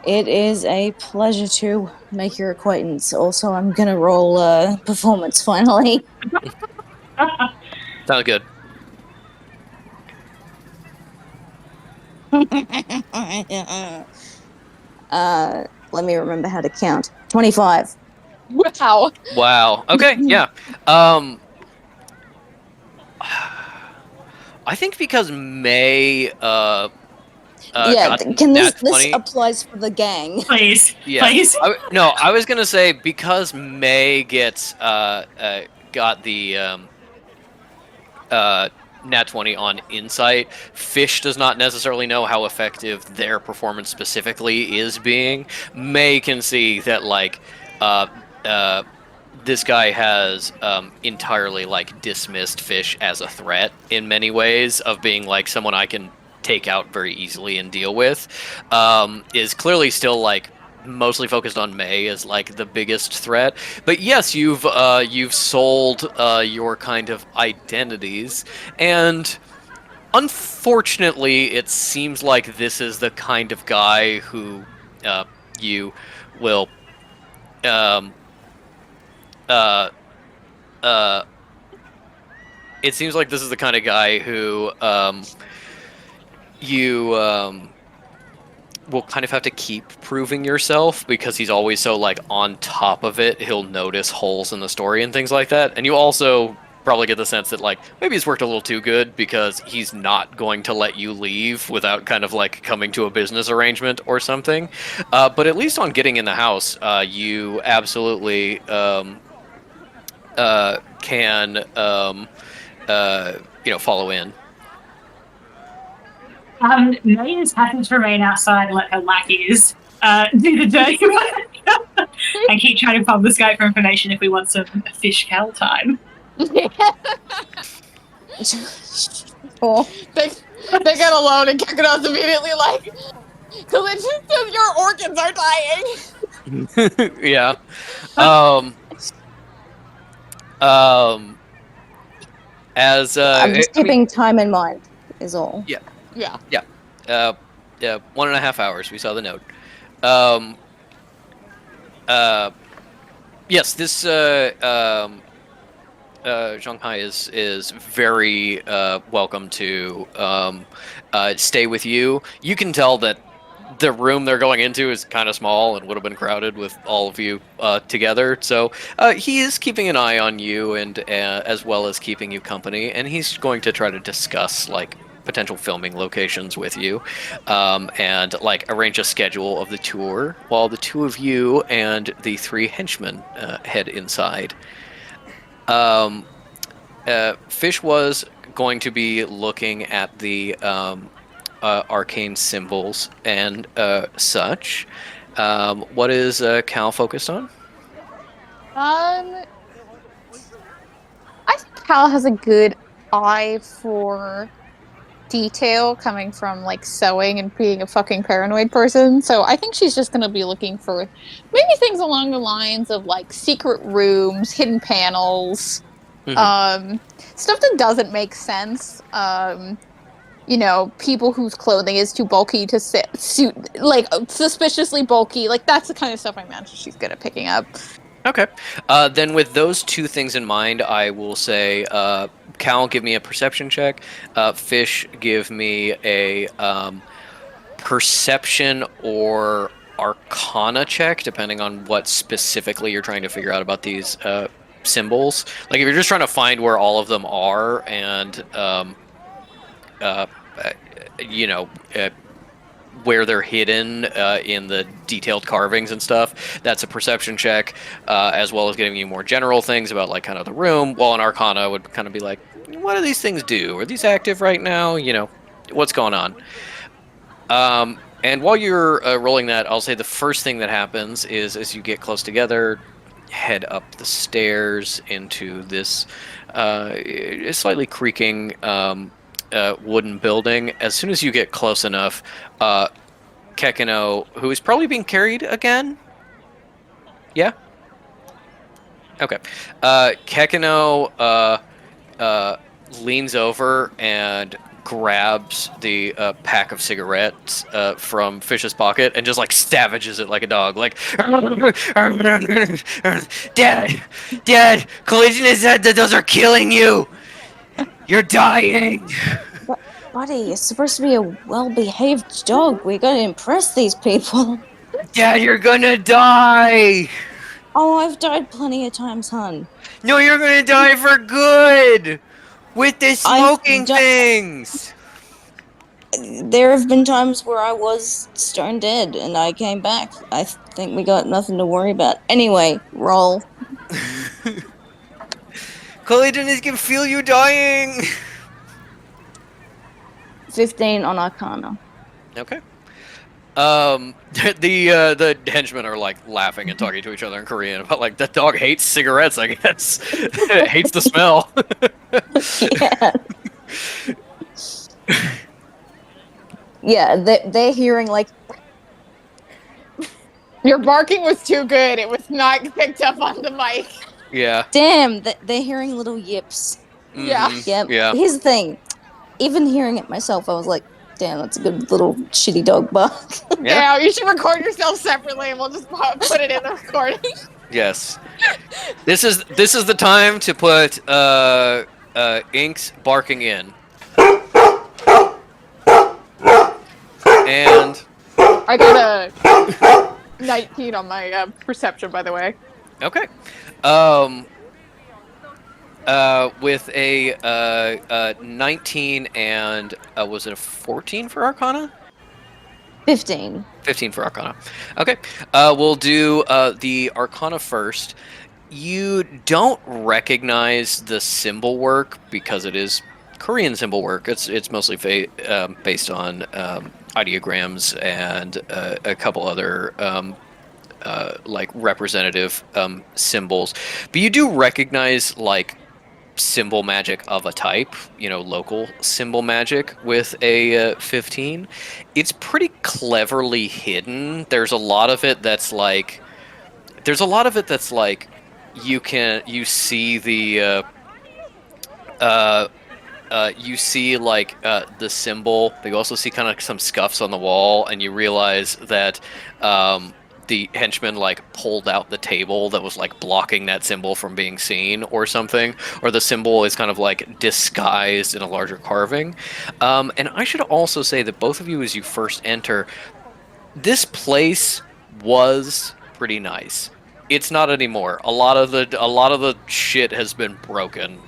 It is a pleasure to make your acquaintance. Also, I'm gonna roll performance finally. Sounds good. Let me remember how to count. 25. Wow. Wow. Okay. Yeah. I think because May Yeah, got can this nat this 20. applies for the gang? Please, Yeah. please. No, I was gonna say because May gets got the nat 20 on insight. Fish does not necessarily know how effective their performance specifically is being. May can see that like uh this guy has entirely like dismissed Fish as a threat in many ways of being like someone I can take out very easily and deal with. Is clearly still like mostly focused on May as like the biggest threat. But yes, you've sold your kind of identities, and unfortunately, it seems like this is the kind of guy who you will um, uh, uh, it seems like this is the kind of guy who you will kind of have to keep proving yourself because he's always so like on top of it. He'll notice holes in the story and things like that. And you also probably get the sense that like maybe it's worked a little too good because he's not going to let you leave without kind of like coming to a business arrangement or something. But at least on getting in the house, you absolutely can follow in. May is happy to remain outside and let her lackeys do the dirty work and keep trying to pump this guy for information if we want some fish cow time. Or They get alone and Kekuno's immediately like, because it just says your organs are dying. Yeah. As I'm just keeping time in mind, is all. Yeah. Yeah. 1.5 hours. We saw the note. Yes, this Shanghai is very welcome to stay with you. You can tell that the room they're going into is kind of small and would have been crowded with all of you together. So he is keeping an eye on you and as well as keeping you company, and he's going to try to discuss like potential filming locations with you and like arrange a schedule of the tour while the two of you and the three henchmen head inside. Fish was going to be looking at the arcane symbols and such. What is Cal focused on? I think Cal has a good eye for detail coming from like sewing and being a fucking paranoid person. So I think she's just gonna be looking for maybe things along the lines of like secret rooms, hidden panels, stuff that doesn't make sense. People whose clothing is too bulky to suit, like suspiciously bulky. Like that's the kind of stuff I imagine she's good at picking up. Okay. Then with those two things in mind, I will say, Cal, give me a perception check. Fish, give me a perception or arcana check, depending on what specifically you're trying to figure out about these symbols. Like if you're just trying to find where all of them are and where they're hidden in the detailed carvings and stuff, that's a perception check, as well as giving you more general things about like kind of the room, while an arcana would kind of be like, what do these things do? Are these active right now? What's going on? And while you're rolling that, I'll say the first thing that happens is as you get close together, head up the stairs into this slightly creaking wooden building. As soon as you get close enough, Kekuno, who is probably being carried again? Yeah? Okay. Kekuno leans over and grabs the pack of cigarettes from Fish's pocket and just like savages it like a dog. Like, Dad, Collision has said that those are killing you. You're dying. Buddy, it's supposed to be a well-behaved dog. We gotta impress these people. Dad, you're gonna die. Oh, I've died plenty of times, hon. No, you're gonna die for good. With the smoking I've di- things. There have been times where I was stone dead and I came back. I think we got nothing to worry about. Anyway, roll. Collision is gonna feel you dying. 15 on Arcana. Okay. The henchmen are like laughing and talking to each other in Korean about like that dog hates cigarettes, I guess. It hates the smell. Yeah. Yeah, they're hearing like, Your barking was too good. It was not picked up on the mic. Yeah. damn, they're hearing little yips. Yeah. Mhm. Yep. Yeah. Here's the thing. Even hearing it myself, I was like, damn, that's a good little shitty dog bark. Yeah. Yeah, you should record yourself separately and we'll just put it in the recording. Yes. This is the time to put Ink's barking in. And I got a 19 on my perception, by the way. okay. With a 19 and was it a 14 for Arcana? 15. 15 for Arcana. Okay. We'll do the Arcana first. You don't recognize the symbol work because it is Korean symbol work. It's mostly based on ideograms and a couple other like representative symbols. But you do recognize like symbol magic of a type, local symbol magic with a 15. It's pretty cleverly hidden. There's a lot of it that's like you see the you see like the symbol, but you also see kind of some scuffs on the wall, and you realize that the henchman like pulled out the table that was like blocking that symbol from being seen or something, or the symbol is kind of like disguised in a larger carving. And I should also say that both of you, as you first enter, this place was pretty nice. It's not anymore. A lot of the shit has been broken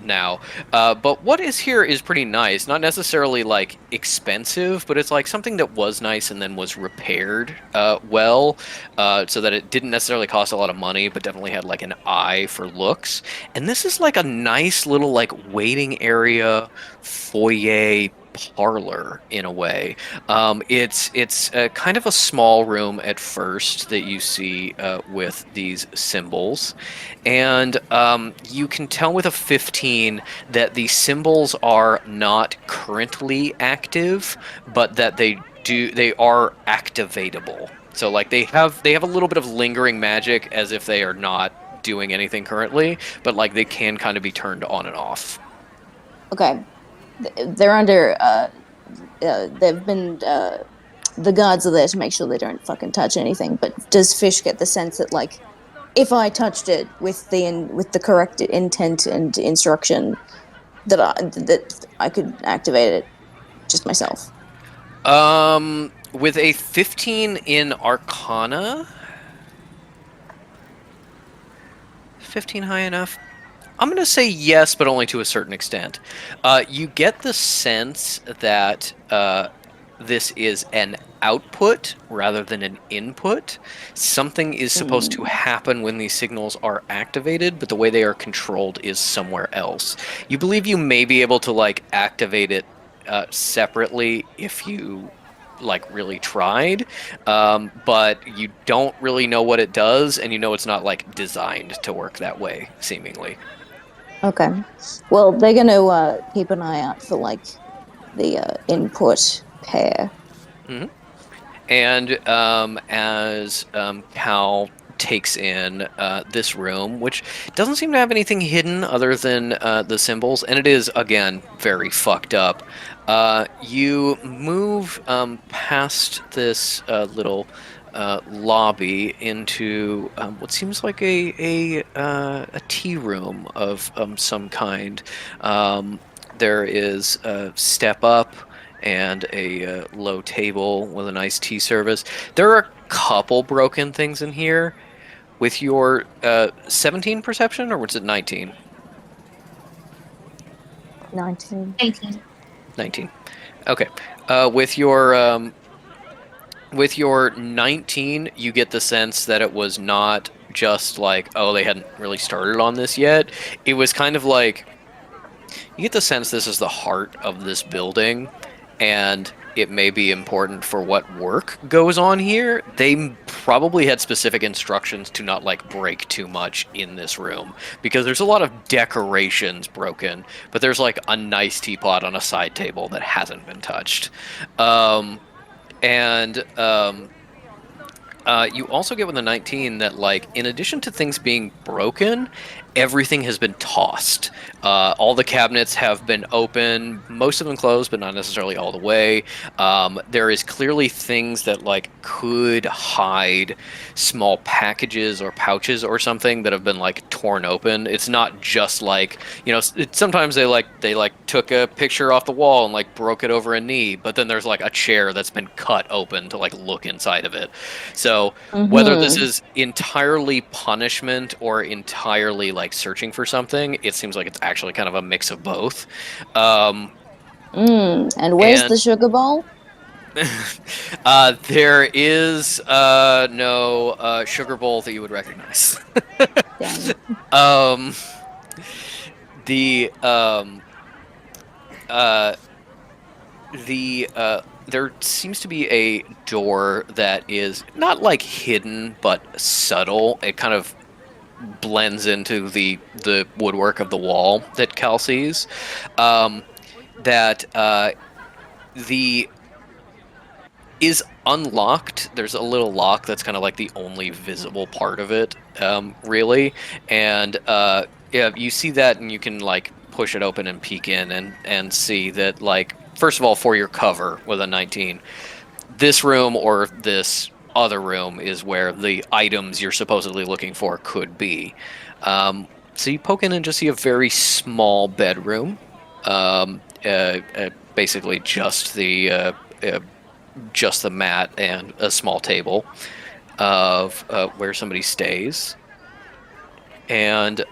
now. But what is here is pretty nice. Not necessarily like expensive, but it's like something that was nice and then was repaired well, so that it didn't necessarily cost a lot of money, but definitely had like an eye for looks. And this is like a nice little like waiting area, foyer, parlor in a way. It's kind of a small room at first that you see with these symbols, and you can tell with a 15 that the symbols are not currently active, but that they are activatable. So like they have a little bit of lingering magic as if they are not doing anything currently, but like they can kind of be turned on and off. Okay. They're under, they've been, the guards are there to make sure they don't fucking touch anything, but does Fish get the sense that, like, if I touched it with the correct intent and instruction, that I could activate it just myself? With a 15 in Arcana, 15 high enough? I'm going to say yes, but only to a certain extent. You get the sense that this is an output rather than an input. Something is supposed to happen when these signals are activated, but the way they are controlled is somewhere else. You believe you may be able to like activate it separately if you like really tried, but you don't really know what it does, and you know it's not like designed to work that way, seemingly. Okay. Well, they're going to keep an eye out for, like, the input pair. Mm-hmm. And as Cal takes in this room, which doesn't seem to have anything hidden other than the symbols, and it is, again, very fucked up. You move past this little lobby into what seems like a tea room of some kind. There is a step up and a low table with a nice tea service. There are a couple broken things in here. With your 17 perception, or was it 19? 19. 18. 19. Okay. With your 19, you get the sense that it was not just like, oh, they hadn't really started on this yet. It was kind of like, you get the sense this is the heart of this building, and it may be important for what work goes on here. They probably had specific instructions to not like break too much in this room, because there's a lot of decorations broken, but there's like a nice teapot on a side table that hasn't been touched. You also get with the 19 that, like, in addition to things being broken, everything has been tossed. All the cabinets have been open, most of them closed, but not necessarily all the way. There is clearly things that, like, could hide small packages or pouches or something that have been, like, torn open. It's not just like, sometimes they took a picture off the wall and like broke it over a knee, but then there's like a chair that's been cut open to like look inside of it. So whether this is entirely punishment or entirely like searching for something, it seems like it's actually kind of a mix of both. And where's the sugar bowl? There is no sugar bowl that you would recognize. Dang. There seems to be a door that is not like hidden but subtle. It kind of blends into the woodwork of the wall that Cal sees. The is unlocked. There's a little lock that's kind of like the only visible part of it, really. And you see that, and you can like push it open and peek in and see that, like, first of all, for your cover with a 19, this room or this other room is where the items you're supposedly looking for could be. So you poke in and just see a very small bedroom. Basically just the mat and a small table of where somebody stays. And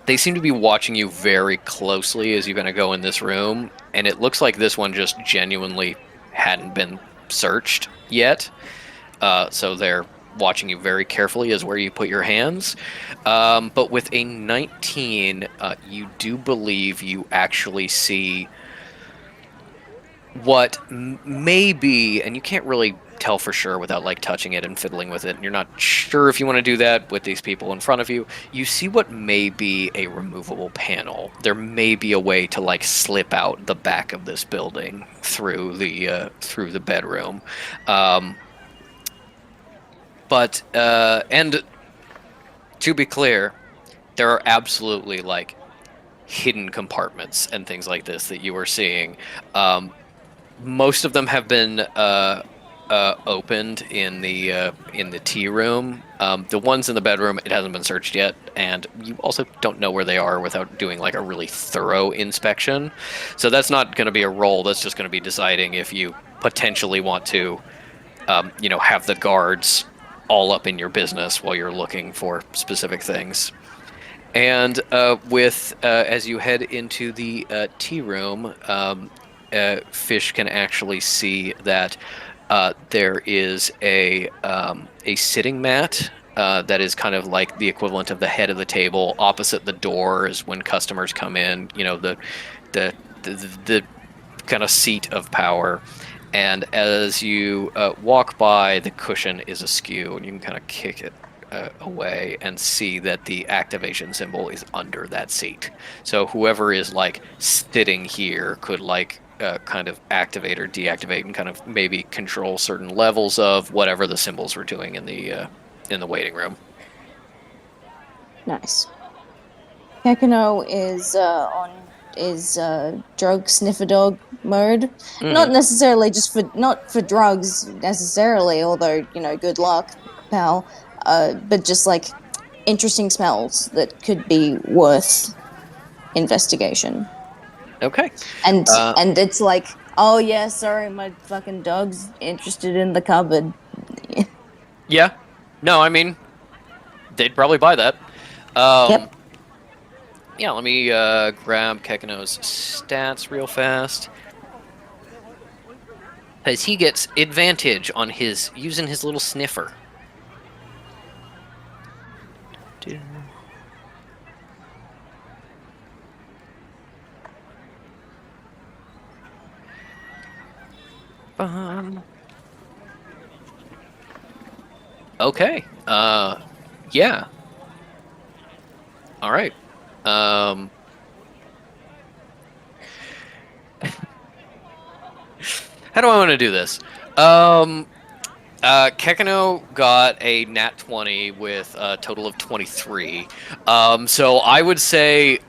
they seem to be watching you very closely as you're going to go in this room, and it looks like this one just genuinely hadn't been searched yet. So they're watching you very carefully as where you put your hands. But with a 19, you do believe you actually see what may be, and you can't really tell for sure without like touching it and fiddling with it, and you're not sure if you want to do that with these people in front of you. You see what may be a removable panel. There may be a way to like slip out the back of this building through the bedroom. But to be clear, there are absolutely like hidden compartments and things like this that you are seeing. Most of them have been opened in the tea room. The ones in the bedroom, it hasn't been searched yet, and you also don't know where they are without doing like a really thorough inspection. So that's not going to be a roll. That's just going to be deciding if you potentially want to, have the guards all up in your business while you're looking for specific things. And as you head into the tea room, Fish can actually see that there is a sitting mat that is kind of like the equivalent of the head of the table opposite the doors when customers come in. The kind of seat of power. And as you walk by, the cushion is askew, and you can kind of kick it away and see that the activation symbol is under that seat. So whoever is like sitting here could like kind of activate or deactivate and kind of maybe control certain levels of whatever the symbols were doing in the the waiting room. Nice. Kekano is drug sniffer dog mode. Not necessarily just not for drugs necessarily, although good luck, pal. But just like interesting smells that could be worth investigation. Okay. And it's like, oh yeah, sorry, my fucking dog's interested in the cupboard. Yeah. No, I mean, they'd probably buy that. Yep. Yeah, let me grab Kekano's stats real fast. Because he gets advantage on using his little sniffer. Okay. Yeah. All right. How do I want to do this? Kekano got a nat 20 with a total of 23. So I would say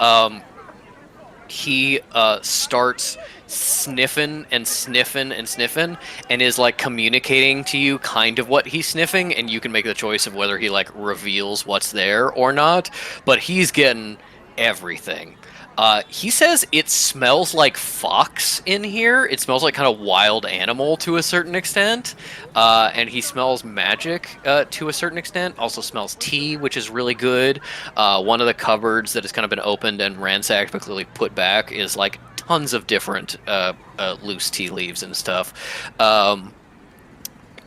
he starts sniffing and sniffing and sniffing and is like communicating to you kind of what he's sniffing, and you can make the choice of whether he like reveals what's there or not, but he's getting everything. He says it smells like fox in here. It smells like kind of wild animal to a certain extent. And he smells magic to a certain extent. Also smells tea, which is really good. One of the cupboards that has kind of been opened and ransacked but clearly put back is like tons of different loose tea leaves and stuff.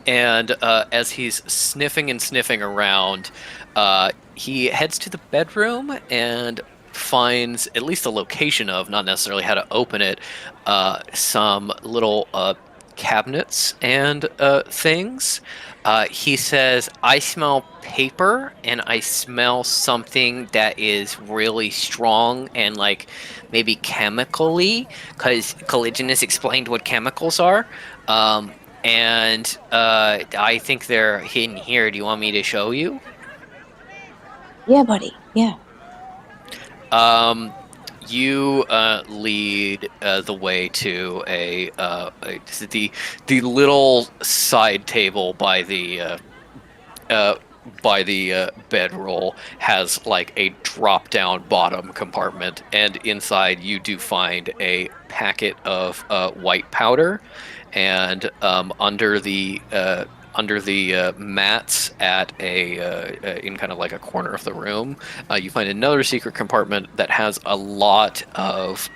And as he's sniffing and sniffing around, he heads to the bedroom and finds at least the location of, not necessarily how to open it, some little cabinets and things. He says, I smell paper and I smell something that is really strong and like maybe chemically, because Collision has explained what chemicals are. And I think they're hidden here. Do you want me to show you? Yeah, buddy. Yeah. You lead the way to the little side table by the bedroll has like a drop down bottom compartment, and inside you do find a packet of white powder, and under the mats at in kind of like a corner of the room, you find another secret compartment that has a lot of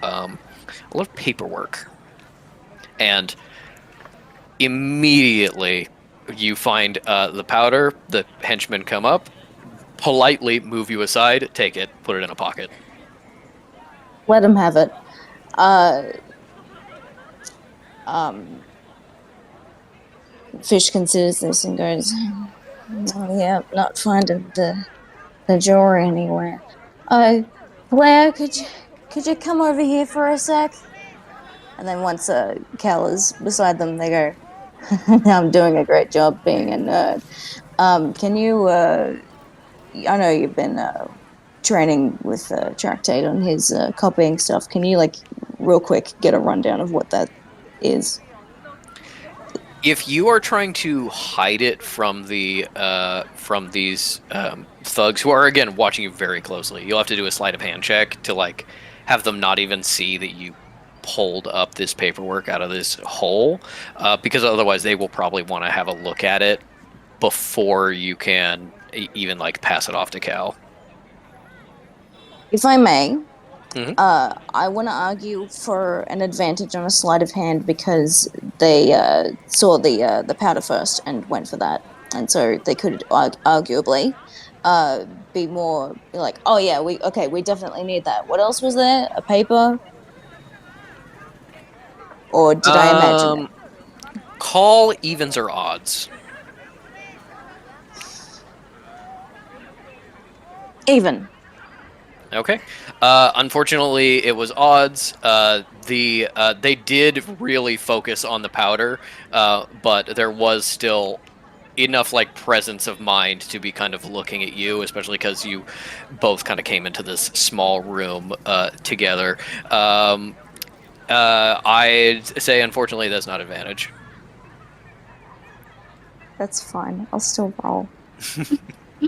paperwork, and immediately you find the powder. The henchmen come up, politely move you aside, take it, put it in a pocket. Let him have it. Fish considers this and goes, oh yeah, not finding the drawer anywhere. Blair, could you come over here for a sec? And then once Cal is beside them, they go, I'm doing a great job being a nerd. Can you, I know you've been training with Tractate on his copying stuff. Can you, like, real quick get a rundown of what that is? If you are trying to hide it from these thugs who are again watching you very closely, you'll have to do a sleight of hand check to like have them not even see that you pulled up this paperwork out of this hole, because otherwise they will probably want to have a look at it before you can even like pass it off to Cal. If I may, Mhm. I want to argue for an advantage on a sleight of hand because they saw the powder first and went for that, and so they could arguably be more like, oh yeah, we definitely need that. What else was there? A paper? Or did I imagine it? Call evens or odds. Even. Okay. Unfortunately, it was odds. They did really focus on the powder, but there was still enough like presence of mind to be kind of looking at you, especially because you both kind of came into this small room together. I'd say, unfortunately, that's not advantage. That's fine. I'll still roll.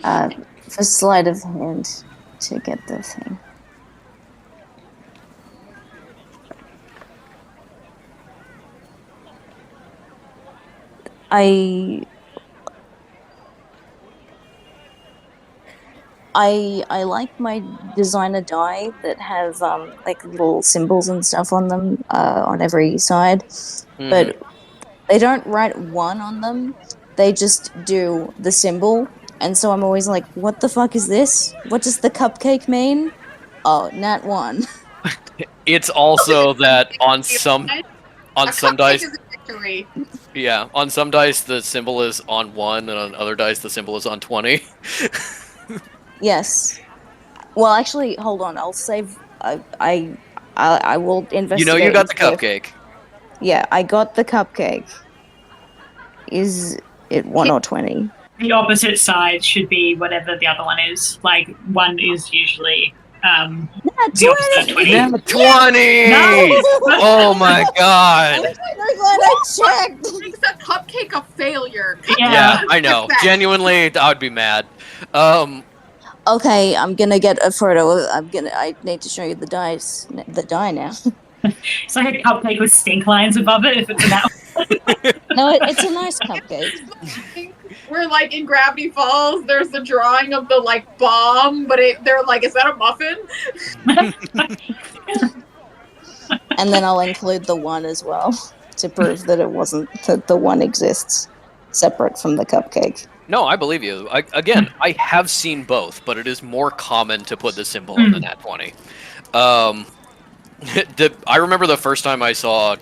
For sleight of hand to get the thing. I like my designer die that have like little symbols and stuff on them on every side, but they don't write 1 on them. They just do the symbol, and so I'm always like, "What the fuck is this? What does the cupcake mean?" Oh, nat 1. It's also that on some dice, is a victory. yeah, on some dice the symbol is on 1, and on other dice the symbol is on 20. Yes. Well, actually, hold on. I'll save. I will investigate. You know, you got the and see if- cupcake. Yeah, I got the cupcake. Is it 1 or 20? The opposite side should be whatever the other one is. Like, 1 is usually the opposite of 20. Yeah, 20! Nice! Oh my god! I'm so glad I checked. Makes a cupcake a failure. Yeah, I know. Genuinely, I would be mad. Okay, I'm gonna get a photo. I need to show you the dice. The die now. It's like a cupcake with stink lines above it if it's that. No, it's a nice cupcake. We're like in Gravity Falls. There's the drawing of the like bomb, but they're like, is that a muffin? And then I'll include the 1 as well to prove that it wasn't that the 1 exists separate from the cupcake. No, I believe you. I have seen both, but it is more common to put the symbol on the nat 20. I remember the first time I saw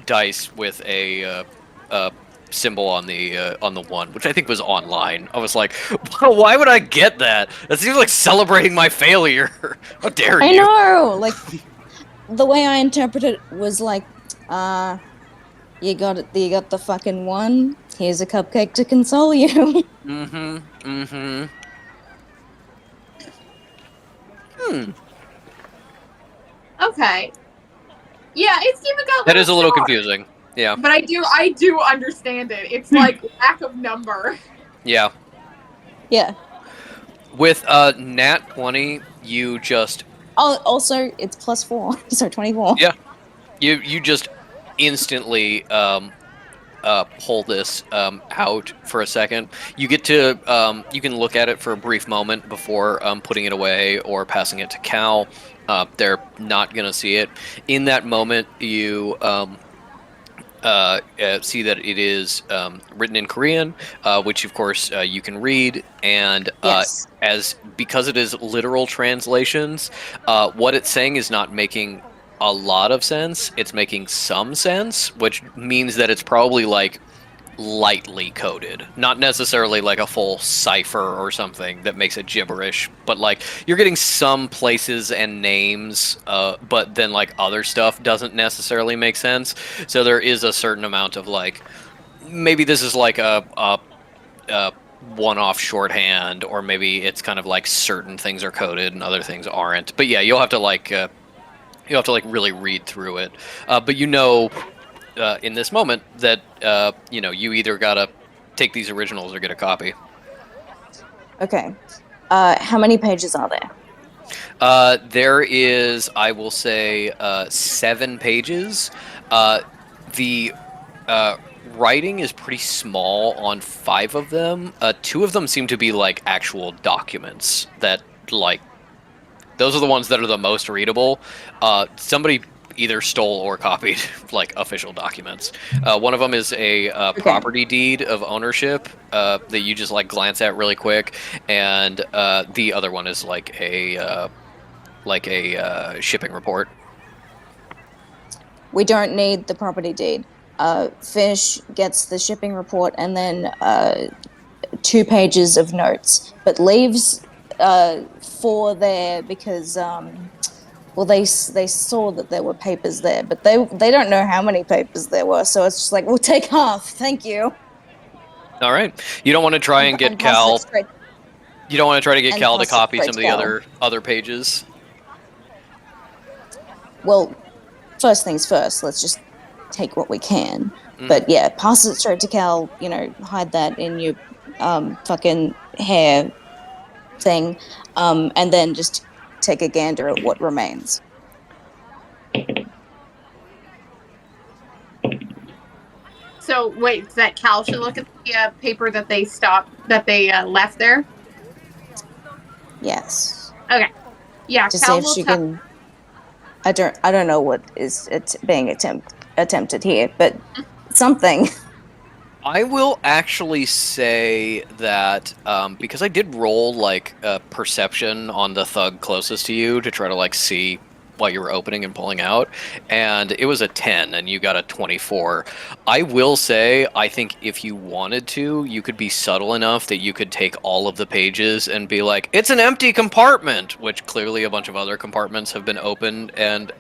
dice with a symbol on the 1, which I think was online. I was like, why would I get that? That seems like celebrating my failure. How dare you? I know. Like the way I interpret it was like, you got it. You got the fucking 1. Here's a cupcake to console you. Okay. Yeah, it's even got. That is a little stars, confusing. Yeah. but I do understand it. It's like lack of number. Yeah. Yeah. With nat 20, you just Oh, also it's +4, so 24. Yeah. You just instantly pull this out for a second. You get to you can look at it for a brief moment before putting it away or passing it to Cal. They're not gonna see it. In that moment, you see that it is written in Korean, which of course you can read, and Yes. because it is literal translations, what it's saying is not making a lot of sense. It's making some sense, which means that it's probably like lightly coded, not necessarily like a full cipher or something that makes it gibberish, but like you're getting some places and names, but then like other stuff doesn't necessarily make sense. So there is a certain amount of like, maybe this is like a one-off shorthand, or maybe it's kind of like certain things are coded and other things aren't. But yeah, you'll have to like really read through it. But you know, in this moment that you know, you either gotta take these originals or get a copy. Okay. How many pages are there? There is, I will say, 7 pages. The writing is pretty small on 5 of them. 2 of them seem to be like actual documents that, like, those are the ones that are the most readable. Somebody either stole or copied like official documents. One of them is a property deed of ownership that you just like glance at really quick, and the other one is like a shipping report. We don't need the property deed. Fish gets the shipping report and then 2 pages of notes, but leaves 4 there because well, they saw that there were papers there, but they don't know how many papers there were, so it's just like, we'll take half, thank you. All right. You don't want to try and get pass it Cal. straight- You don't want to try to get and Cal to pass it copy straight some of to the Cal. other pages. Well, first things first. Let's just take what we can. Mhm. But yeah, pass it straight to Cal. You know, hide that in your fucking hair thing, and then just take a gander at what remains. So wait, that Cal should look at the paper that they left there. Yes. Okay. Yeah, To see Cal if will she tell. can. I don't know what is being attempted here, but something. I will actually say that because I did roll like perception on the thug closest to you to try to like see what you were opening and pulling out, and it was a 10 and you got a 24. I will say I think if you wanted to, you could be subtle enough that you could take all of the pages and be like, it's an empty compartment, which clearly a bunch of other compartments have been opened and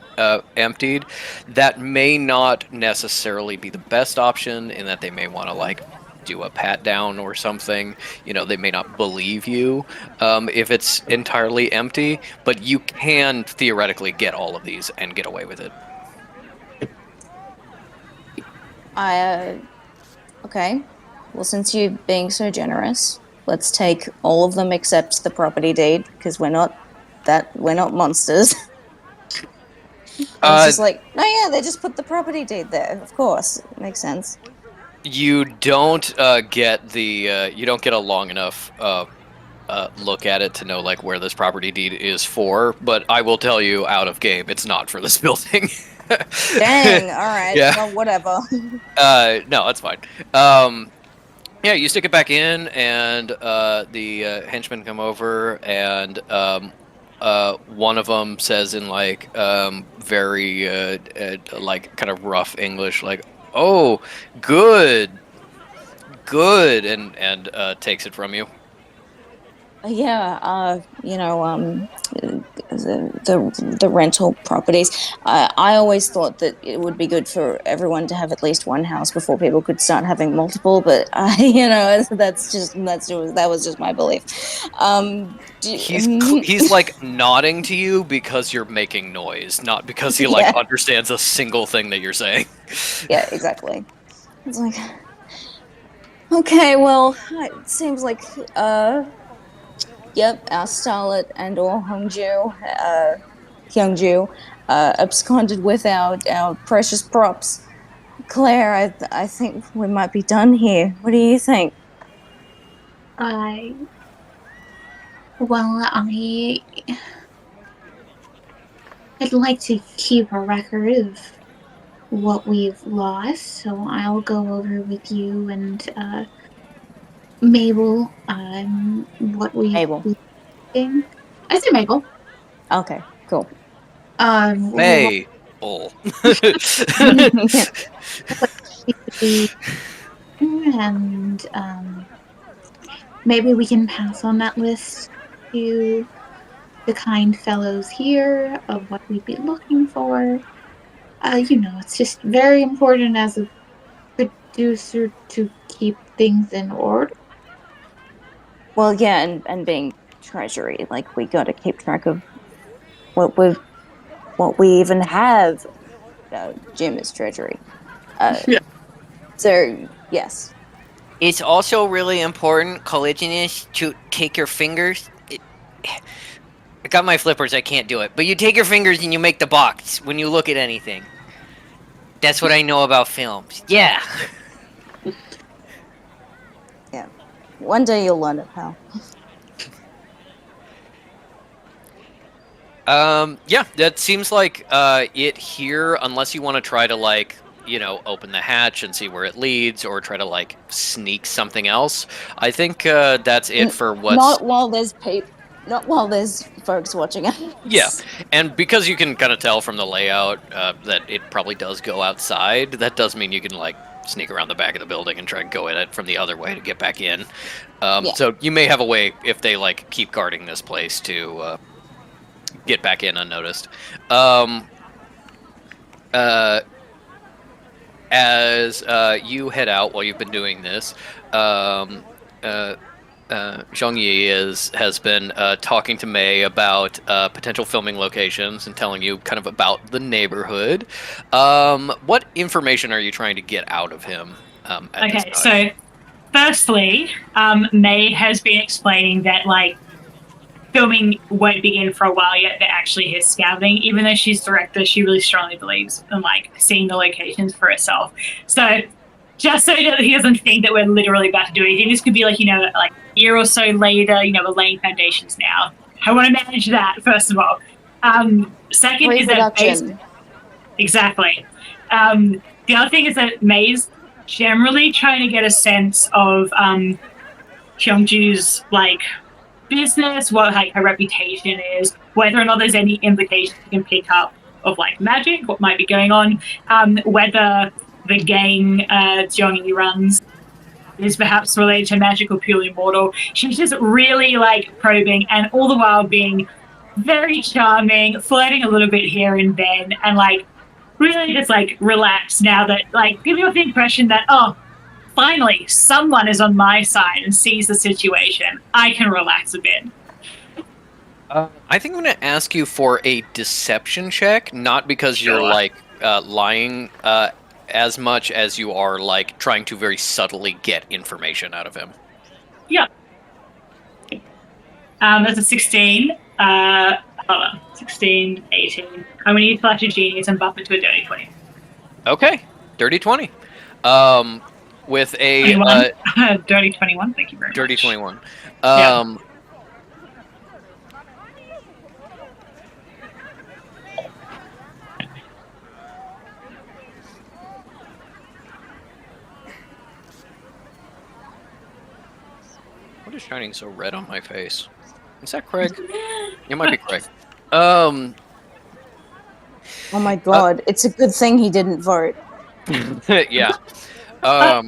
emptied. That may not necessarily be the best option in that they may want to like do a pat down or something. You know, they may not believe you if it's entirely empty, but you can theoretically get all of these and get away with it. Okay. Well, since you're being so generous, let's take all of them except the property deed because we're not monsters. And it's just like, no, yeah, they just put the property deed there. Of course, it makes sense. You don't get the you don't get a long enough look at it to know like where this property deed is for, but I will tell you out of game, it's not for this building. Dang. All right. Yeah. Well, whatever. No, that's fine. Yeah, you stick it back in, and the henchmen come over, and one of them says in like very like kind of rough English, like, "Oh, good, good," and takes it from you. Yeah, the rental properties. I always thought that it would be good for everyone to have at least one house before people could start having multiple. But that was just my belief. He's like nodding to you because you're making noise, not because he like Yeah. understands a single thing that you're saying. Yeah, exactly. It's like, okay, well, it seems like yep, our starlet and or Hyungju, absconded with our precious props. Claire, I think we might be done here. What do you think? I'd like to keep a record of what we've lost, so I'll go over with you and Mabel what Mabel. we I say Mabel. Okay, cool. Mabel. And maybe we can pass on that list to the kind fellows here of what we'd be looking for. It's just very important as a producer to keep things in order. Well, yeah, and being treasury, like we got to keep track of what we even have. Jim is treasury. Yeah. So yes. It's also really important, collisionist, to take your fingers. I got my flippers, I can't do it. But you take your fingers and you make the box when you look at anything. That's what I know about films. Yeah. Yeah. One day you'll learn it, pal. Yeah, that seems like it here, unless you want to try to like, open the hatch and see where it leads, or try to like sneak something else. I think that's it for what's Not while there's folks watching us. Yeah, and because you can kind of tell from the layout that it probably does go outside, that does mean you can like sneak around the back of the building and try and go in it from the other way to get back in. So you may have a way, if they like keep guarding this place, to get back in unnoticed. As you head out while you've been doing this, Zhang Yi has been talking to May about potential filming locations and telling you kind of about the neighborhood. What information are you trying to get out of him at this Okay, time? so firstly, May has been explaining that like filming won't begin for a while yet. That actually is scouting. Even though she's director, she really strongly believes in like seeing the locations for herself. So just so that he doesn't think that we're literally about to do anything, this could be like like a year or so later. We're laying foundations now. I want to manage that first of all. Second is that Pre-production. exactly. The other thing is that May's generally trying to get a sense of Kyungju's like business, what like her reputation is, whether or not there's any implications you can pick up of like magic, what might be going on, whether the gang Jiangyi runs is perhaps related to magic or purely mortal. She's just really like probing, and all the while being very charming, flirting a little bit here and then, and like really just like relax now that like giving off the impression that finally someone is on my side and sees the situation. I can relax a bit. I think I'm going to ask you for a deception check, not because you're Sure. like lying as much as you are like trying to very subtly get information out of him. Yeah. That's a 16. Hold on. 16, 18. I'm going to use Flash of Genius and buff it to a dirty 20. Okay, dirty 20. With a 21. Dirty 21, thank you very dirty much. 21. Yeah. What is shining so red on my face? Is that Craig? It might be Craig. Um, Oh my god, it's a good thing he didn't vote. yeah. I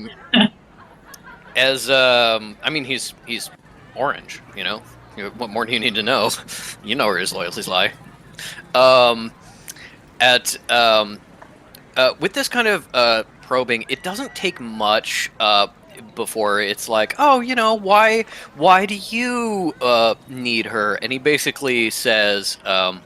mean, he's orange. What more do you need to know? You know where his loyalties lie. With this kind of probing, it doesn't take much before it's like, oh, why do you need her? And he basically says, oh,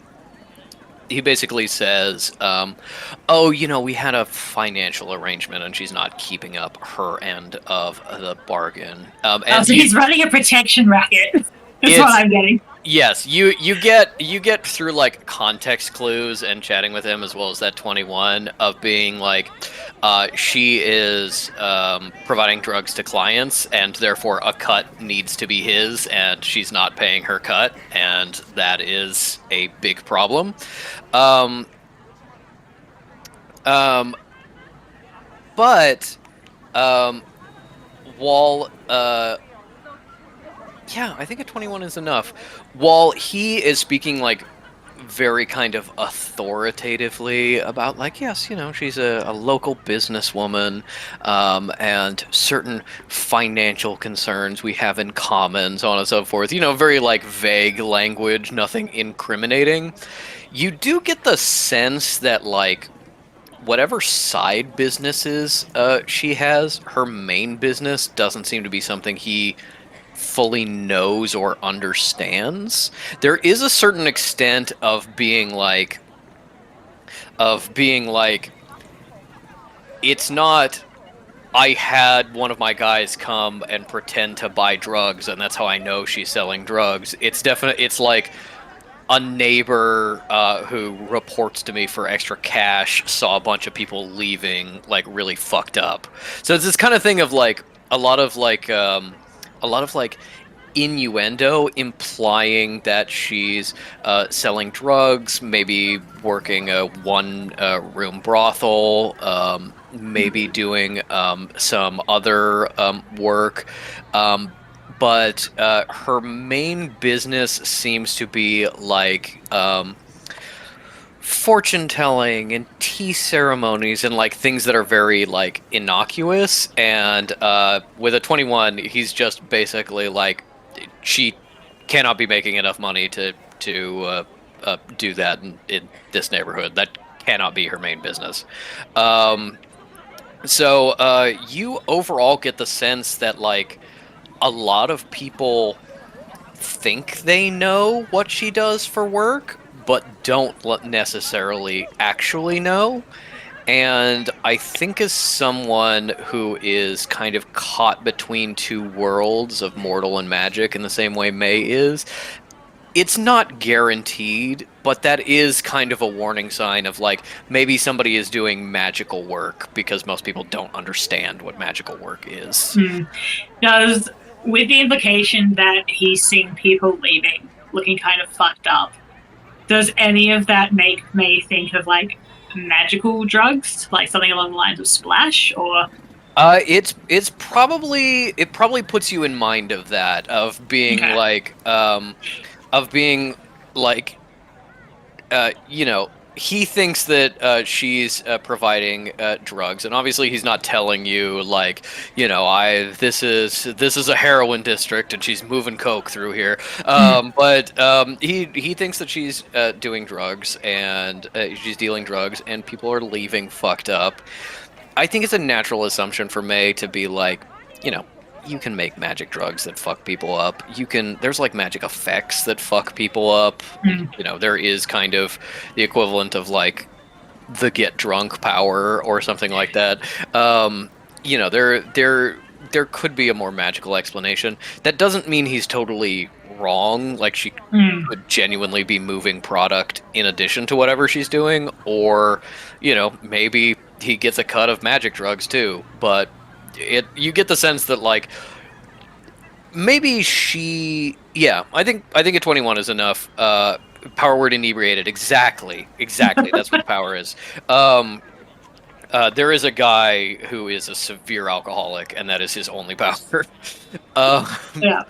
we had a financial arrangement and she's not keeping up her end of the bargain. And So he's running a protection racket. That's what I'm getting. Yes, you get through like context clues and chatting with him, as well as that 21 of being like, she is providing drugs to clients, and therefore a cut needs to be his, and she's not paying her cut, and that is a big problem. But while yeah, I think a 21 is enough. While he is speaking like very kind of authoritatively about like, yes, she's a local businesswoman, and certain financial concerns we have in common, so on and so forth. Very like vague language, nothing incriminating. You do get the sense that like whatever side businesses she has, her main business doesn't seem to be something he fully knows or understands. There is a certain extent of being like it's not, I had one of my guys come and pretend to buy drugs and that's how I know she's selling drugs. It's like a neighbor who reports to me for extra cash saw a bunch of people leaving like really fucked up. So it's this kind of thing of like a lot of innuendo implying that she's selling drugs, maybe working a one-room brothel, maybe doing some other work. But her main business seems to be like fortune telling and tea ceremonies and like things that are very like innocuous. And with a 21, he's just basically like, she cannot be making enough money to do that in this neighborhood. That cannot be her main business. So you overall get the sense that like a lot of people think they know what she does for work, but don't necessarily actually know. And I think as someone who is kind of caught between two worlds of mortal and magic in the same way May is, it's not guaranteed, but that is kind of a warning sign of like maybe somebody is doing magical work because most people don't understand what magical work is. Does, with the implication that he's seen people leaving, looking kind of fucked up, does any of that make me think of like magical drugs, like something along the lines of splash, or? It probably puts you in mind of that, of being Okay. you know, he thinks that she's providing drugs, and obviously he's not telling you like, you know, this is a heroin district and she's moving coke through here. But he thinks that she's doing drugs and she's dealing drugs, and people are leaving fucked up. I think it's a natural assumption for May to be like, you know, you can make magic drugs that fuck people up. There's like magic effects that fuck people up. You know, there is kind of the equivalent of like the get drunk power or something like that. You know, there could be a more magical explanation. That doesn't mean he's totally wrong. Like she could genuinely be moving product in addition to whatever she's doing, or, you know, maybe he gets a cut of magic drugs too. But you get the sense that like maybe I think a 21 is enough. Power word inebriated. Exactly. That's what power is. There is a guy who is a severe alcoholic, and that is his only power. Yeah.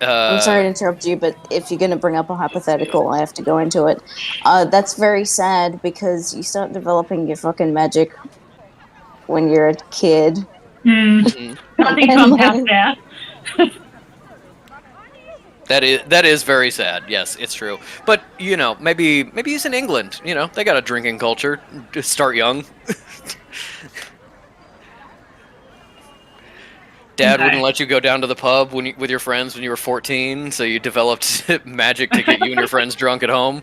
I'm sorry to interrupt you, but if you're going to bring up a hypothetical, I have to go into it. That's very sad because you start developing your fucking magic when you're a kid. Nothing comes out there. That is very sad. Yes, it's true. But you know, maybe he's in England. You know, they got a drinking culture. Just start young. Dad wouldn't let you go down to the pub with your friends when you were 14, so you developed magic to get you and your friends drunk at home.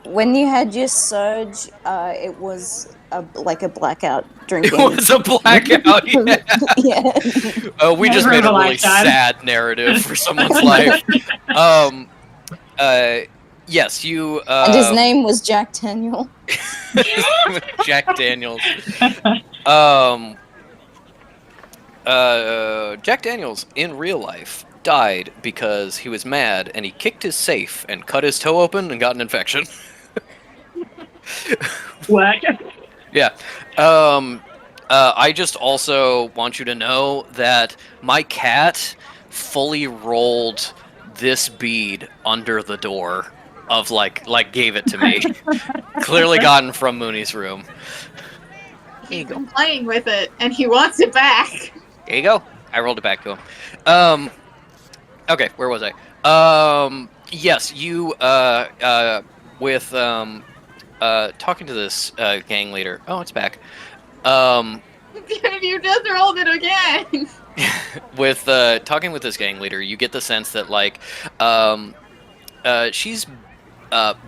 When you had your surge, it was like a blackout drinking. It was a blackout. Yeah. Yeah. We just made a really sad narrative for someone's life. Yes, you. And his name was Jack Daniel. Jack Daniels. Jack Daniels in real life died because he was mad and he kicked his safe and cut his toe open and got an infection. What? Yeah. I just also want you to know that my cat fully rolled this bead under the door of like gave it to me. Clearly gotten from Mooney's room. He's been playing with it, and he wants it back. There you go. I rolled it back to him. Okay, where was I? Yes, you, with, talking to this, gang leader. Oh, it's back. You just rolled it again. With, talking with this gang leader, you get the sense that, like, she's,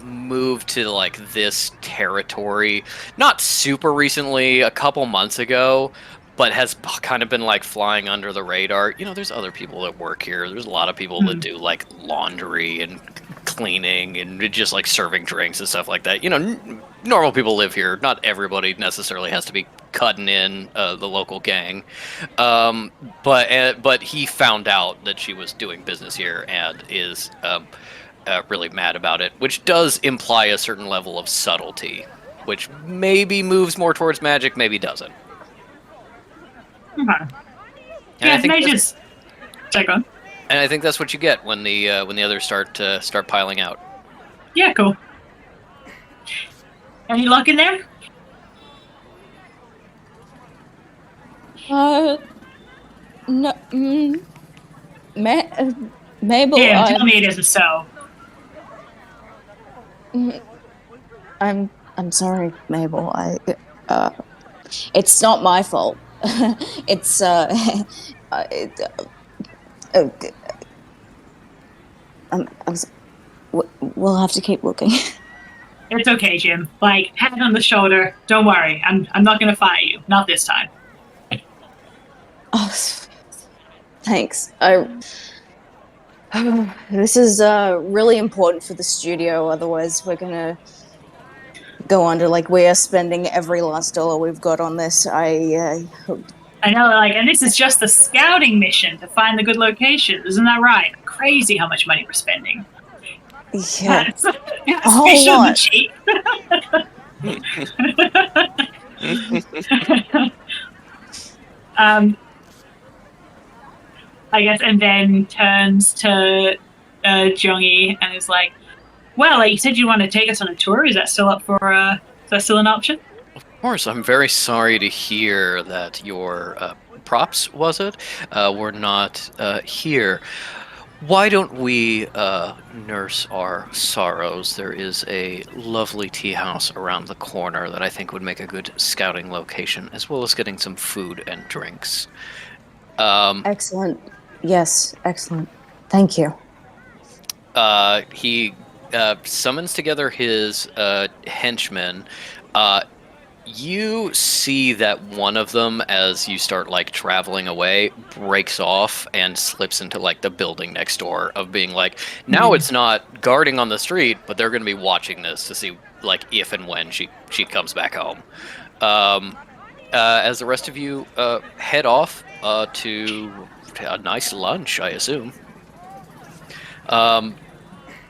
moved to, like, this territory, not super recently, a couple months ago, but has kind of been like flying under the radar. You know, there's other people that work here. There's a lot of people that do like laundry and cleaning and just like serving drinks and stuff like that. You know, normal people live here. Not everybody necessarily has to be cutting in the local gang. But he found out that she was doing business here and is really mad about it, which does imply a certain level of subtlety, which maybe moves more towards magic, maybe doesn't. Okay. Yeah, they just check on. And I think that's what you get when the others start piling out. Yeah, cool. Any luck in there? No. Mabel. Yeah, tell me it isn't so. I'm I'm sorry, Mabel. It's not my fault. It's it, uh, we'll have to keep looking. It's okay, Jim. Like, hand on the shoulder. Don't worry. I'm not gonna fire you. Not this time. Oh, thanks. This is really important for the studio. Otherwise, we're gonna go under. Like, we are spending every last dollar we've got on this. I know, like, and this is just the scouting mission to find the good locations. Isn't that right? Crazy how much money we're spending. Yeah, That's a whole lot. cheap. I guess, and then turns to Jongi and is like, "Well, you said you want to take us on a tour. Is that still up for? Is that still an option?" Of course, I'm very sorry to hear that your props, was it, were not here. Why don't we nurse our sorrows? There is a lovely tea house around the corner that I think would make a good scouting location, as well as getting some food and drinks. Excellent. Yes, excellent. Thank you. He summons together his henchmen. You see that one of them, as you start like traveling away, breaks off and slips into like the building next door. Of being like, now it's not guarding on the street, but they're going to be watching this to see like if and when she comes back home. As the rest of you head off to a nice lunch, I assume.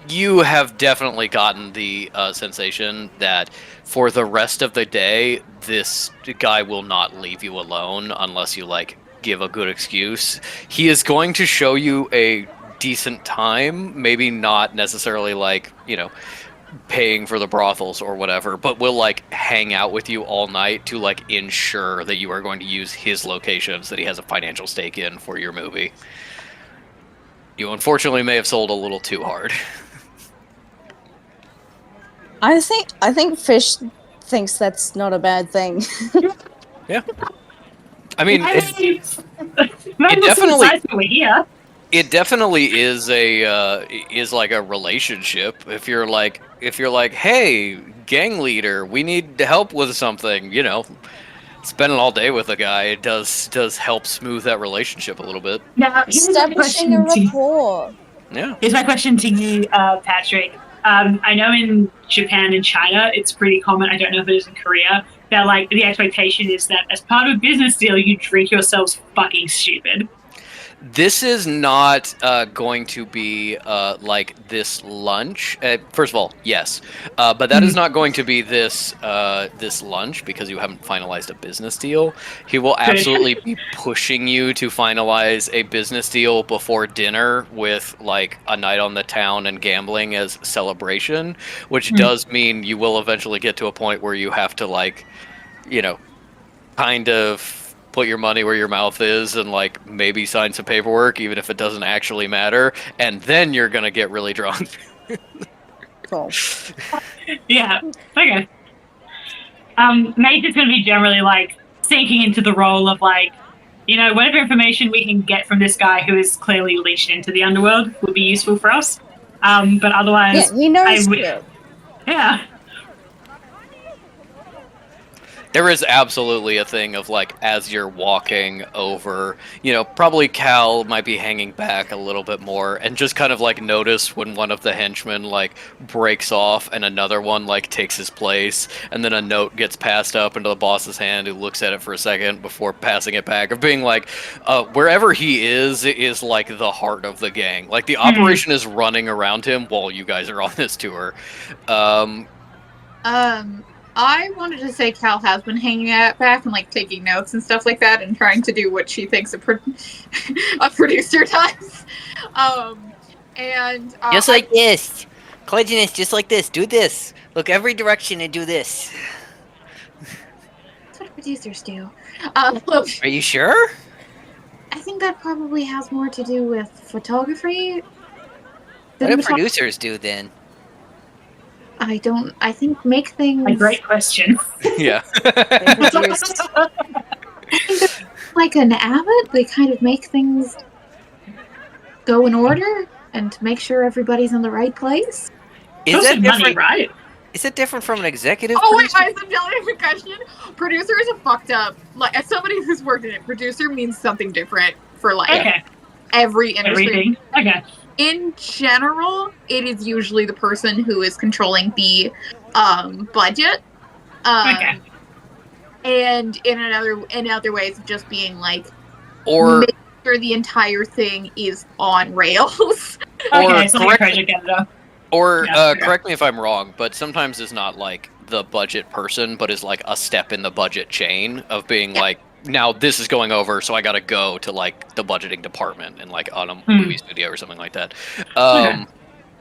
You have definitely gotten the sensation that for the rest of the day, this guy will not leave you alone unless you like give a good excuse. He is going to show you a decent time, maybe not necessarily like, paying for the brothels or whatever, but will like hang out with you all night to like ensure that you are going to use his locations that he has a financial stake in for your movie. You unfortunately may have sold a little too hard. I think Fish thinks that's not a bad thing. Yeah. I mean, it definitely is like a relationship. If you're like, hey, gang leader, we need help with something, spending all day with a guy, it does help smooth that relationship a little bit. Now, Establishing a rapport. Yeah. Here's my question to you, Patrick. I know in Japan and China, it's pretty common. I don't know if it is in Korea. That like the expectation is that as part of a business deal, you drink yourselves fucking stupid. This is not going to be like this lunch. First of all, yes, but that is not going to be this lunch because you haven't finalized a business deal. He will absolutely be pushing you to finalize a business deal before dinner with like a night on the town and gambling as celebration, which does mean you will eventually get to a point where you have to like, kind of put your money where your mouth is and like maybe sign some paperwork even if it doesn't actually matter, and then you're gonna get really drunk. Cool. Yeah. Okay. Mage is gonna be generally like sinking into the role of like, whatever information we can get from this guy who is clearly leashed into the underworld would be useful for us. But otherwise, yeah, he knows it. Yeah. There is absolutely a thing of like, as you're walking over, probably Cal might be hanging back a little bit more and just kind of like notice when one of the henchmen like breaks off and another one like takes his place, and then a note gets passed up into the boss's hand, who looks at it for a second before passing it back, of being like, wherever he is like the heart of the gang. Like the operation is running around him while you guys are on this tour. I wanted to say Cal has been hanging back and like taking notes and stuff like that, and trying to do what she thinks a producer does. Just like this, Colleginist, just like this. Do this. Look every direction and do this. That's what producers do. Are you sure? I think that probably has more to do with photography. What do producers do then? I don't. I think make things A great question. Yeah. They produced like an abbot. They kind of make things go in order and make sure everybody's in the right place. Is Also that money, different? right? Is it different from an executive Oh wait, producer? guys, I'm telling you a question. Producer is a fucked up. Like, as somebody who's worked in it, producer means something different for like Okay. every industry. Everything. Okay. In general, it is usually the person who is controlling the budget. Okay. And in other ways of just being like Or make sure the entire thing is on rails. Okay, it's like a correct- project editor. Or Yeah, okay. correct me if I'm wrong, but sometimes it's not like the budget person, but is like a step in the budget chain of being Yeah. like, now this is going over, so I gotta go to like the budgeting department and like on a Hmm. movie studio or something like that. Okay.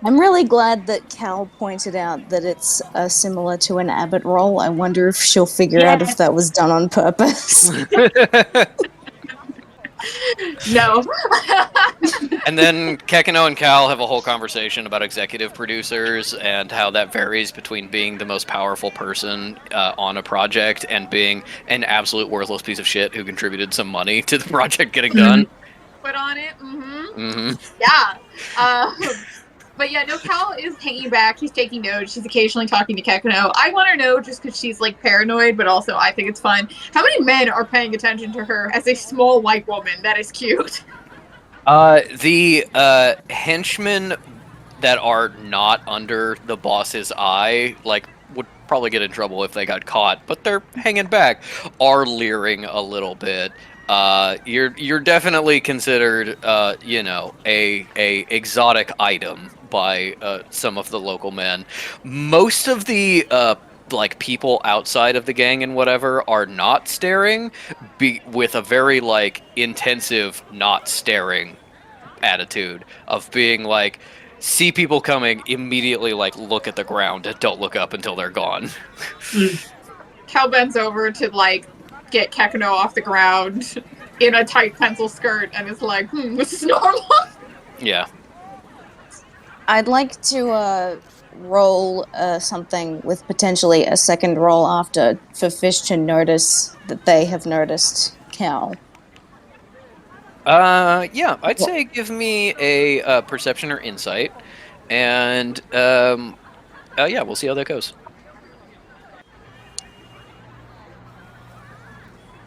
I'm really glad that Cal pointed out that it's similar to an Abbott role. I wonder if she'll figure out if that was done on purpose. No. And then Kekino and Cal have a whole conversation about executive producers and how that varies between being the most powerful person on a project and being an absolute worthless piece of shit who contributed some money to the project getting done. Put on it. Mm-hmm. Mm-hmm. Yeah. But yeah, no, Cal is hanging back. She's taking notes. She's occasionally talking to Kekino. I want her to know just because she's like paranoid, but also I think it's fun. How many men are paying attention to her as a small white woman? That is cute. The henchmen that are not under the boss's eye, like, would probably get in trouble if they got caught, but they're hanging back, are leering a little bit. You're definitely considered, a exotic item by some of the local men. Most of the like people outside of the gang and whatever are not staring, with a very like intensive not staring attitude of being like, see people coming, immediately like look at the ground and don't look up until they're gone. Cal bends over to like get Kekino off the ground in a tight pencil skirt and is like, this is normal. Yeah. I'd like to roll something with potentially a second roll after for Fish to notice that they have noticed Cal. Yeah, I'd say give me a perception or insight, and yeah, we'll see how that goes.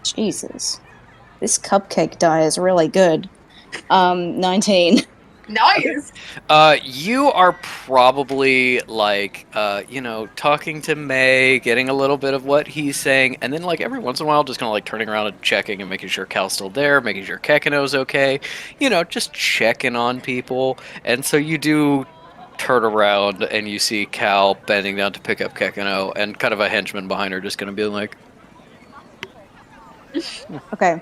Jesus. This cupcake die is really good. 19. Nice. You are probably like, talking to May, getting a little bit of what he's saying, and then like every once in a while, just kind of like turning around and checking and making sure Cal's still there, making sure Kekino's okay. Just checking on people. And so you do turn around and you see Cal bending down to pick up Kekino, and kind of a henchman behind her, just gonna be like, Okay.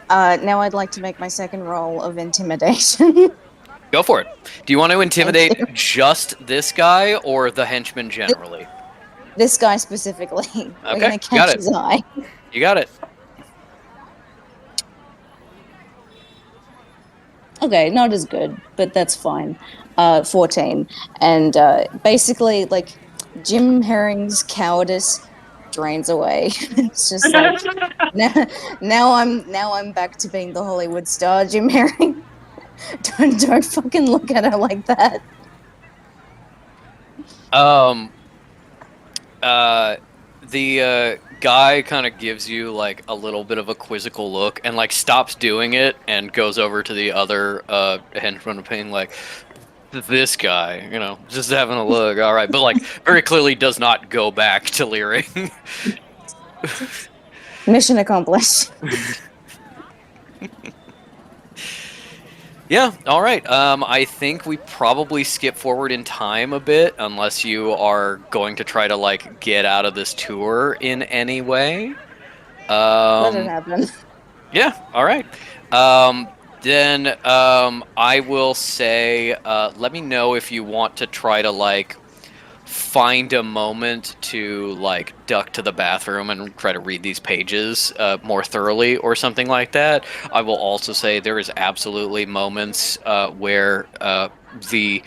Now I'd like to make my second roll of intimidation. go for it. Do you want to intimidate just this guy or the henchman generally? This guy specifically. We're Okay, gonna got catch it. his eye. You got it. Okay, not as good, but that's fine. 14. And basically, like, Jim Herring's cowardice drains away. It's just like now I'm back to being the Hollywood star, Jim Herring. Don't fucking look at her like that. The guy kind of gives you like a little bit of a quizzical look and like stops doing it and goes over to the other henchman being like, this guy, just having a look, all right, but like very clearly does not go back to leering. Mission accomplished. Yeah, all right. I think we probably skip forward in time a bit, unless you are going to try to like get out of this tour in any way. Let it happen. Yeah, all right. Then I will say, let me know if you want to try to like find a moment to like duck to the bathroom and try to read these pages more thoroughly or something like that. I will also say there is absolutely moments where the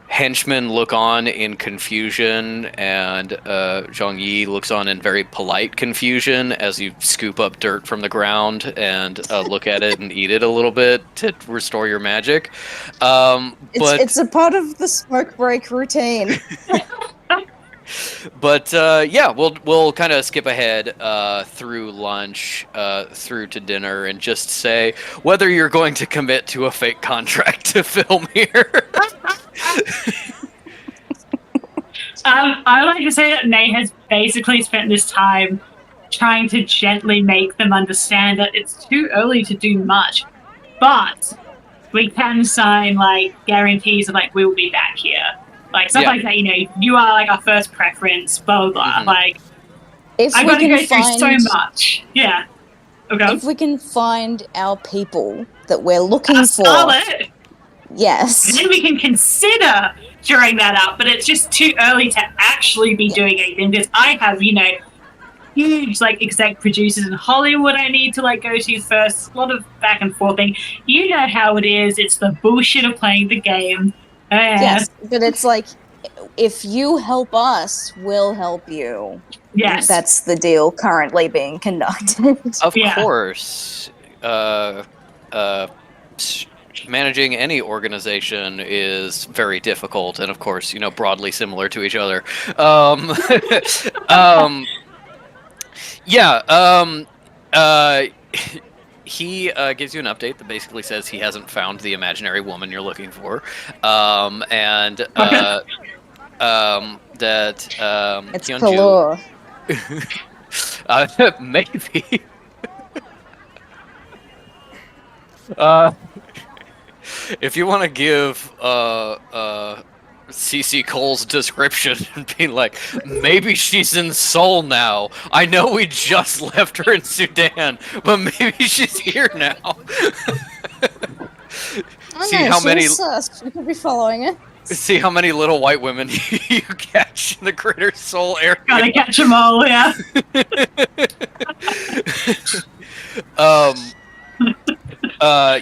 henchmen look on in confusion, and Zhang Yi looks on in very polite confusion as you scoop up dirt from the ground and look at it and eat it a little bit to restore your magic. But It's a part of the smoke break routine. But yeah, we'll kind of skip ahead through lunch, through to dinner, and just say whether you're going to commit to a fake contract to film here. I would like to say that Nate has basically spent this time trying to gently make them understand that it's too early to do much, but we can sign like guarantees of like we'll be back here. Like stuff Yeah. like that, you are like our first preference, blah blah blah. Mhm. Like If I we gotta go can through so find, much. Yeah. Okay. if we can find our people that we're looking for, Scarlet, yes. then we can consider drawing that up, but it's just too early to actually be doing anything because I have, huge like exec producers in Hollywood I need to like go to first. A lot of back and forth thing. You know how it is. It's the bullshit of playing the game. Yes, but it's like, if you help us, we'll help you. Yes. That's the deal currently being conducted. Of Yeah. course, managing any organization is very difficult, and of course, broadly similar to each other. Yeah. He gives you an update that basically says he hasn't found the imaginary woman you're looking for, and that It's Hyunju- Kalur. maybe. If you want to give CC Cole's description and be like, maybe she's in Seoul now. I know we just left her in Sudan, but maybe she's here now. See how many- We could be following it. See how many little white women you catch in the greater Seoul area. Gotta catch them all, yeah.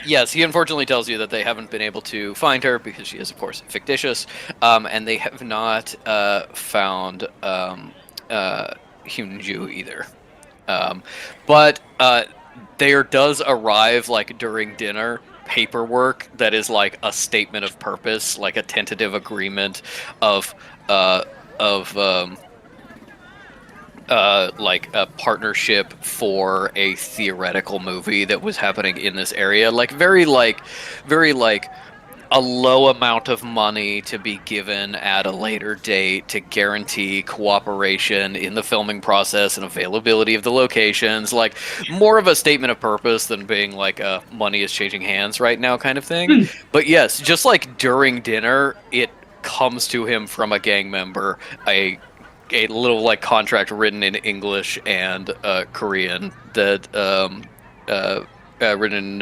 Yes, he unfortunately tells you that they haven't been able to find her because she is, of course, fictitious, and they have not found Hyunju either. But there does arrive, like, during dinner, paperwork that is like a statement of purpose, like a tentative agreement of like a partnership for a theoretical movie that was happening in this area, like very a low amount of money to be given at a later date to guarantee cooperation in the filming process and availability of the locations, like more of a statement of purpose than being like a money is changing hands right now kind of thing. But yes, just like during dinner, it comes to him from a gang member, a little like contract written in English and Korean that written in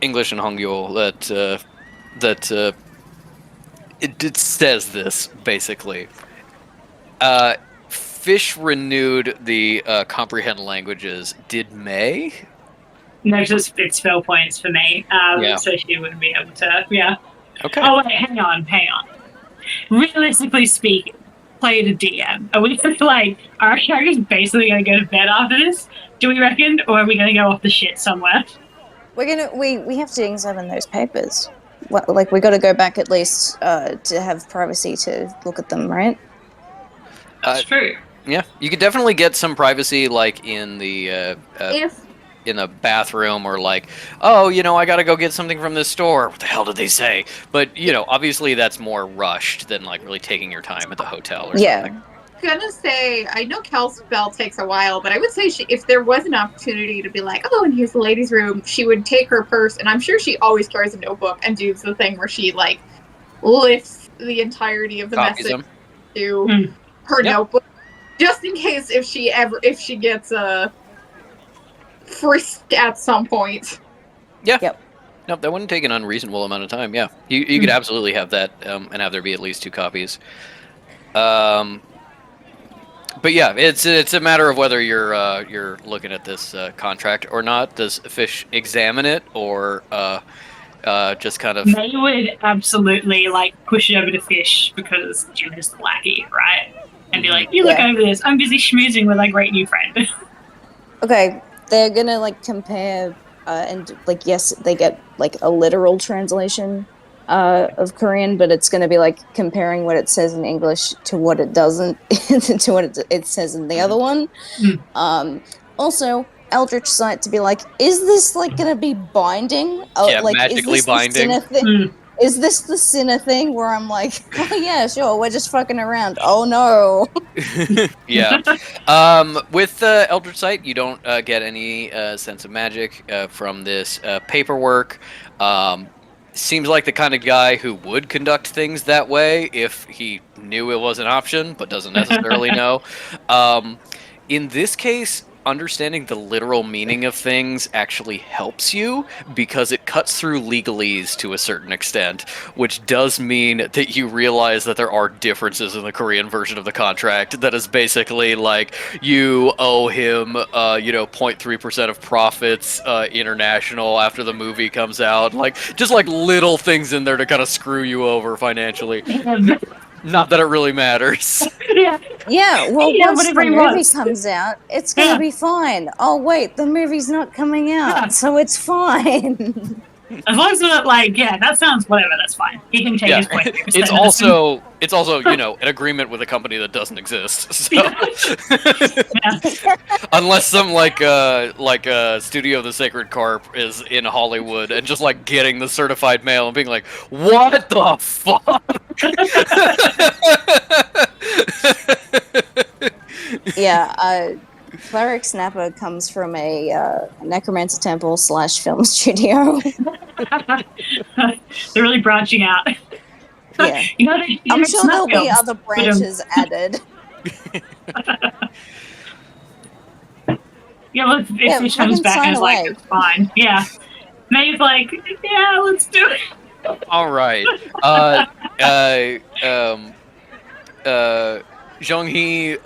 English and Hangul that it says this basically. Fish renewed the comprehend languages. Did May? No, just it's spell points for me. Yeah. So she wouldn't be able to. Yeah. Okay. Oh wait, hang on. Realistically speaking, play the DM. Are we like our characters basically gonna go to bed after this? Do we reckon, or are we gonna go off the shit somewhere? We have to examine those papers. Well, like, we got to go back at least to have privacy to look at them, right? That's true. Yeah, you could definitely get some privacy, like in the If in the bathroom, or like, oh, I gotta go get something from this store. What the hell did they say? But obviously that's more rushed than like really taking your time at the hotel or Yeah. something. gonna say, I know Kel's spell takes a while, but I would say if there was an opportunity to be like, oh, and here's the ladies' room, she would take her purse, and I'm sure she always carries a notebook and does the thing where she like lifts the entirety of the Copies message them. to her Yep. notebook, just in case if she gets frisked at some point. Yeah. Yep. Nope, that wouldn't take an unreasonable amount of time. Yeah, you could absolutely have that, and have there be at least 2 copies. But yeah, it's a matter of whether you're looking at this contract or not. Does Fish examine it, or Just kind of. May would absolutely like push it over to Fish because Jim is the lackey, right? And be like, "You look Yeah. over this. I'm busy schmoozing with our great new friend." Okay, they're gonna like compare, and like yes, they get like a literal translation of Korean, but it's gonna be like comparing what it says in English to what it doesn't, to what it says in the other one. Also, Eldritch Sight to be like, is this like gonna be binding? Yeah, like, magically is this binding. The Sinner thing? Is this the Sinner thing where I'm like, oh yeah, sure, we're just fucking around. Oh no. Yeah. With Eldritch Sight, you don't get any sense of magic from this paperwork. Seems like the kind of guy who would conduct things that way if he knew it was an option, but doesn't necessarily know. In this case, understanding the literal meaning of things actually helps you because it cuts through legalese to a certain extent, which does mean that you realize that there are differences in the Korean version of the contract that is basically like you owe him 0.3% of profits international after the movie comes out, like just like little things in there to kind of screw you over financially. Not that it really matters. Yeah. Yeah, well, Yeah, once whatever the he movie wants. comes out, it's gonna Yeah. be fine. Oh wait, the movie's not coming out, Yeah. so it's fine. As long as it's not like, yeah, that sounds whatever. That's fine. He can take Yeah, his point. it's also an agreement with a company that doesn't exist. So unless some like Studio of the Sacred Carp is in Hollywood and just like getting the certified mail and being like, what the fuck? Yeah, Cleric Snapper comes from a necromancer temple / film studio. They're really branching out. Yeah, I'm sure there'll be other branches added. Yeah, well, if Fish fucking comes back sign and is like, away. it's fine. Yeah. May's like, yeah, let's do it. All right. Zhong-He,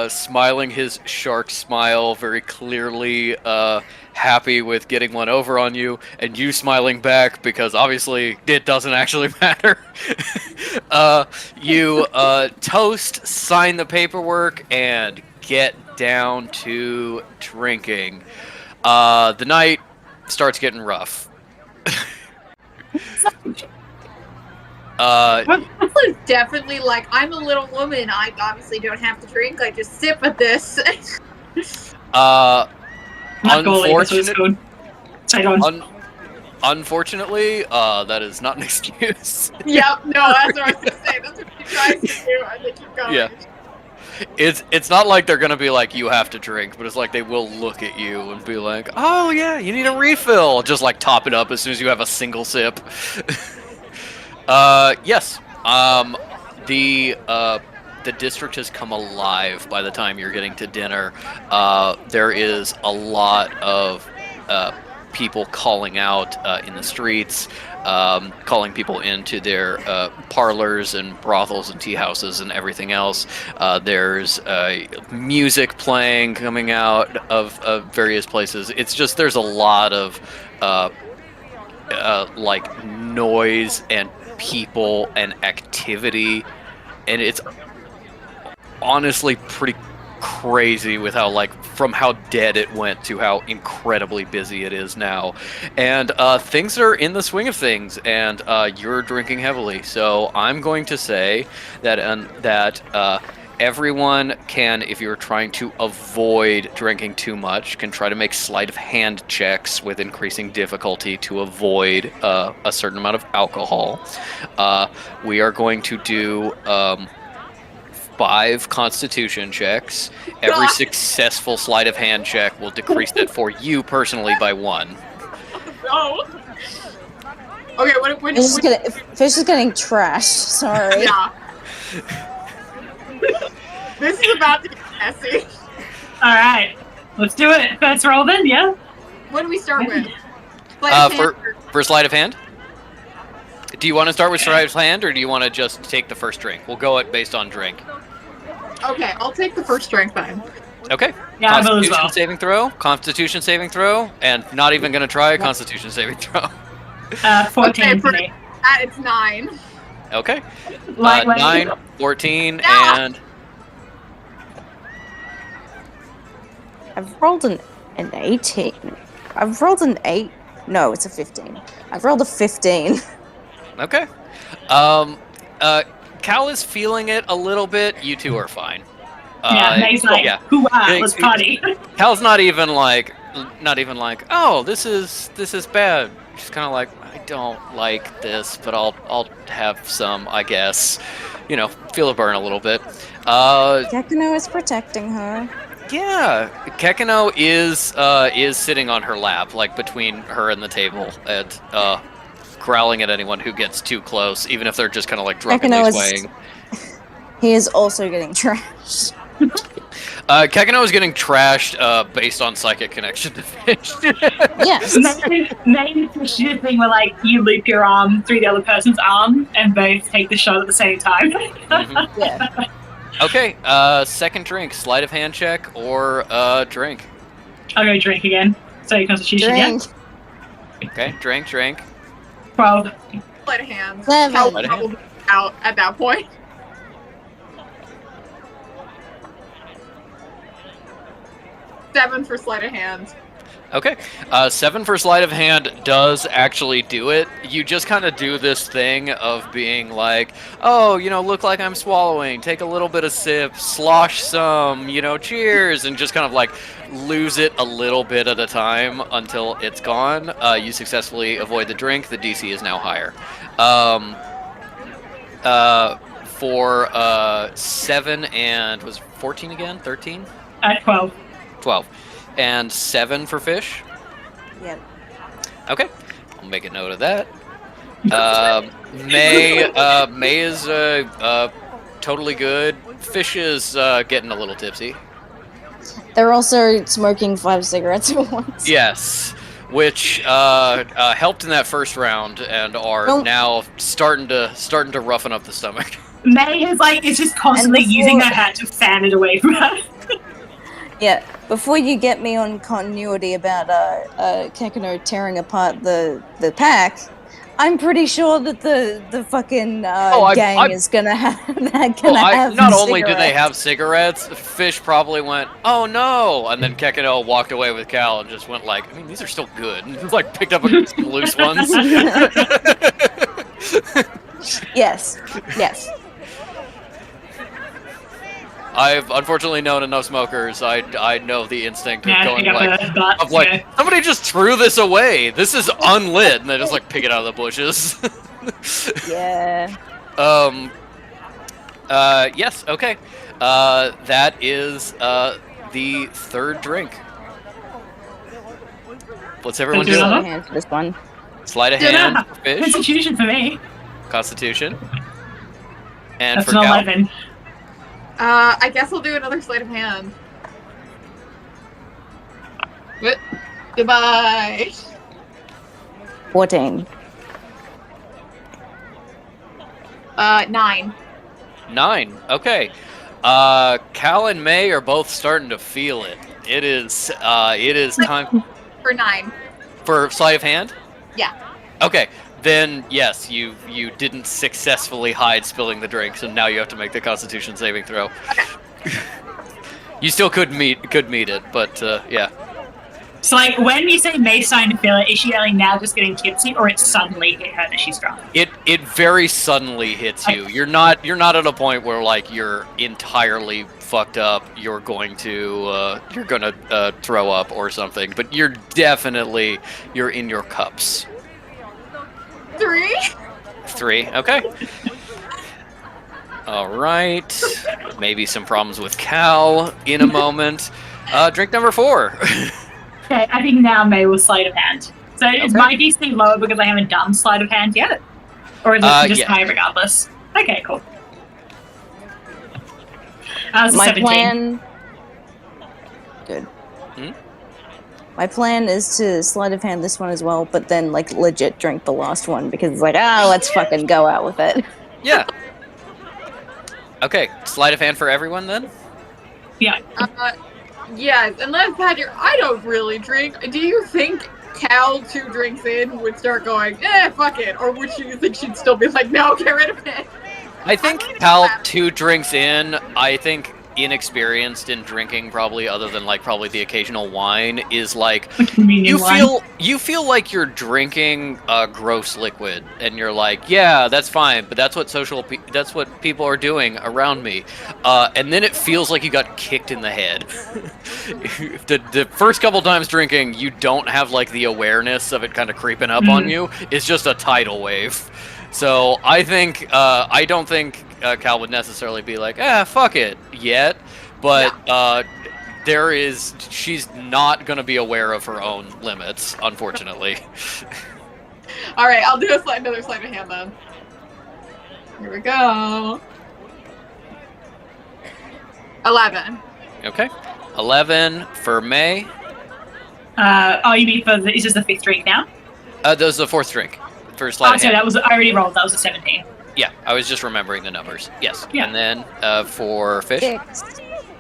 smiling his shark smile, very clearly happy with getting one over on you, and you smiling back because obviously it doesn't actually matter. You toast, sign the paperwork, and get down to drinking. The night starts getting rough. This is definitely like, I'm a little woman. I obviously don't have to drink. I just sip at this. Unfortunately, that is not an excuse. Yep, no, that's what I was gonna say. That's what you guys do, and they keep going. Yeah. It's not like they're gonna be like, you have to drink, but it's like they will look at you and be like, oh yeah, you need a refill. Just like top it up as soon as you have a single sip. Yes. The district has come alive by the time you're getting to dinner. There is a lot of people calling out in the streets, calling people into their parlors and brothels and tea houses and everything else. There's music playing, coming out of various places. It's just, there's a lot of like noise and people and activity, and it's honestly pretty crazy with how, like, from how dead it went to how incredibly busy it is now. And things are in the swing of things, and you're drinking heavily. So I'm going to say that everyone can, if you're trying to avoid drinking too much, can try to make sleight of hand checks with increasing difficulty to avoid a certain amount of alcohol. We are going to do 5 constitution checks. Every successful sleight of hand check will decrease it for you personally by 1. No. Okay, when Fish is getting trashed. Sorry. Yeah. This is about to get messy. All right, let's do it. Let's roll then. Yeah. What do we start with? For sleight of hand? Do you want to start with sleight of hand, or do you want to just take the first drink? We'll go it based on drink. Okay, I'll take the first drink then. Okay. Yeah, I will as Constitution well. saving throw. Constitution saving throw, and not even going to try a Constitution saving throw. 14 Okay, for me. It's 9. Okay. Lightweight. 9, 14, Yeah. and I've rolled an 18. I've rolled an 8. No, it's a 15. I've rolled a 15. okay. Cal is feeling it a little bit. You two are fine. Yeah, May's like, yeah. hoo-ah, let's party. Cal's not even like, oh, this is bad. She's kind of like, I don't like this, but I'll have some, I guess. You know, feel it burn a little bit. Gekino is protecting her. Yeah, Kekino is sitting on her lap, like between her and the table, and growling at anyone who gets too close, even if they're just kind of like drunkenly swaying. He is also getting trashed. Kekino is getting trashed based on psychic connection to Fish. Yes. Maybe Fish do the thing where like you loop your arm through the other person's arm and both take the shot at the same time. Mm-hmm. Yeah. Okay, second drink, sleight of hand check or drink. I'll go drink again. So your constitution, Drink. Okay, drink. 12. Sleight of hand. 7. Cal Sleight of probably out at that point. Seven for sleight of hand. Okay, 7 for sleight of hand does actually do it. You just kind of do this thing of being like, oh, look like I'm swallowing, take a little bit of sip, slosh some, cheers, and just kind of like lose it a little bit at a time until it's gone. You successfully avoid the drink. The DC is now higher. For 7 and was 14 again? 13? 12. 12. And 7 for Fish? Yep. Okay. I'll make a note of that. May is totally good. Fish is getting a little tipsy. They're also smoking 5 cigarettes at once. Yes. Which helped in that first round and are now starting to roughen up the stomach. May is just constantly using her hat to fan it away from her. Yeah, before you get me on continuity about Kekino tearing apart the pack, I'm pretty sure that the fucking gang is gonna have not only do they cigarettes. have cigarettes, Fish probably went, oh no, and then Kekino walked away with Cal and just went like, I mean, these are still good. And like picked up some loose ones. Yes. I've unfortunately known enough smokers. I know the instinct of Yeah, going pick up like, the butts, yeah. somebody just threw this away. This is unlit, and they just like pick it out of the bushes. Yeah. Yes. Okay. That is the third drink. What's everyone Let's do doing? another? Hand for this one. Sleight of Dinner. hand for Fish. Constitution for me. Constitution. And That's for an Cal. 11. I guess I'll do another sleight of hand. What? Goodbye. 14. 9. 9. Okay. Cal and May are both starting to feel it. It is time For 9. for sleight of hand. Yeah. Okay. Then yes, you didn't successfully hide spilling the drink, so now you have to make the Constitution saving throw. Okay. You still could meet it, but yeah. So, like, when you say May's starting to feel it, is she like now just getting tipsy, or it suddenly hit her that she's drunk? It very suddenly hits you. You're not at a point where like you're entirely fucked up. You're gonna throw up or something, but you're in your cups. 3. 3. Okay. All right. Maybe some problems with Cal in a moment. Drink number 4. Okay, I think now May will sleight of hand. So is my DC lower because I haven't done sleight of hand yet? Or is it just yeah. high regardless? Okay, cool. Was My 17. plan. Good. Hmm? My plan is to sleight of hand this one as well, but then like legit drink the last one because it's like, let's fucking go out with it. Yeah. Okay, sleight of hand for everyone then? Yeah. Yes, unless Patrick, I don't really drink. Do you think Cal 2 drinks in would start going, fuck it, or would you think she'd still be like, no, get rid of it? I think Cal 2 drinks in, I think inexperienced in drinking, probably other than like probably the occasional wine, is like you feel like you're drinking a gross liquid, and you're like, yeah, that's fine, but that's what people are doing around me, and then it feels like you got kicked in the head. the first couple times drinking, you don't have like the awareness of it kind of creeping up on you. It's just a tidal wave. So I don't think Cal would necessarily be like, fuck it yet, but she's not going to be aware of her own limits, unfortunately. All right, I'll do another sleight of hand then. Here we go. 11. Okay, 11 for May. You mean it's just the 5th drink now? That was the 4th drink. First sleight of hand. I already rolled. That was a 17. Yeah, I was just remembering the numbers. Yes. Yeah. And then for Fish?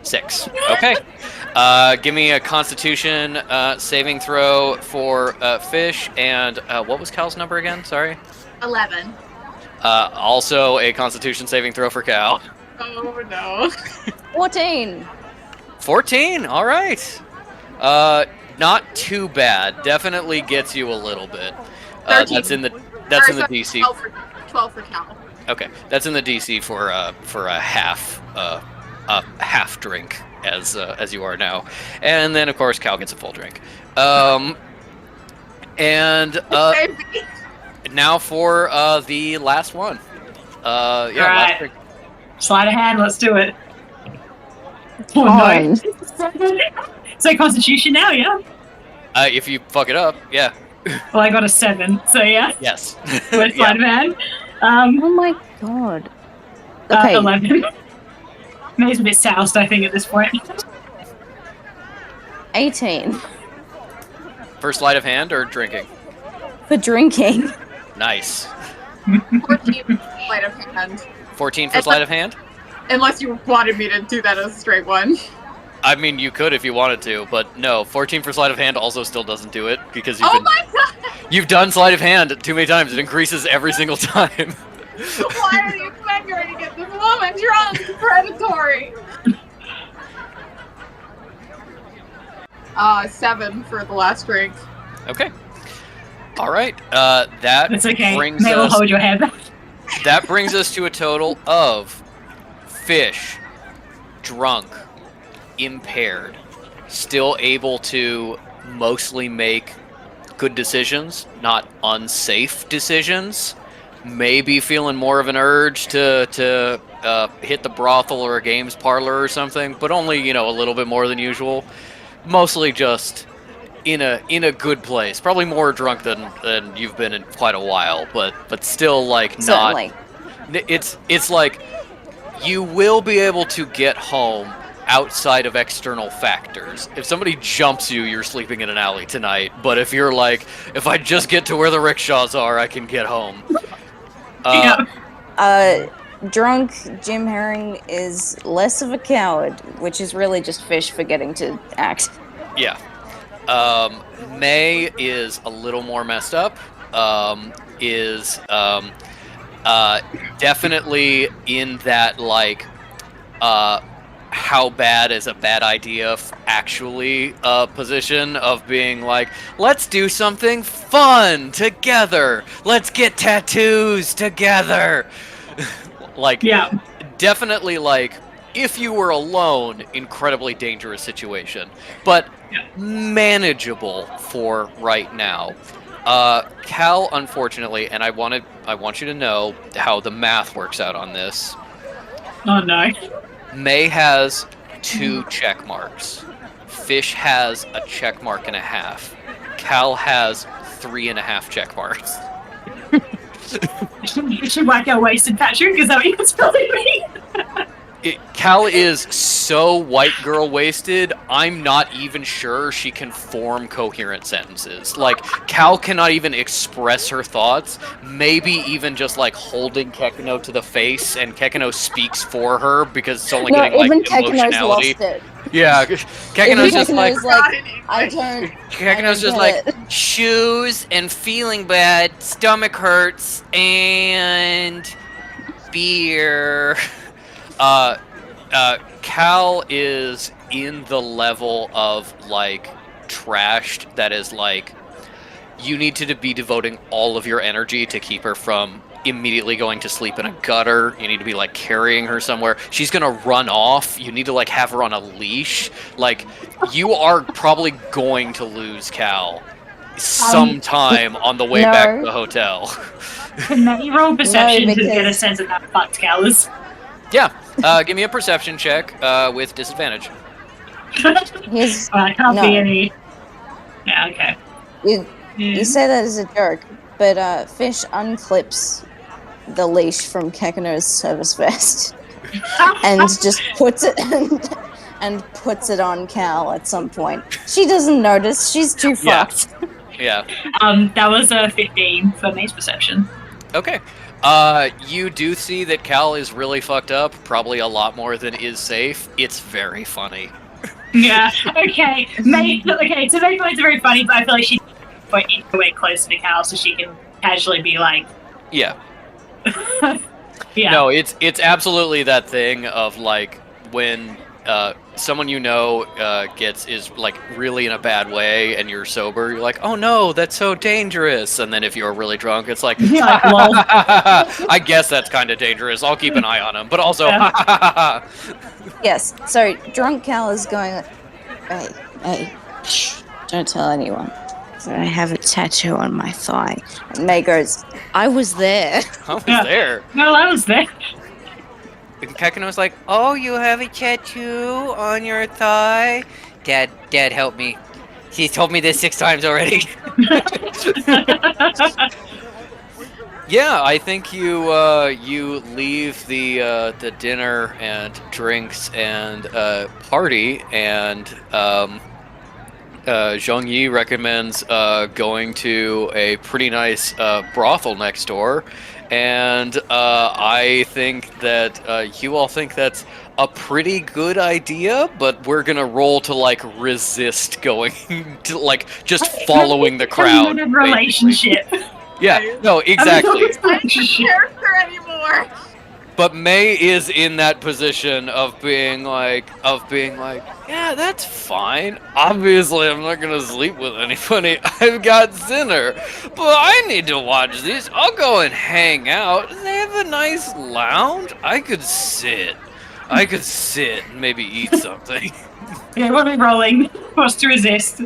6. Okay. Give me a Constitution saving throw for Fish, and what was Cal's number again? Sorry. 11. Also a Constitution saving throw for Cal. Oh no. 14. 14. All right. Not too bad. Definitely gets you a little bit. 13. That's in the DC. 12 for Cal. Okay, that's in the DC for a half drink as you are now, and then of course Cal gets a full drink. Now for the last one. All right. Last drink. Sleight of hand. Let's do it. Oh no. So Constitution now, yeah. If you fuck it up, yeah. Well, I got a 7, so yeah. Yes. With sleight of hand. Oh my god. Okay. 11. May's a bit soused, I think, at this point. 18. For sleight of hand or drinking? For drinking. Nice. 14 sleight of hand. 14 for sleight of hand? Unless you wanted me to do that as a straight one. I mean, you could if you wanted to, but no. 14 for sleight of hand also still doesn't do it because you've done sleight of hand too many times. It increases every single time. Why are you figuring to get this woman drunk? Predatory. 7 for the last drink. Okay. All right. That's okay. brings May will us. hold your head back. That brings us to a total of Fish, drunk, impaired, still able to mostly make good decisions, not unsafe decisions. Maybe feeling more of an urge to hit the brothel or a games parlor or something, but only a little bit more than usual. Mostly just in a good place. Probably more drunk than you've been in quite a while, but still like not. Certainly. It's like you will be able to get home outside of external factors. If somebody jumps you, you're sleeping in an alley tonight. But if you're like, if I just get to where the rickshaws are, I can get home. Drunk Jim Herring is less of a coward, which is really just Fish forgetting to act. Yeah. May is a little more messed up. Definitely in that like how bad is a bad idea actually position of being like, let's do something fun together, let's get tattoos together. Like, yeah, definitely like if you were alone, incredibly dangerous situation, but manageable for right now. Cal, unfortunately, and I want you to know how the math works out on this. Oh no. May has 2 check marks. Fish has a check mark and a half. Cal has 3.5 check marks. You should whack out wasted, Patrick. Is that what you're telling me? Cal is so white girl wasted, I'm not even sure she can form coherent sentences. Like, Cal cannot even express her thoughts, maybe even just like holding Kekino to the face, and Kekino speaks for her because it's only getting like even Kekino's emotionality. lost it. Yeah, Kakano's just like, Kakano's like, I don't. Kakano's just get like shoes and feeling bad, stomach hurts, and beer. Cal is in the level of like trashed that is like you need to be devoting all of your energy to keep her from immediately going to sleep in a gutter. You need to be like carrying her somewhere. She's gonna run off. You need to like have her on a leash. Like you are probably going to lose Cal sometime on the way back to the hotel. Can they roll perception to get a because- sense of how fucked Cal is? Yeah, give me a perception check with disadvantage. He's, I can't No. be any. Yeah, okay. you, Yeah. you say that as a joke, but Fish unclips the leash from Kakano's service vest and just puts it and puts it on Cal at some point. She doesn't notice. She's too Yeah. fucked. Yeah. That was a 15 for May's perception. Okay. You do see that Cal is really fucked up, probably a lot more than is safe. It's very funny. Yeah. Okay. May. Okay. So May finds it very funny, but I feel like she put way closer to Cal so she can casually be like, Yeah. yeah. No, it's absolutely that thing of like when someone you know is like really in a bad way and you're sober, you're like, oh no, that's so dangerous. And then if you're really drunk, it's like, You're like, lol. I guess that's kind of dangerous. I'll keep an eye on him. But also, Yeah. Yes. So drunk Cal is going like, hey, shh, don't tell anyone. So I have a tattoo on my thigh. And May goes, I was there. I was Yeah. there. No, I was there. And Kakano's like, oh, you have a tattoo on your thigh? Dad, help me. He's told me this 6 times already. Yeah, I think you leave the dinner and drinks and party, and Zhong Yi recommends going to a pretty nice brothel next door, and I think that you all think that's a pretty good idea, but we're gonna roll to like resist going to like just following the crowd. Kind of relationship. Yeah, no, exactly. I'm not a character anymore. But May is in that position of being like, yeah, that's fine. Obviously, I'm not gonna sleep with anybody. I've got dinner, but I need to watch these. I'll go and hang out. They have a nice lounge. I could sit and maybe eat something. Okay, what are we rolling? What's to resist?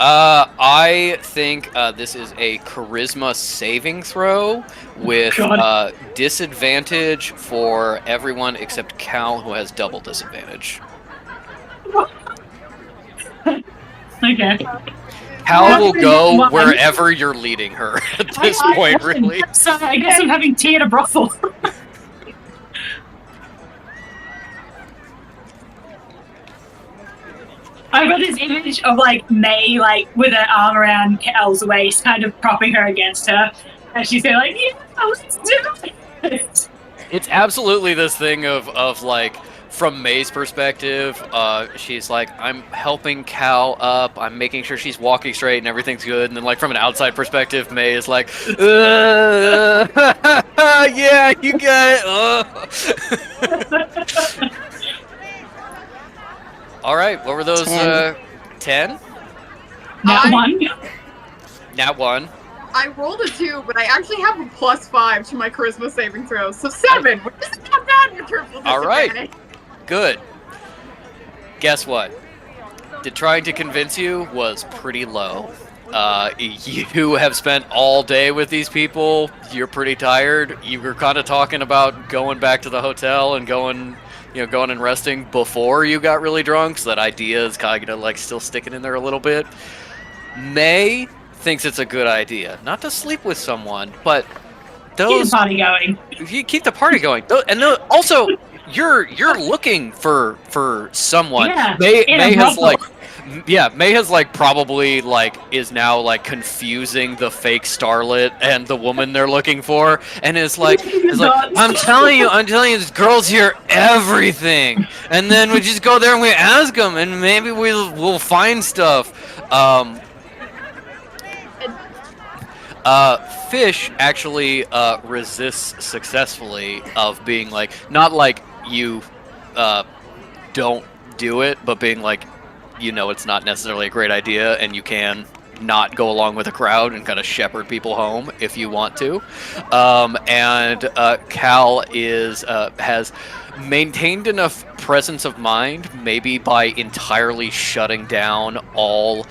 I think this is a charisma saving throw with God. disadvantage for everyone except Cal, who has double disadvantage. Okay. Cal will go One. wherever you're leading her at this point, really. So I guess I'm having tea at a brothel. I've got this image of like May, like with her arm around Cal's waist, kind of propping her against her, and she's going like, "Yeah, let's do it." It's absolutely this thing of like, from May's perspective, she's like, I'm helping Cal up, I'm making sure she's walking straight and everything's good, and then like from an outside perspective, May is like, yeah, you got it. All right, what were those? 10? That one. Nat 1. I rolled a 2, but I actually have a +5 to my charisma saving throw, so 7, which isn't that bad with triple All right. disadvantage. Good. Guess what? Trying to convince you was pretty low. You have spent all day with these people. You're pretty tired. You were kind of talking about going back to the hotel and going and resting before you got really drunk. So that idea is kind of like still sticking in there a little bit. May thinks it's a good idea not to sleep with someone, but Keep those the party going. you keep the party going. Also, you're looking for someone. Yeah, May in a has brothel. Yeah, May has like probably like is now like confusing the fake starlet and the woman they're looking for, and is like, I'm telling you, this girls hear everything, and then we just go there and we ask them, and maybe we'll find stuff. Fish actually resists successfully of being like, not like you don't do it, but being like, you know, it's not necessarily a great idea, and you can not go along with a crowd and kind of shepherd people home if you want to. And Cal has maintained enough presence of mind, maybe by entirely shutting down all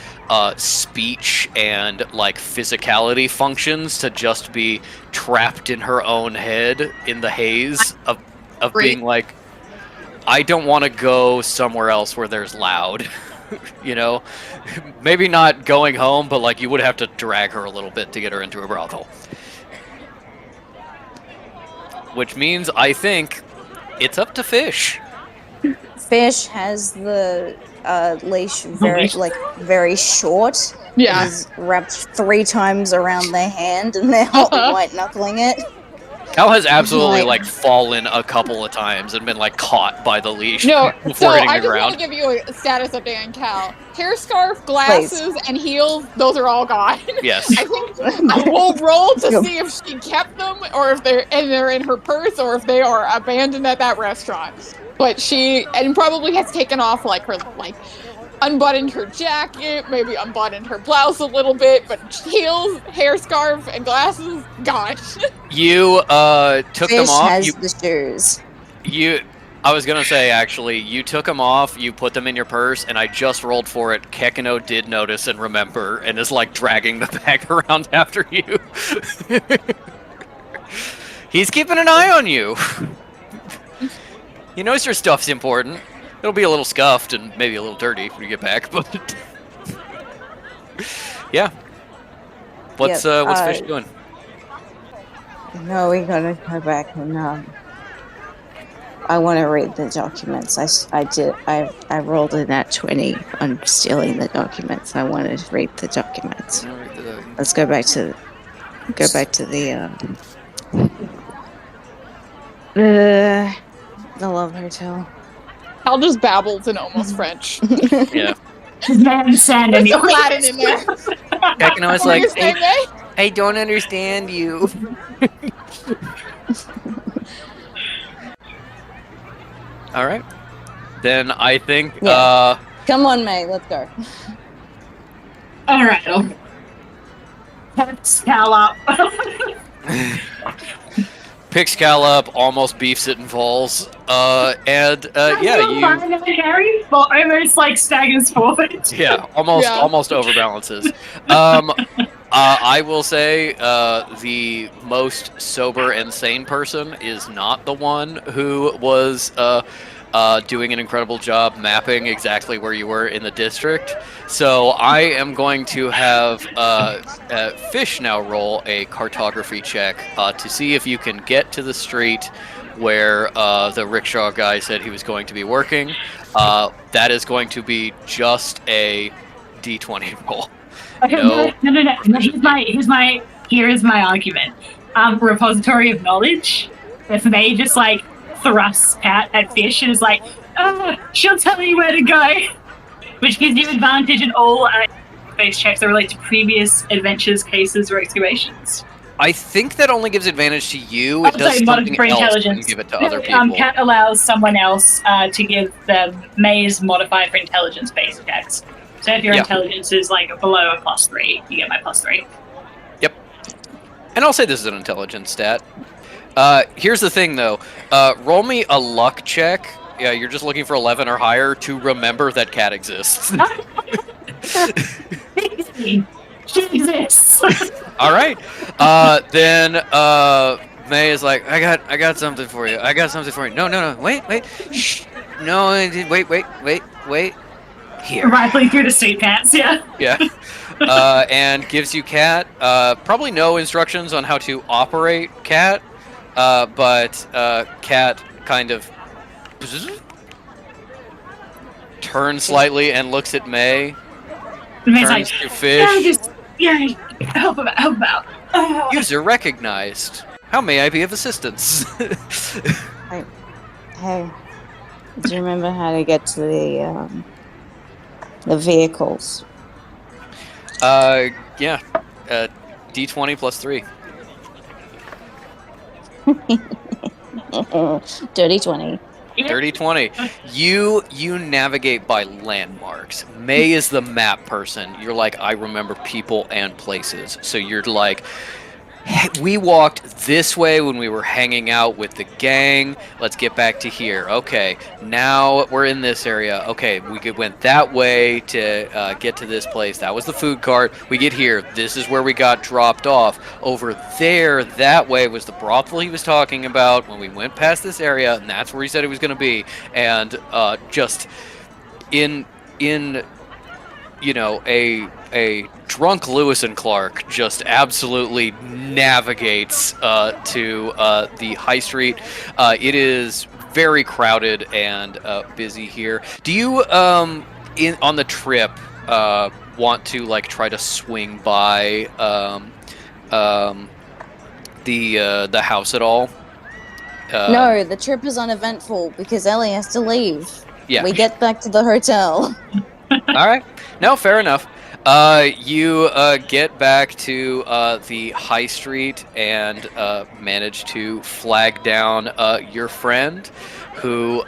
speech and like physicality functions, to just be trapped in her own head in the haze of being like, I don't want to go somewhere else where there's loud. You know, maybe not going home, but like you would have to drag her a little bit to get her into a brothel. Which means I think it's up to Fish. Fish has the leash very short. Yeah. He's wrapped 3 times around their hand, and they're white knuckling it. Cal has absolutely like fallen a couple of times and been like caught by the leash No, before so hitting I the just want ground. to give you a status update on Cal. Hair scarf, glasses, and heels, those are all gone. Yes. I think I will roll to see if she kept them, or if they're in her purse, or if they are abandoned at that restaurant. But she probably has taken off her unbuttoned her jacket, maybe unbuttoned her blouse a little bit, but heels, hair scarf, and glasses, gone. You took Fish them off. has the shoes. I was gonna say, actually, you took them off, you put them in your purse, and I just rolled for it. Kekino did notice and remember, and is like dragging the bag around after you. He's keeping an eye on you. He knows your stuff's important. It'll be a little scuffed and maybe a little dirty when you get back, but yeah. What's Fish doing? No, we gotta go back and I want to read the documents. I rolled in that 20 on stealing the documents. I want to read the documents. Let's go back to the Love Hotel. Cal just babbles in almost French. Yeah. Does not understand There's any some Latin in there. Kekino is What were like, you saying, May? I don't understand you. All right. Then I think Yeah. Come on, May, let's go. All right, I'll put Cal up. picks Cal up, almost beefs it and falls. Yeah, you. Harry almost like staggers forward. Yeah, almost overbalances. I will say the most sober and sane person is not the one who was doing an incredible job mapping exactly where you were in the district. So I am going to have Fish now roll a cartography check to see if you can get to the street where the rickshaw guy said he was going to be working. That is going to be just a D20 roll. Okay, no. Here's my argument. Repository of knowledge. If May just like thrusts at Fish and is like, she'll tell you where to go, which gives you advantage in all base checks that relate to previous adventures, cases, or excavations. I think that only gives advantage to you. It does something for else when you intelligence. give it to other people. Cat allows someone else to give the May's modifier for intelligence-based checks. So if your intelligence is like below a +3, you get my +3. Yep. And I'll say this is an intelligence stat. Here's the thing, though. Roll me a luck check. Yeah, you're just looking for 11 or higher to remember that Cat exists. She exists. All right. Then May is like, I got something for you. I got something for you. No. Wait. Shh. No, wait. Here. Rifling through the seat pants, yeah. Yeah. And gives you Cat. Probably no instructions on how to operate Cat. But Cat kind of turns slightly and looks at May. And May's Turns like, to Fish. help him out, help him out. Oh. User recognized. How may I be of assistance? Hey, do you remember how to get to the vehicles? Yeah. D20 plus 3. Dirty 20. Dirty 20. You navigate by landmarks. May is the map person. You're like, I remember people and places. So you're like, we walked this way when we were hanging out with the gang. Let's get back to here. Okay, now we're in this area. Okay, we went that way to get to this place. That was the food cart. We get here. This is where we got dropped off. Over there, that way was the brothel he was talking about when we went past this area, and that's where he said he was going to be. And just in you know, a drunk Lewis and Clark just absolutely navigates to the high street. It is very crowded and busy here. Do you, on the trip, want to like try to swing by the house at all? No, the trip is uneventful because Ellie has to leave. Yeah. We get back to the hotel. All right. No, fair enough. You get back to the high street and manage to flag down your friend, who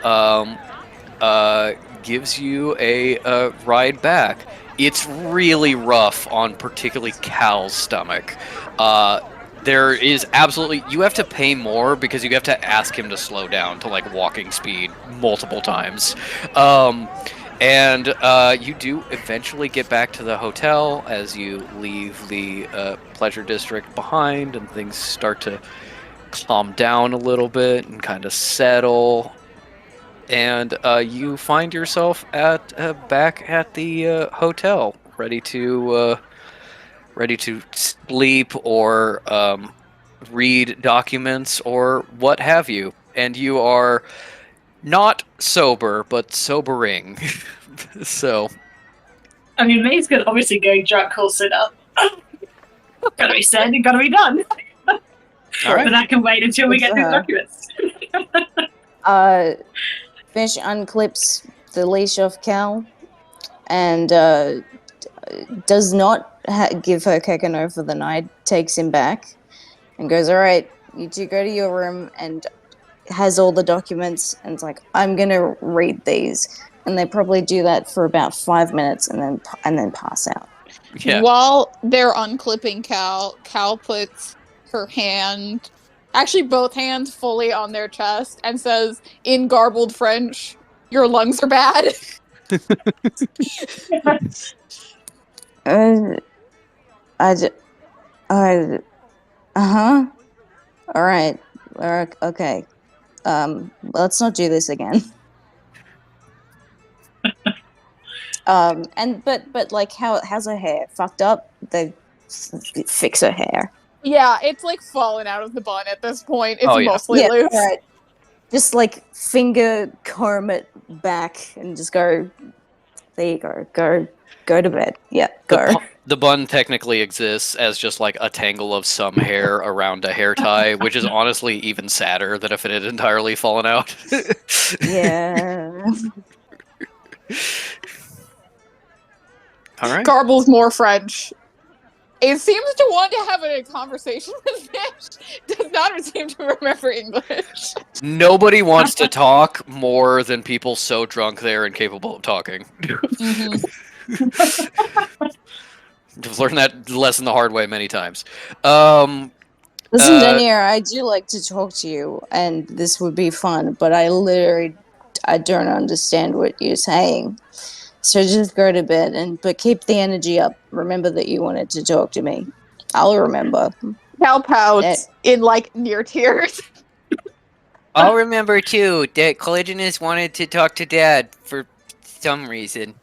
gives you a ride back. It's really rough on particularly Cal's stomach. There is absolutely, you have to pay more because you have to ask him to slow down to like walking speed multiple times. And you do eventually get back to the hotel as you leave the pleasure district behind, and things start to calm down a little bit and kind of settle. And you find yourself at back at the hotel, ready to sleep or read documents or what have you. And you are not sober, but sobering. So, I mean, May's gonna obviously go drunk, cool, sit up. Gotta be said and gotta be done. all right. But that can wait until we get these documents. Fish unclips the leash off Cal and does not give her Kekano for the night, takes him back and goes, all right, you two go to your room, and has all the documents and it's like, I'm going to read these. And they probably do that for about 5 minutes and then pass out. Yeah. While they're unclipping Cal puts her hand, actually both hands, fully on their chest and says in garbled French, "Your lungs are bad." All right. Okay. Let's not do this again. But like, how's her hair? Fucked up? They fix her hair. Yeah, it's like fallen out of the bun at this point. It's Oh, yeah. mostly loose. Right. Just like finger comb it back and just go. There you go. Go to bed. Yeah, go. The bun technically exists as just like a tangle of some hair around a hair tie, which is honestly even sadder than if it had entirely fallen out. Yeah. All right. Garbles more French. It seems to want to have a conversation with Fish. Does not seem to remember English. Nobody wants to talk more than people so drunk they're incapable of talking. I've learned that lesson the hard way many times. Listen, Denier, I do like to talk to you, and this would be fun, but I don't understand what you're saying. So just go to bed, but keep the energy up. Remember that you wanted to talk to me. I'll remember. Cal pouts in like near tears. I'll remember too that Collagenous wanted to talk to Dad for some reason.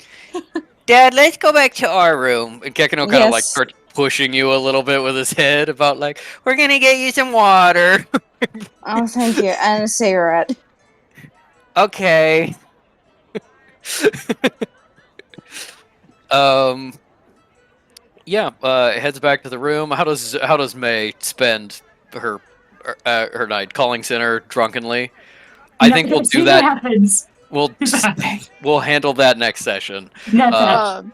Dad, let's go back to our room. And Kekino kind of like starts pushing you a little bit with his head about like, we're gonna get you some water. Oh, thank you. And a cigarette. Okay. Yeah, heads back to the room. How does May spend her night? Calling center drunkenly. I think we'll do What that. happens. We'll handle that next session. No,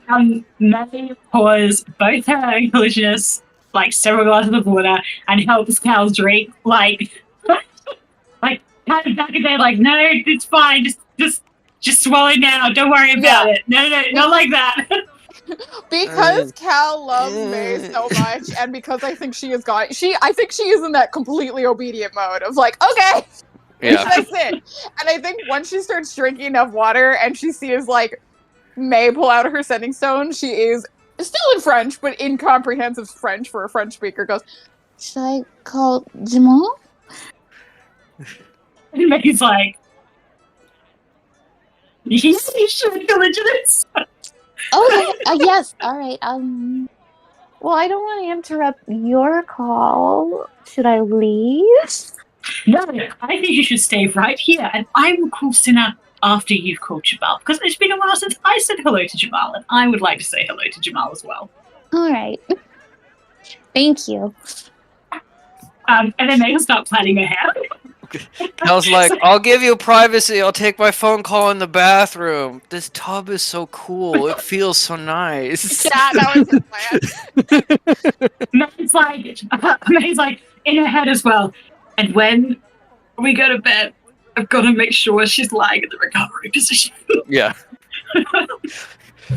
May pours both her delicious, like several glasses of water, and helps Cal drink like kind of back and there, like, no, it's fine, just swallow it now. Don't worry about it. No, not like that. Because Cal loves May so much, and because I think she I think she is in that completely obedient mode of like, okay, Yeah. that's it. And I think once she starts drinking enough water and she sees like May pull out her sending stone, she is still in French, but incomprehensive French for a French speaker. Goes, should I call Jamal? And May's like, yes, you should, diligence. Oh, yes. All right. Well, I don't want to interrupt your call. Should I leave? No, I think you should stay right here, and I will call Sinner after you've called Jamal, because it's been a while since I said hello to Jamal, and I would like to say hello to Jamal as well. All right. Thank you. And then May will start plaiting her hair. I was like, I'll give you privacy. I'll take my phone call in the bathroom. This tub is so cool. It feels so nice. Yeah, that was his plan. May's like in her head as well. And when we go to bed, I've got to make sure she's lying in the recovery position. Yeah.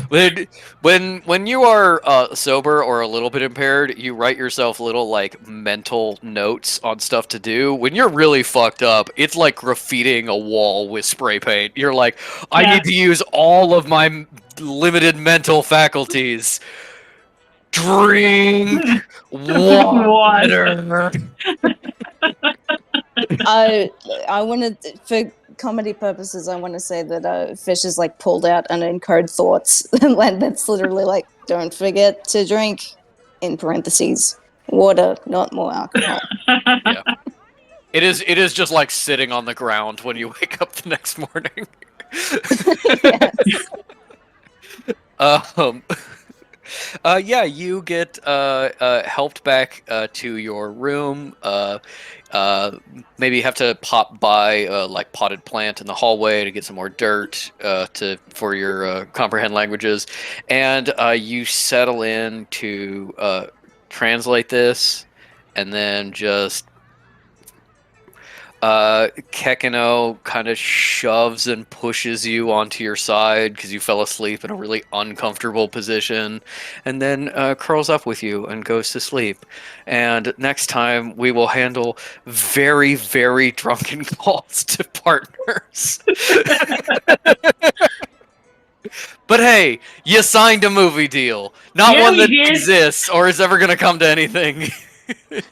When you are sober or a little bit impaired, you write yourself little like mental notes on stuff to do. When you're really fucked up, it's like graffitiing a wall with spray paint. You're like, I need to use all of my limited mental faculties. Drink water. I wanted, for comedy purposes, I want to say that Fish has like pulled out an encode thoughts, and that's literally like, don't forget to drink, in parentheses, water, not more alcohol. Yeah. It is just like sitting on the ground when you wake up the next morning. Yeah, you get helped back to your room. Maybe you have to pop by like potted plant in the hallway to get some more dirt for your comprehend languages, and you settle in to translate this, and then just Kekino kind of shoves and pushes you onto your side because you fell asleep in a really uncomfortable position, and then curls up with you and goes to sleep. And next time we will handle very, very drunken calls to partners. But hey, you signed a movie deal. Not Yeah, one that we did. exists or is ever going to come to anything. I'm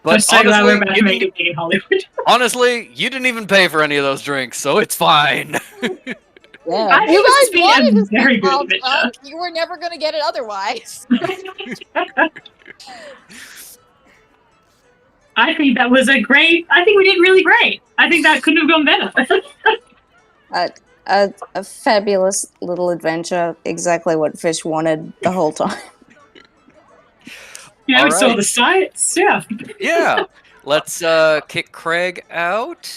But so glad we're honestly, about to make it big in Hollywood. honestly, you didn't even pay for any of those drinks, so it's fine. Yeah. I You think this has guys been wanted a to see very good Cal adventure. drunk. You were never going to get it otherwise. I think that was a great. I think we did really great. I think that couldn't have gone better. A fabulous little adventure, exactly what Fish wanted the whole time. Yeah, we saw Alright. the sights. Yeah. Yeah. Let's kick Craig out.